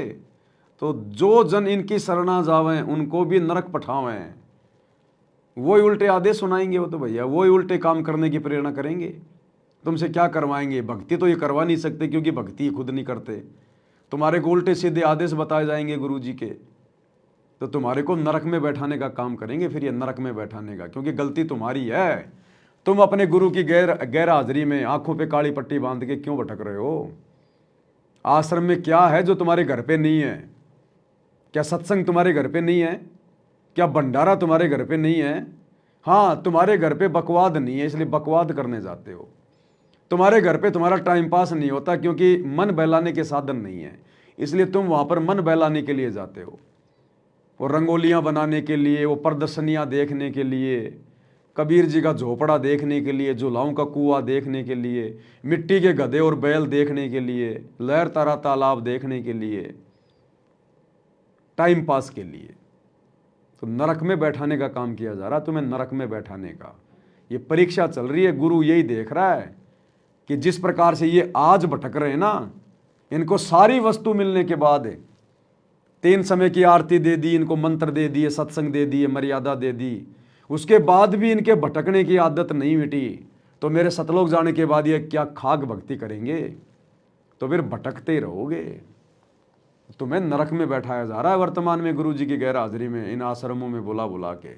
तो जो जन इनकी शरणा जावें उनको भी नरक पठावें। वही उल्टे आदेश सुनाएंगे वो तो भैया, वही उल्टे काम करने की प्रेरणा करेंगे। तुमसे क्या करवाएंगे? भक्ति तो ये करवा नहीं सकते क्योंकि भक्ति खुद नहीं करते। तुम्हारे को उल्टे सीधे आदेश बताए जाएंगे गुरु जी के, तो तुम्हारे को नरक में बैठाने का काम करेंगे। फिर ये नरक में बैठाने का, क्योंकि गलती तुम्हारी है। तुम अपने गुरु की गैर हाजिरी में आंखों पे काली पट्टी बांध के क्यों भटक रहे हो? आश्रम में क्या है जो तुम्हारे घर पे नहीं है? क्या सत्संग तुम्हारे घर पे नहीं है? क्या भंडारा तुम्हारे घर पे नहीं है? हाँ, तुम्हारे घर पे बकवाद नहीं है, इसलिए बकवाद करने जाते हो। तुम्हारे घर पे तुम्हारा टाइम पास नहीं होता क्योंकि मन बहलाने के साधन नहीं है, इसलिए तुम वहाँ पर मन बहलाने के लिए जाते हो। वो रंगोलियाँ बनाने के लिए, वो प्रदर्शनियाँ देखने के लिए, कबीर जी का झोपड़ा देखने के लिए, झूलाओं का कुआं देखने के लिए, मिट्टी के गधे और बैल देखने के लिए, लहर तारा तालाब देखने के लिए, टाइम पास के लिए। तो नरक में बैठाने का काम किया जा रहा है, तुम्हें नरक में बैठाने का। ये परीक्षा चल रही है। गुरु यही देख रहा है कि जिस प्रकार से ये आज भटक रहे हैं ना, इनको सारी वस्तु मिलने के बाद 3 समय की आरती दे दी, इनको मंत्र दे दिए, सत्संग दे दिए, मर्यादा दे दी, उसके बाद भी इनके भटकने की आदत नहीं मिटी। तो मेरे सतलोक जाने के बाद ये क्या खाक भक्ति करेंगे? तो फिर भटकते ही रहोगे। तुम्हें नरक में बैठाया जा रहा है वर्तमान में गुरु जी की गैर हाजिरी में, इन आश्रमों में बुला बुला के।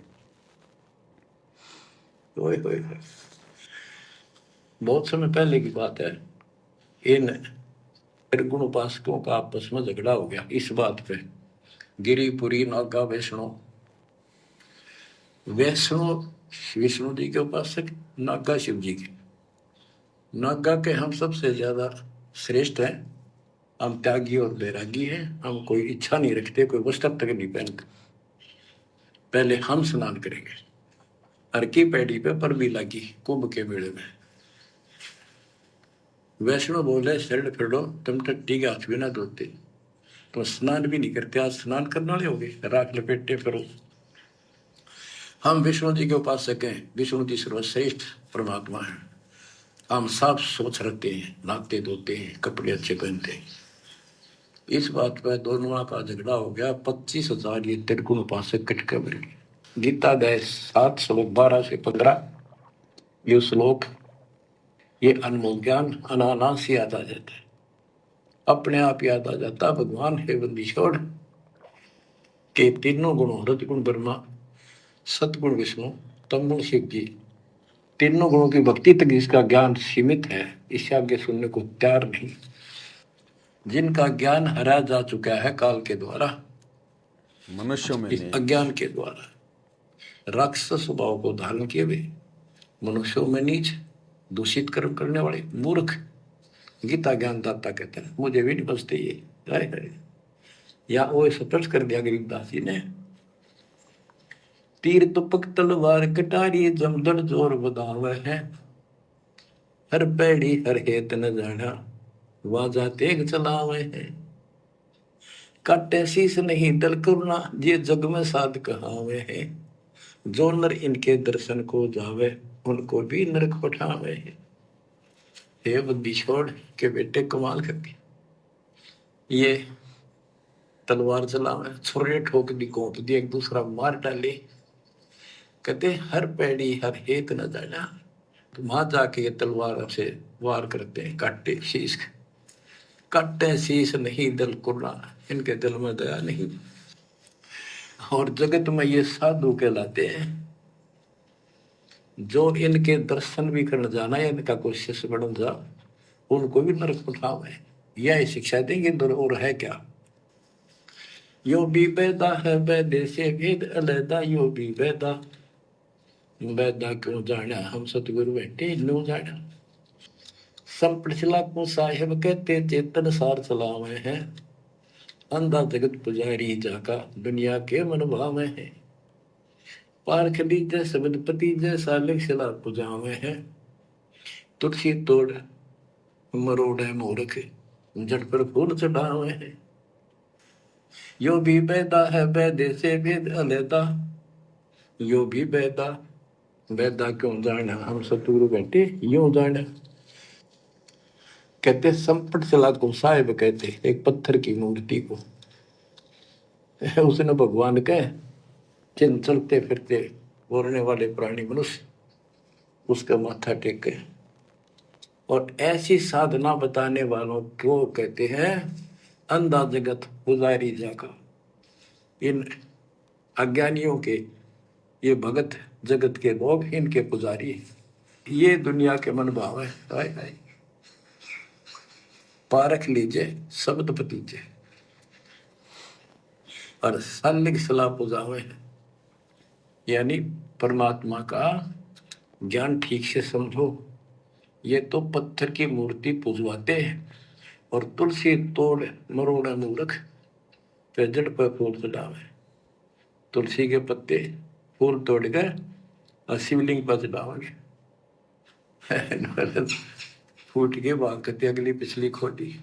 ओए होए। बहुत समय पहले की बात है, इन त्रिगुण उपासकों का आपस में झगड़ा हो गया इस बात पे। गिरिपुरी नागा वैष्णो, वैष्णो विष्णु जी के उपासक, नागा शिव जी के। नागा के हम सबसे ज्यादा श्रेष्ठ हैं, हम त्यागी और बैरागी हैं, हम कोई इच्छा नहीं रखते, कोई वस्त्र तक नहीं पहनते। पहले हम स्नान करेंगे, हर की पैड़ी पे पर भी लगी कुंभ के मेले में। वैष्णो बोले शरण फिरो, तुम टट्टी के हाथ भी ना धोते, तुम स्नान भी नहीं करते, आज स्नान करने वाले हो गए, राख लपेटे फिरो। हम विष्णु जी के उपासक हैं, विष्णु जी सर्वश्रेष्ठ परमात्मा है, हम साफ सोच रखते हैं, नहाते धोते हैं, कपड़े अच्छे पहनते हैं। इस बात पर दोनों का झगड़ा हो गया। 25,000 ये त्रिगुण उपासक कटके मिल गए। गीता अध्याय 7 श्लोक 12 से 15 ये श्लोक, ये अनमोल ज्ञान अनायास याद आ जाता है, अपने आप याद आ जाता। भगवान है बंदी छोड़ के तीनों गुणों, रजगुण ब्रह्मा, सतगुण विष्णु, तमगुण शिव जी, तीनों गुणों की भक्ति तक जिसका ज्ञान सीमित है, इससे आगे सुनने को तैयार नहीं। जिनका ज्ञान हरा जा चुका है काल के द्वारा, मनुष्यों में इस नहीं। अज्ञान के द्वारा राक्षस स्वभाव को धारण किए हुए, मनुष्यों में नीच, दूषित कर्म करने वाले, मूर्ख, गीता ज्ञानदाता कहते हैं, मुझे भी नहीं बचते ये। हाय हाय। या वो स्पष्ट कर दिया गरीबदास जी ने, तीर तुपक तलवार कटारी जमदड़ जोर बदावे है, हर पैड़ी हर हेत न जाना वाजा तेग चलावे है, काटे शीस नहीं दल करुणा ये जग में साध कहावे है, जो नर इनके दर्शन को जावे उनको भी नरक पठावे है। हे बुद्धि छोड़ के बेटे कमाल करके ये तलवार चलावे, छुरे ठोक दी कोप दी, एक दूसरा मार डाले। कहते हर पैड़ी हर हेत न जाना, तो वहां जाके ये तलवार से वार करते हैं, काटे शीश, काटे शीश नहीं दल कुर्रा, इनके दिल में दया नहीं। और जगत में ये साधु कहलाते हैं, जो इनके दर्शन भी करने जाना है, इनका कोई शिष्य बन जा, उनको भी नरक उठावे। यह शिक्षा देंगे और है क्या। यो भी बैदा है बैदे से भेद अलैदा, यो भी बैदा, बैदा क्यों जाना हम सतगुरु बैठे नो जाना। संपड़िछला को साहेब कहते चेतन सार चलावे हैं, अंधा जगत पुजारी जाका दुनिया के मन भावे हैं, पारख लीजे शब्द पति जैसा लिखला पुजावे हैं, तुलसी तोड़ मरोड़े मूर्ख जड़ पर फूल चढ़ावे हैं। यो भी बैदा है बैदे से भेद अलैदा, यो भी बैदा, बैदा क्यों जाना हम सतगुरु बैठे यूं जाना। कहते संपट चला को साहिब कहते एक पत्थर की मूर्ति को, उसने भगवान के चिन्ह चलते फिरते बोलने वाले प्राणी मनुष्य उसका माथा टेके, और ऐसी साधना बताने वालों को कहते हैं अंधा जगत पुजारी जाका। इन अज्ञानियों के ये भगत जगत के लोग इनके पुजारी, ये दुनिया के मन भाव है। हाय हाय। पारख लीजिए शब्द पतीजे और सालिक सलाह पुजावे, यानी परमात्मा का ज्ञान ठीक से समझो। ये तो पत्थर की मूर्ति पुजवाते हैं और तुलसी तोड़ मरोड़ा मूर्ख पे जड़ पर फूल चढ़ावे। तुलसी के पत्ते फूल तोड़ कर और शिवलिंग पर चढ़ावेंगे, फूट के बाकते अगली पिछली खोटी।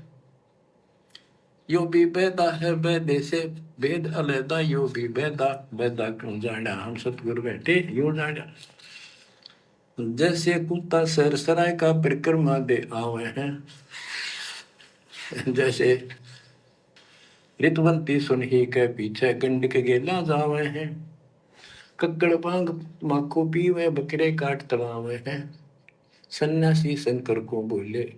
यो भी बैदा है बैदे से भेद अलैदा, यो भी बैदा, बैदा क्यों जाना हम सतगुरु बैठे यूं जाना। जैसे कुत्ता सर सराय का परिक्रमा दे आवे हैं, जैसे ऋतवंती सुन ही के पीछे गंड के गेला जावे हैं, कक्कड़ बांग माखो पीवे बकरे काट तड़ावे हैं, सन्यासी शंकर को बोले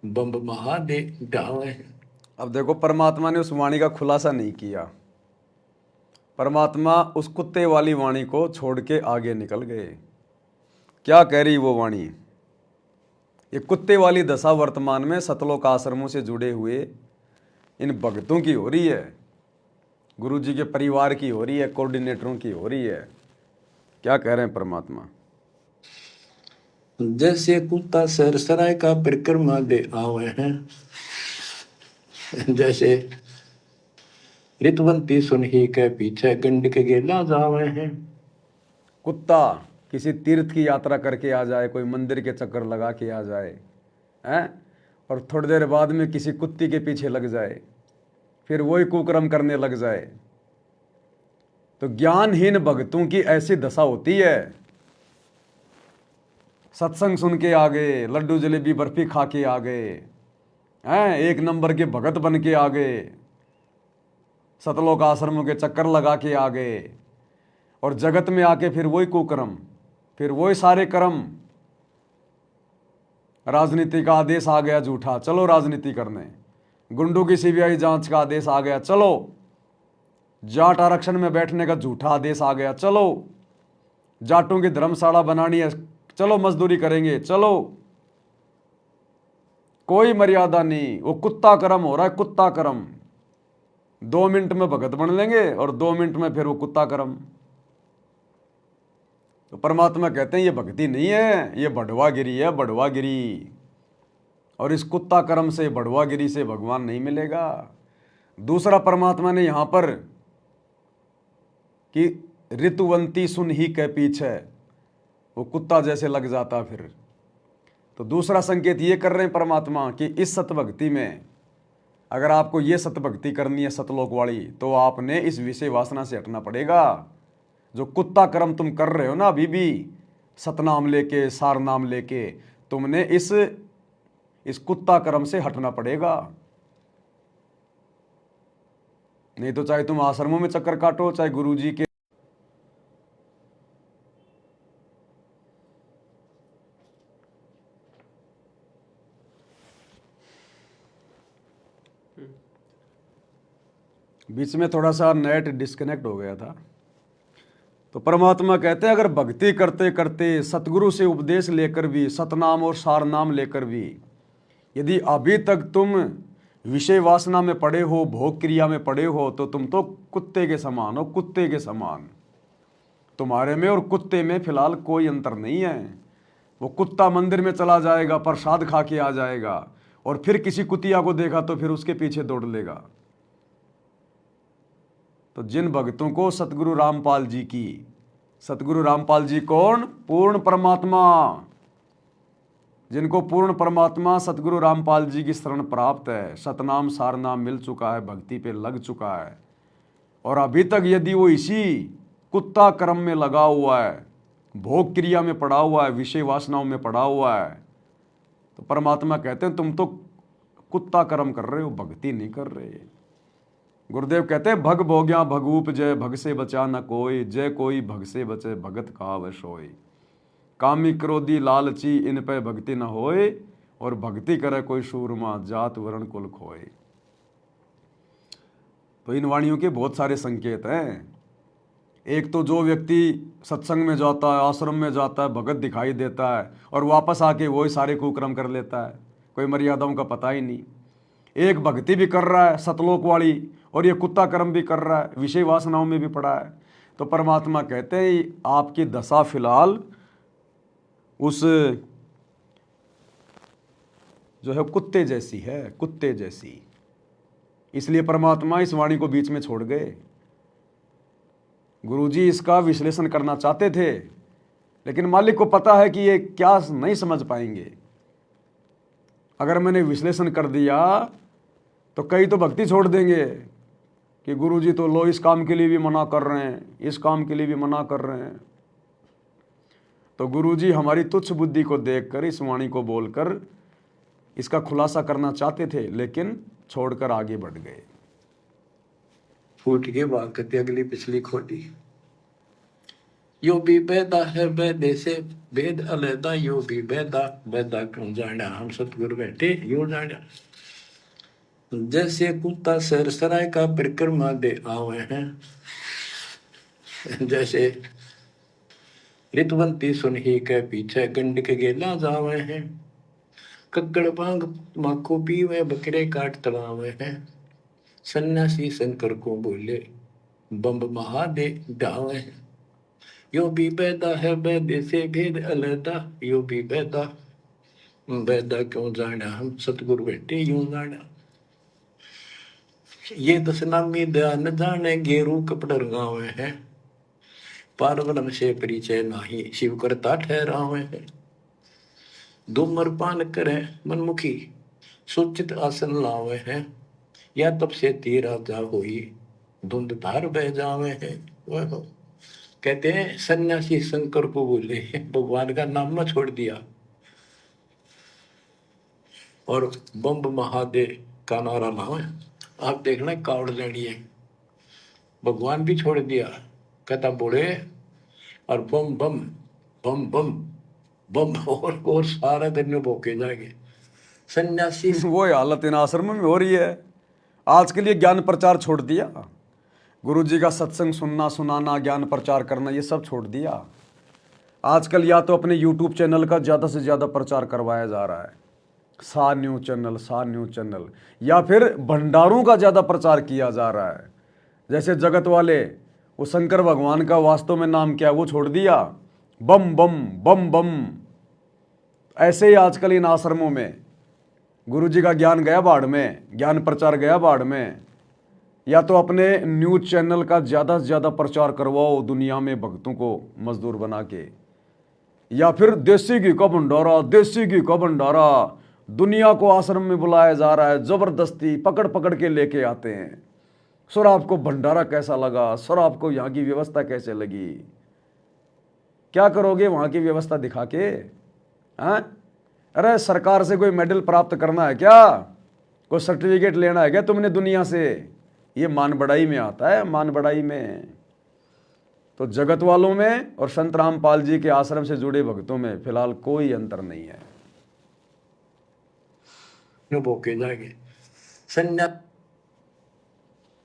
बम्ब महादे डावे हैं। अब देखो परमात्मा ने उस वाणी का खुलासा नहीं किया, परमात्मा उस कुत्ते वाली वाणी को छोड़ के आगे निकल गए। क्या कह रही वो वाणी? ये कुत्ते वाली दशा वर्तमान में सतलोक आश्रमों से जुड़े हुए इन भक्तों की हो रही है, गुरु जी के परिवार की हो रही है, कोऑर्डिनेटरों की हो रही है। क्या कह रहे हैं परमात्मा? जैसे कुत्ता सर सराय का परिक्रमा दे आवे हैं, जैसे ऋतवंती सुन ही के पीछे गंड के गेला जावे हैं। कुत्ता किसी तीर्थ की यात्रा करके आ जाए, कोई मंदिर के चक्कर लगा के आ जाए हैं, और थोड़ी देर बाद में किसी कुत्ती के पीछे लग जाए, फिर वही कुकर्म करने लग जाए, तो ज्ञानहीन भक्तों की ऐसी दशा होती है। सत्संग सुन के आ गए, लड्डू जलेबी बर्फी खा के आ गए हैं, एक नंबर के भगत बन के आ गए, सतलोक आश्रमों के चक्कर लगा के आ गए, और जगत में आके फिर वही कुकर्म, फिर वही सारे कर्म। राजनीति का आदेश आ गया झूठा, चलो राजनीति करने। गुंडों की सीबीआई जांच का आदेश आ गया, चलो। जाट आरक्षण में बैठने का झूठा आदेश आ गया, चलो। जाटों की धर्मशाला बनानी है, चलो मजदूरी करेंगे, चलो। कोई मर्यादा नहीं, वो कुत्ता कर्म हो रहा है, कुत्ता कर्म। 2 मिनट में भगत बन लेंगे और 2 मिनट में फिर वो कुत्ता कर्म। तो परमात्मा कहते हैं ये भक्ति नहीं है, ये बढ़वागिरी है, बढ़वागिरी। और इस कुत्ता कर्म से, बड़वागिरी से भगवान नहीं मिलेगा। दूसरा परमात्मा ने यहाँ पर कि ऋतुवंती सुन ही के पीछे, वो कुत्ता जैसे लग जाता फिर। तो दूसरा संकेत ये कर रहे हैं परमात्मा कि इस सतभक्ति में अगर आपको ये सतभक्ति करनी है सतलोक वाली, तो आपने इस विषय वासना से हटना पड़ेगा। जो कुत्ता कर्म तुम कर रहे हो ना अभी भी, सतनाम लेके, सार नाम लेके, तुमने इस कुत्ता कर्म से हटना पड़ेगा। नहीं तो चाहे तुम आश्रमों में चक्कर काटो, चाहे गुरुजी के बीच में थोड़ा सा नेट डिस्कनेक्ट हो गया था। तो परमात्मा कहते हैं अगर भक्ति करते करते, सतगुरु से उपदेश लेकर भी, सतनाम और सार नाम लेकर भी, यदि अभी तक तुम विषय वासना में पड़े हो, भोग क्रिया में पड़े हो, तो तुम तो कुत्ते के समान हो, कुत्ते के समान। तुम्हारे में और कुत्ते में फिलहाल कोई अंतर नहीं है। वो कुत्ता मंदिर में चला जाएगा, प्रसाद खा के आ जाएगा, और फिर किसी कुतिया को देखा तो फिर उसके पीछे दौड़ लेगा। तो जिन भक्तों को सतगुरु रामपाल जी की, सतगुरु रामपाल जी कौन? पूर्ण परमात्मा। जिनको पूर्ण परमात्मा सतगुरु रामपाल जी की शरण प्राप्त है, सतनाम सार नाम मिल चुका है, भक्ति पे लग चुका है, और अभी तक यदि वो इसी कुत्ता कर्म में लगा हुआ है, भोग क्रिया में पड़ा हुआ है, विषय वासनाओं में पड़ा हुआ है, तो परमात्मा कहते हैं तुम तो कुत्ता कर्म कर रहे हो, भक्ति नहीं कर रहे। गुरुदेव कहते हैं भग भोग्या भगूप जय, भग से बचा न कोई, जय कोई भग से बचे, भगत कहावै सोई। कामी क्रोधी लालची इन पे भक्ति न होए, और भक्ति करे कोई सूरमा, जात वर्ण कुल खोए। तो इन वाणियों के बहुत सारे संकेत हैं। एक तो जो व्यक्ति सत्संग में जाता है, आश्रम में जाता है, भगत दिखाई देता है, और वापस आके वही सारे कुकर्म कर लेता है, कोई मर्यादाओं का पता ही नहीं। एक भक्ति भी कर रहा है सतलोक वाली, और ये कुत्ता कर्म भी कर रहा है, विषय वासनाओं में भी पड़ा है। तो परमात्मा कहते हैं आपकी दशा फिलहाल उस जो है कुत्ते जैसी है, कुत्ते जैसी। इसलिए परमात्मा इस वाणी को बीच में छोड़ गए। गुरुजी इसका विश्लेषण करना चाहते थे, लेकिन मालिक को पता है कि ये क्या नहीं समझ पाएंगे। अगर मैंने विश्लेषण कर दिया तो कई तो भक्ति छोड़ देंगे कि गुरुजी तो लो इस काम के लिए भी मना कर रहे हैं, इस काम के लिए भी मना कर रहे हैं। तो गुरुजी हमारी तुच्छ बुद्धि को देखकर, इस वाणी को बोलकर इसका खुलासा करना चाहते थे, लेकिन छोड़कर आगे बढ़ गए। फूट के बात करते अगली पिछली खोटी। यो भी बेदा है बेदे से भेद अलैदा, यो भी बेदा बेदा क्यों जाना, हम सतगुरु बैठे यूं जाना। जैसे कुत्ता सरसराय का परिक्रमा दे आवे हैं, जैसे ऋतुवंती सुन ही के पीछे गंड के गेला जावे हैं, कक्कड़ बांग माखो पीवे बकरे काट तड़ावे हैं। सन्यासी शंकर को बोले बम्ब महादे डावे हैं। यो भी बैदा है बैदे से भेद अलैदा, यो भी बैदा बैदा क्यों जाना, हम सतगुरु बैठे यूं जाना। ये दशनामी ध्यान जाने गेरू कपड़ रंगावे हैं, पारवरम से परिचय नाही शिव करता ठहरावे हैं। धूम्रपान करे मनमुखी सुचित आसन लावे हैं, या तब से तीरा जा होई धुंध धार बह जावे हैं। वह कहते हैं सन्यासी शंकर को बोले भगवान का नाम न छोड़ दिया, और बम्ब महादेव का नारा लावे। आप देखना कावड़ लेनी है, भगवान भी छोड़ दिया, कहता बोले और बम बम बम बम बम, और सारा दिन भोके जाएंगे सन्यासी। वो हालत इन आश्रम में हो रही है। आज के लिए ज्ञान प्रचार छोड़ दिया, गुरुजी का सत्संग सुनना सुनाना, ज्ञान प्रचार करना, ये सब छोड़ दिया। आजकल या तो अपने YouTube चैनल का ज़्यादा से ज़्यादा प्रचार करवाया जा रहा है, सा न्यूज़ चैनल, सा न्यूज़ चैनल, या फिर भंडारों का ज़्यादा प्रचार किया जा रहा है। जैसे जगत वाले वो शंकर भगवान का वास्तव में नाम क्या है वो छोड़ दिया, बम बम बम बम। ऐसे ही आजकल इन आश्रमों में गुरु जी का ज्ञान गया बाढ़ में, ज्ञान प्रचार गया बाढ़ में। या तो अपने न्यूज चैनल का ज़्यादा से ज़्यादा प्रचार करवाओ दुनिया में भक्तों को मजदूर बना के, या फिर देसी घी का भंडारा, देसी घी का भंडारा दुनिया को आश्रम में बुलाया जा रहा है, जबरदस्ती पकड़ पकड़ के लेके आते हैं। सर आपको भंडारा कैसा लगा, सर आपको यहाँ की व्यवस्था कैसे लगी, क्या करोगे वहाँ की व्यवस्था दिखा के? हाँ, अरे सरकार से कोई मेडल प्राप्त करना है क्या, कोई सर्टिफिकेट लेना है क्या तुमने दुनिया से? ये मान बढ़ाई में आता है, मान बढ़ाई में। तो जगत वालों में और संत रामपाल जी के आश्रम से जुड़े भक्तों में फिलहाल कोई अंतर नहीं है। बोके जाएंगे संन्यास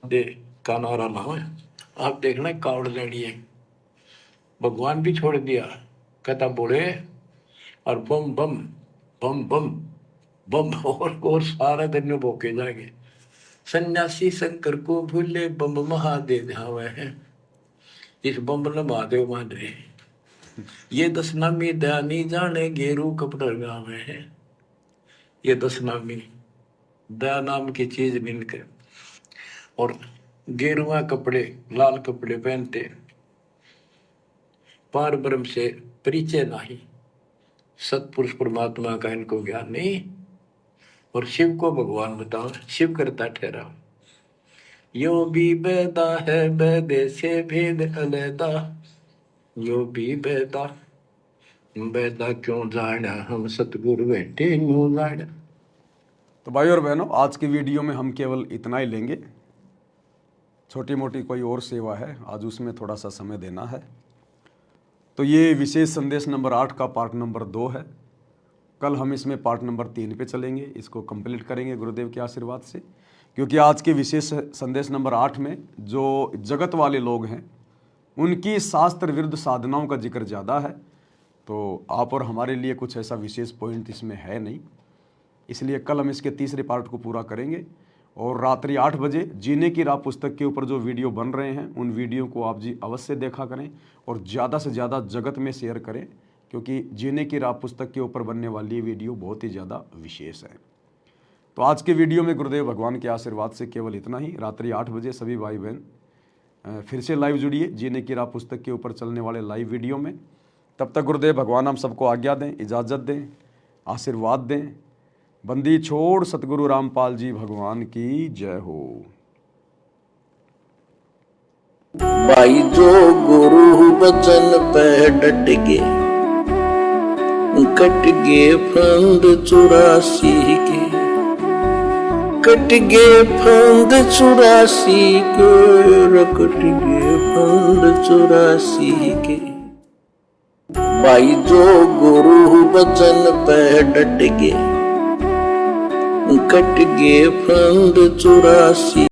दे का नारा ना है। आप देखना कावड़ लेनी है, भगवान भी छोड़ दिया, कहता बोले और बम बम बम बम बम और सारा दिन बोके जाएंगे। सन्यासी शंकर को भूले बम महादेव धावे हैं, इस बम न महादेव मान रहे। ये दशनामी दयानी जाने गेरू कपड़ा गावे हैं, ये दशनामी दया नाम की चीज मिलकर और गेरुआ कपड़े लाल कपड़े पहनते, पार ब्रह्म से परिचय नहीं, सतपुरुष परमात्मा का इनको ज्ञान नहीं, और शिव को भगवान बताओ, शिव करता ठहरा। यो भी बेदा है बेदे से भेद अलैदा, यो भी बेदा बेदा क्यों जाना, हम सतगुरु बैठे न्यू जाना। तो भाई और बहनों, आज की वीडियो में हम केवल इतना ही लेंगे। छोटी मोटी कोई और सेवा है आज, उसमें थोड़ा सा समय देना है। तो ये विशेष संदेश नंबर 8 का पार्ट नंबर 2 है। कल हम इसमें पार्ट नंबर 3 पे चलेंगे, इसको कंप्लीट करेंगे गुरुदेव के आशीर्वाद से। क्योंकि आज के विशेष संदेश नंबर 8 में जो जगत वाले लोग हैं उनकी शास्त्र विरुद्ध साधनाओं का जिक्र ज़्यादा है। तो आप और हमारे लिए कुछ ऐसा विशेष पॉइंट इसमें है नहीं, इसलिए कल हम इसके तीसरे पार्ट को पूरा करेंगे। और रात्रि 8 बजे जीने की राह पुस्तक के ऊपर जो वीडियो बन रहे हैं उन वीडियो को आप जी अवश्य देखा करें और ज़्यादा से ज़्यादा जगत में शेयर करें, क्योंकि जीने की राह पुस्तक के ऊपर बनने वाली ये वीडियो बहुत ही ज़्यादा विशेष है। तो आज के वीडियो में गुरुदेव भगवान के आशीर्वाद से केवल इतना ही। रात्रि 8 बजे सभी भाई बहन फिर से लाइव जुड़िए जीने की राह पुस्तक के ऊपर चलने वाले लाइव वीडियो में। तब तक गुरुदेव भगवान हम सबको आज्ञा दें, इजाज़त दें, आशीर्वाद दें। बंदी छोड़ सतगुरु रामपाल जी भगवान की जय हो। भाई जो गुरु बचन पे डट गे, कट गे फंद 84 के, कट गे फंद 84 के, कट गे फंद 84 के। भाई जो गुरु बचन पे डट गे, कट गे फंद 84